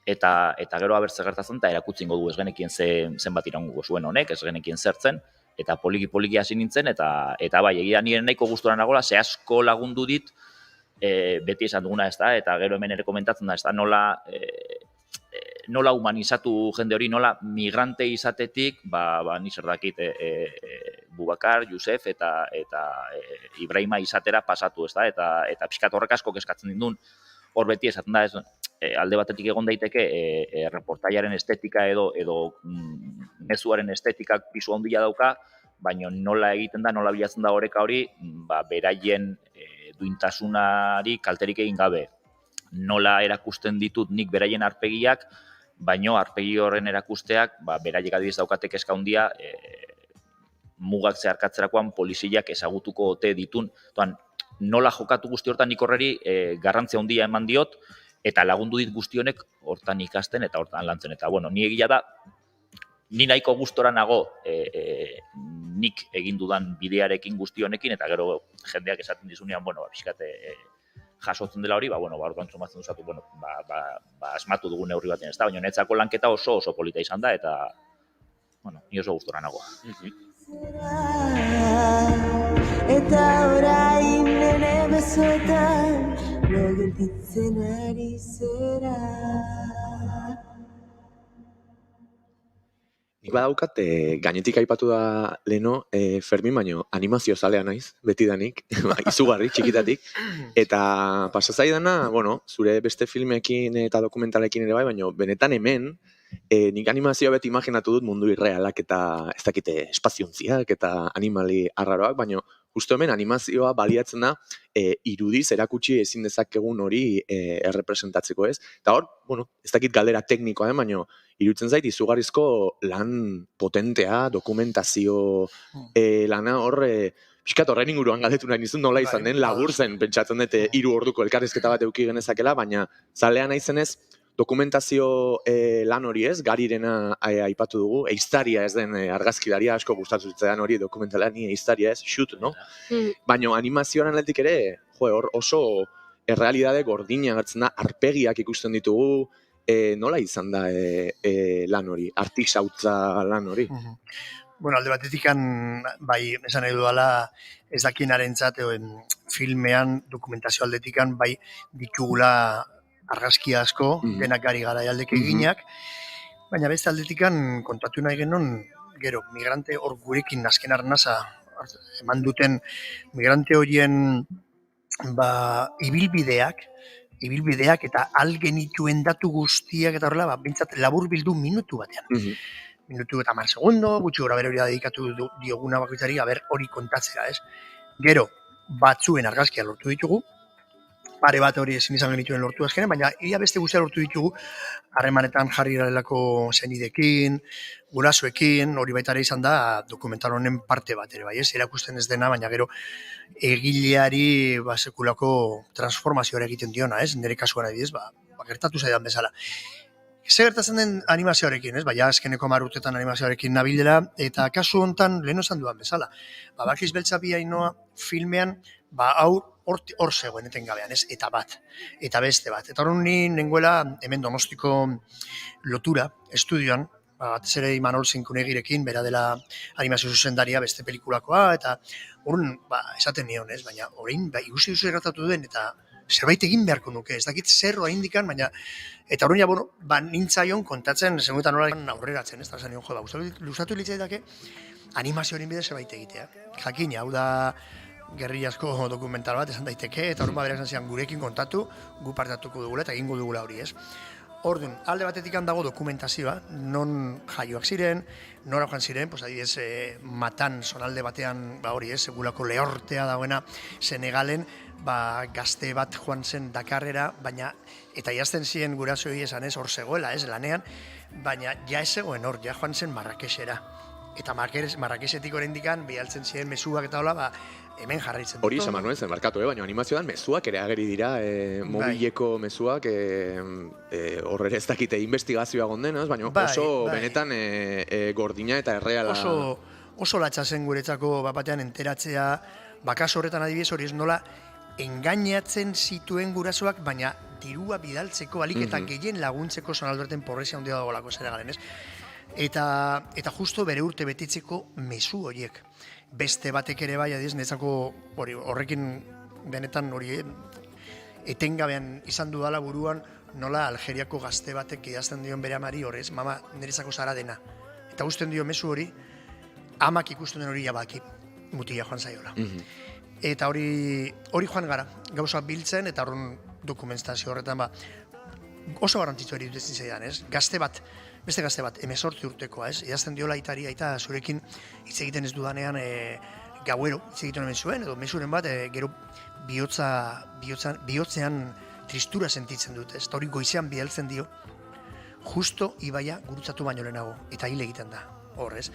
eta gero abertze gertatzen, eta erakutzingo du ez genekien zenbat iraungo zuen honek, ez genekien zertzen, eta poliki hasi nintzen, eta bai, egia nire nahiko gustura nagola, ze asko lagundu dit, beti esan duguna ez da, eta gero hemen ere komentatzen da, ez da, nola humanizatu jende hori, nola migrante izatetik, ni zer dakit, Bubakar, Yusef eta Ibrahima izatera pasatu, ez da, eta pixkat horrek asko kezkatzen dindun, hor beti esaten da, alde batetik egon daiteke reportaiaren estetika edo mezuaren estetikak pisu handia dauka, baina nola egiten da, nola bilatzen da oreka hori, beraien duintasunari kalterik egin gabe. Nola erakusten ditut nik beraien arpegiak, baino arpegi horren erakusteak, beraiek adibidez daukatek eska handia, mugak zeharkatzerakoan poliziak ezagutuko ote ditun. Nola jokatu guzti hortan nik horreri garrantzia handia eman diot, eta lagundu dit guzti honek hortan ikasten eta hortan lantzen. Eta, ni egia da, ni nahiko gustora nago nik egin dudan bidearekin guzti honekin, eta gero jendeak esaten dizunean, pixkate jasotzen dela hori, orduan zomatzen duzatu, asmatu dugun neurri batean ez da, baina netzako lanketa oso polita izan da, eta, ni oso gustora nago. Eta orain nere besoetan lo gelditzen ari zera. Nik badaukat, gainetik aipatu da leno, Fermin, baino animazio zalea naiz, betidanik, izugarri, txikitatik, eta pasazaidana, zure beste filmekin eta dokumentalekin ere bai, baino benetan hemen, nik animazioa beti imaginatu dut mundu irrealak eta ez dakite espaziontziak eta animali arraroak, baino justo hemen animazioa baliatzen da irudiz erakutsi ezin dezakegun hori errepresentatzeko ez. Eta hor, ez dakit galdera teknikoa den, baino iruditzen zait izugarrizko lan potentea, dokumentazio lana hor, pixkat horren inguruan galdetu nahi nizun nola izan den, labur zen, pentsatzen dut 3 orduko elkarrizketa bat eduki genezakela, baina zalea naizenez, dokumentazio lan hori ez, garirena aipatu dugu, eiztaria ez den argazkilaria asko gustatu zitzaidan hori dokumentalani eiztaria ez, shoot, no? Baina animazioaren aldetik ere, hor oso errealidade gordina agertzen da, arpegiak ikusten ditugu, nola izan da lan hori, artisautza lan hori? Alde batetik, bai, esan nahi dudala, ez dakinarentzat filmean, dokumentazio aldetikan, bai, ditugula argazki asko, denak gari gara aldek eginak, baina beste aldetikan kontatu nahi genuen, gero, migrante hor gurekin azken arnaza eman duten migrante horien ibilbideak eta algenituen datu guztiak eta horrela, bintzat labur bildu minutu batean. Minutu eta 10 segundo, gutxi gora bere hori da dedikatu dioguna bakoitzari, hori kontatzera, ez? Gero, batzuen argazkia lortu ditugu, pare bat hori ezin izan genituen lortu azkenen, baina ia beste guztia lortu ditugu harremanetan jarri garelako zenidekin, gurasoekin, hori baita ere izan da dokumental honen parte bat ere, bai ez, erakusten ez dena, baina gero egileari sekulako transformazioa egiten diona, ez, nire kasuan adibidez, gertatu zaidan bezala. Ze gertatzen den animazioarekin, ez, baina azkeneko 10 urtetan animazioarekin nabildela, eta kasu hontan lehen esan dudan bezala. Bakiz Beltza bi Ainoa filmean, hor zegoen etengabean, ez? Eta bat, eta beste bat. Eta hori nengoela hemen Donostiko lotura, estudioan, batez ere Imanol Zinkunegirekin, bera dela animazio zuzendaria beste pelikulakoa, eta horren, esaten nion, ez? Baina orain, ikusi duzu erratatu duen, eta zerbait egin beharko nuke, ez dakit zer oa indikan, baina, eta horren ja, nintzaion kontatzen, zegoetan nola aurreratzen, ez da, zan nion, luzatu litzaidake, animazioaren bide zerbait egitea. Jakina, hau da, gerriazko dokumental bat esan daiteke, eta horren badera esan zian gurekin kontatu, gu partatuko dugula eta egingo dugula hori, ez? Orduan, alde batetik dago dokumentazioa, non jaioak ziren, nora joan ziren, pues adibidez, Matan zonalde batean, hori segulako lehortea dagoena Senegalen, gazte bat joan zen Dakarrera, baina, eta jazten ziren gurasoei esan hor zegoela, lanean, baina ja ez zegoen hor, ja joan zen Marrakexera. Eta Marrakesetik oraindikan bialtzen ziren mezuak eta hola, hemen jarraitzen dut. Hori, San Manuel zen markatu, baina animazioan mezuak ere ageri dira, mobileko mezuak, horre ez dakite investigazioa gondenaz, baina oso benetan gordina eta erreala. Oso latxa zen guretzako batean enteratzea, kasu horretan adibidez hori ez nola, engainatzen zituen gurasoak, baina dirua bidaltzeko alik eta gehien laguntzeko Zonalberten porrezia handia dagoelako Senegalen, ez? Eta justo bere urte betitzeko mezu horiek. Beste batek ere bai, adiz, netzako horrekin benetan hori etengabean izan dudala buruan, nola Algeriako gazte batek idazten dion bere amari horrez, mama niretzako zara dena. Eta usten dio mezu hori, amak ikusten den hori jabaki, mutila joan zaiola. Eta hori joan gara, gauza biltzen, eta horren dokumentazio horretan oso garrantzitsu eri dutetzen zaidan, ez? Beste gazte bat, 18 urtekoa, ez? Idazten diola aitari, aita zurekin hitz egiten ez dudanean gauero hitz egiten hemen zuen, edo mezuren bat, gero bihotzean tristura sentitzen dut, ez? Eta hori goizean bidaltzen dio, justo ibaia gurutzatu baino lehenago, eta hil egiten da, horrez.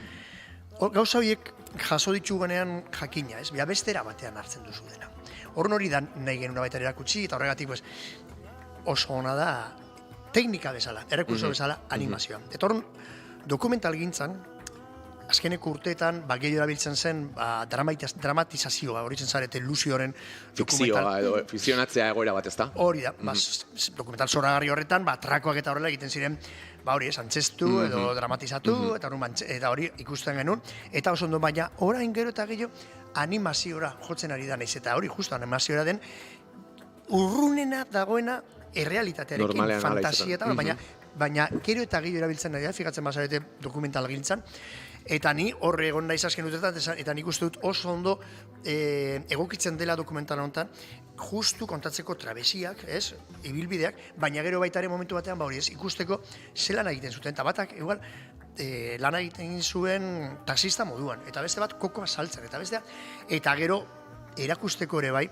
Gauza horiek jaso ditugunean jakina, ez? Bestera batean hartzen duzu dena. Horren hori da nahi genuen baita erakutsi, eta horregatik oso ona da teknika bezala, errekurso bezala animazioa. Eta horren dokumental gintzan, azkeneko urteetan, gehiago erabiltzen zen dramatizazioa, hori zen zarete Luzioren fikzioa edo fikzionatzea egoera bat, ezta? Hori da, dokumental zoragarri horretan, trakoak eta horrela egiten ziren, hori antzestu edo dramatizatu, eta hori ikusten genuen, eta oso ondo baina, orain gero eta gehiago animaziora jotzen ari da naiz, eta hori justo animaziora den, urrunena dagoena errealitatearekin, fantasia eta baina gero eta gehiago erabiltzen nahi da, fijatzen bazarete dokumental gintzan, eta ni horre egon naiz azken urtetan, eta nik uste dut oso ondo egokitzen dela dokumental honetan, justu kontatzeko trabesiak, ez, ibilbideak, baina gero baita ere momentu batean, hori ez, ikusteko zelan egiten zuten, eta batak, igual, lan egiten zuen taxista moduan, eta beste bat kokoa saltzen, eta gero erakusteko ere bai,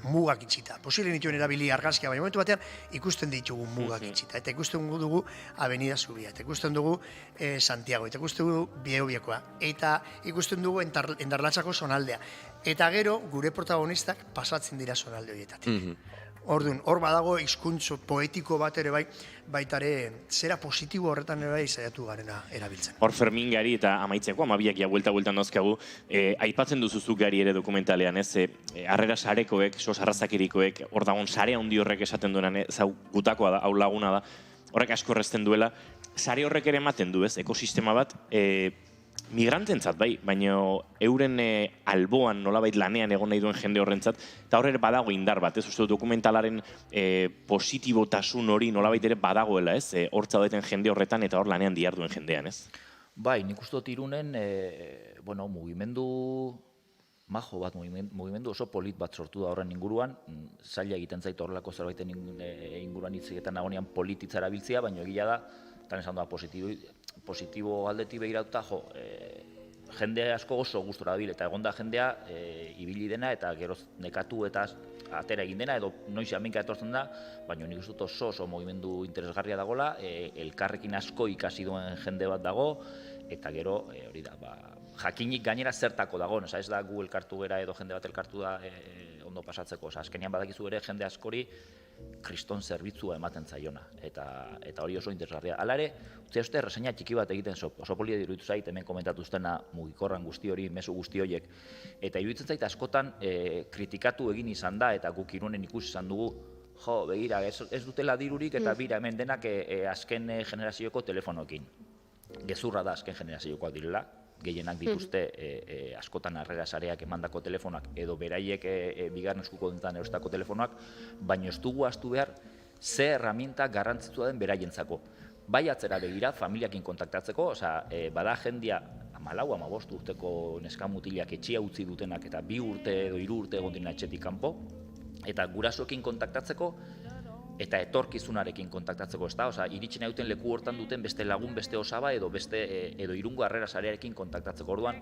mugak itxita. Posible nituen erabili argazkia, baina momentu batean ikusten ditugu mugak itxita. Eta ikusten dugu Avenida Zubia, eta ikusten dugu Santiago, eta ikusten dugu Biebiekoa, eta ikusten dugu Endarlatzako zonaldea. Eta gero, gure protagonistak pasatzen dira zonalde horietatik. Orduan, hor badago hizkuntz poetiko bat ere bai, baitare zera positibo horretan ere bai saiatu garena erabiltzen. Hor Fermin Gari eta amaitzeko, amabiak ja buelta dozkagu, aipatzen duzuzuk Gari ere dokumentalean, ez? Harrera sarekoek, sos arrazakirikoek, hor dagoen sare handi horrek esaten duenan, zau gutakoa da, hau laguna da, horrek asko errezten duela, sare horrek ere ematen du, ez? Ekosistema bat, migrantentzat bai, baina euren alboan nolabait lanean egon nahi duen jende horrentzat, eta horre badago indar bat, ez? Uste dokumentalaren positibotasun hori nolabait ere badagoela, ez? Hortza daiten jende horretan eta hor lanean diharduen jendean, ez? Bai, nik uste dut Irunen, mugimendu majo bat, mugimendu oso polit bat sortu da horren inguruan, zaila egiten zait horrelako zerbaiten inguruan hitzegetan nagonean polititza erabiltzea, baina egia da, eta esan da positibo aldetik behiratuta, jende asko oso gustora dabil, eta egonda jendea ibili dena, eta geroz nekatu eta atera egin dena, edo noiz aminka etortzen da, baina nik uste dut oso mugimendu interesgarria dagoela, elkarrekin asko ikasi duen jende bat dago, eta gero, hori da, jakinik gainera zertako dago, ez da gu elkartu gera edo jende bat elkartu da ondo pasatzeko, azkenean badakizu ere jende askori kriston zerbitzua ematen zaiona, eta hori oso interesgarria. Hala ere, utzia uste, reseña txiki bat egiten oso polia diruditu zait, hemen komentatu zutena mugikorran guzti hori, mezu guzti horiek, eta iruditzen zait askotan kritikatu egin izan da, eta guk Irunen ikusi izan dugu, begira, ez dutela dirurik, eta bira hemen denak azken generazioko telefonoekin. Gezurra da azken generaziokoak direla, gehienak dituzte askotan harrera sareak emandako telefonak edo beraiek bigarren eskuko dintan erostako telefonak, baina ez dugu ahaztu behar ze herramienta garrantzitsua den beraientzako. Bai atzera begira, familiakin kontaktatzeko, bada jendia 14-15 urteko neskamutilak etxea utzi dutenak eta 2 urte edo 3 urte egon dira etxetik kanpo, eta gurasoekin kontaktatzeko eta etorkizunarekin kontaktatzeko, ez da? Osa, iritsi nahi duten leku hortan duten beste lagun, beste osaba edo Irungo Harrera sarearekin kontaktatzeko. Orduan,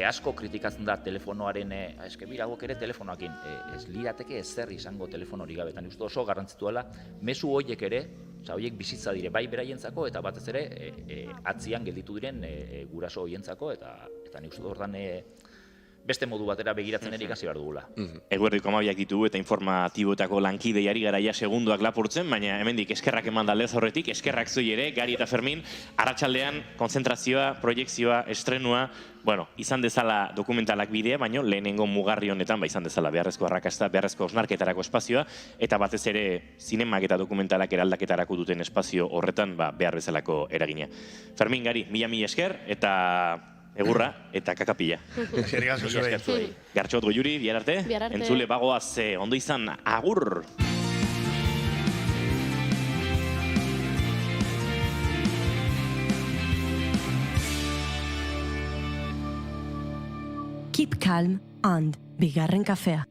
asko kritikatzen da telefonoaren, eske biragok ere telefonoakin, ez lirateke ezer izango telefonori gabetan. Uste oso garrantzituela, mezu horiek ere, horiek bizitza dire, bai beraientzako eta batez ere atzian gelditu diren guraso horientzako, eta nik uste hortan beste modu batera begiratzen ere ikasi behar dugula. Eguerdiko 12ak ditugu eta informatiboetako lankideiari garaia segunduak lapurtzen, baina hemendik eskerrak eman da aldez horretik, eskerrak zuei ere, Gari eta Fermin, arratsaldean konzentrazioa, proiekzioa, estrenua, izan dezala dokumentalak bidea, baina lehenengo mugarri honetan izan dezala beharrezko arrakasta, beharrezko osnarketarako espazioa, eta batez ere zinemak eta dokumentalak eraldaketarako duten espazio horretan behar bezalako eragina. Fermin, Gari, mila esker, eta egurra eta kakapila. Eskerrik asko zuei. Gartxot Goiuri, bihar arte. Entzule bagoaz ondo izan, agur! Keep calm and bigarren kafea.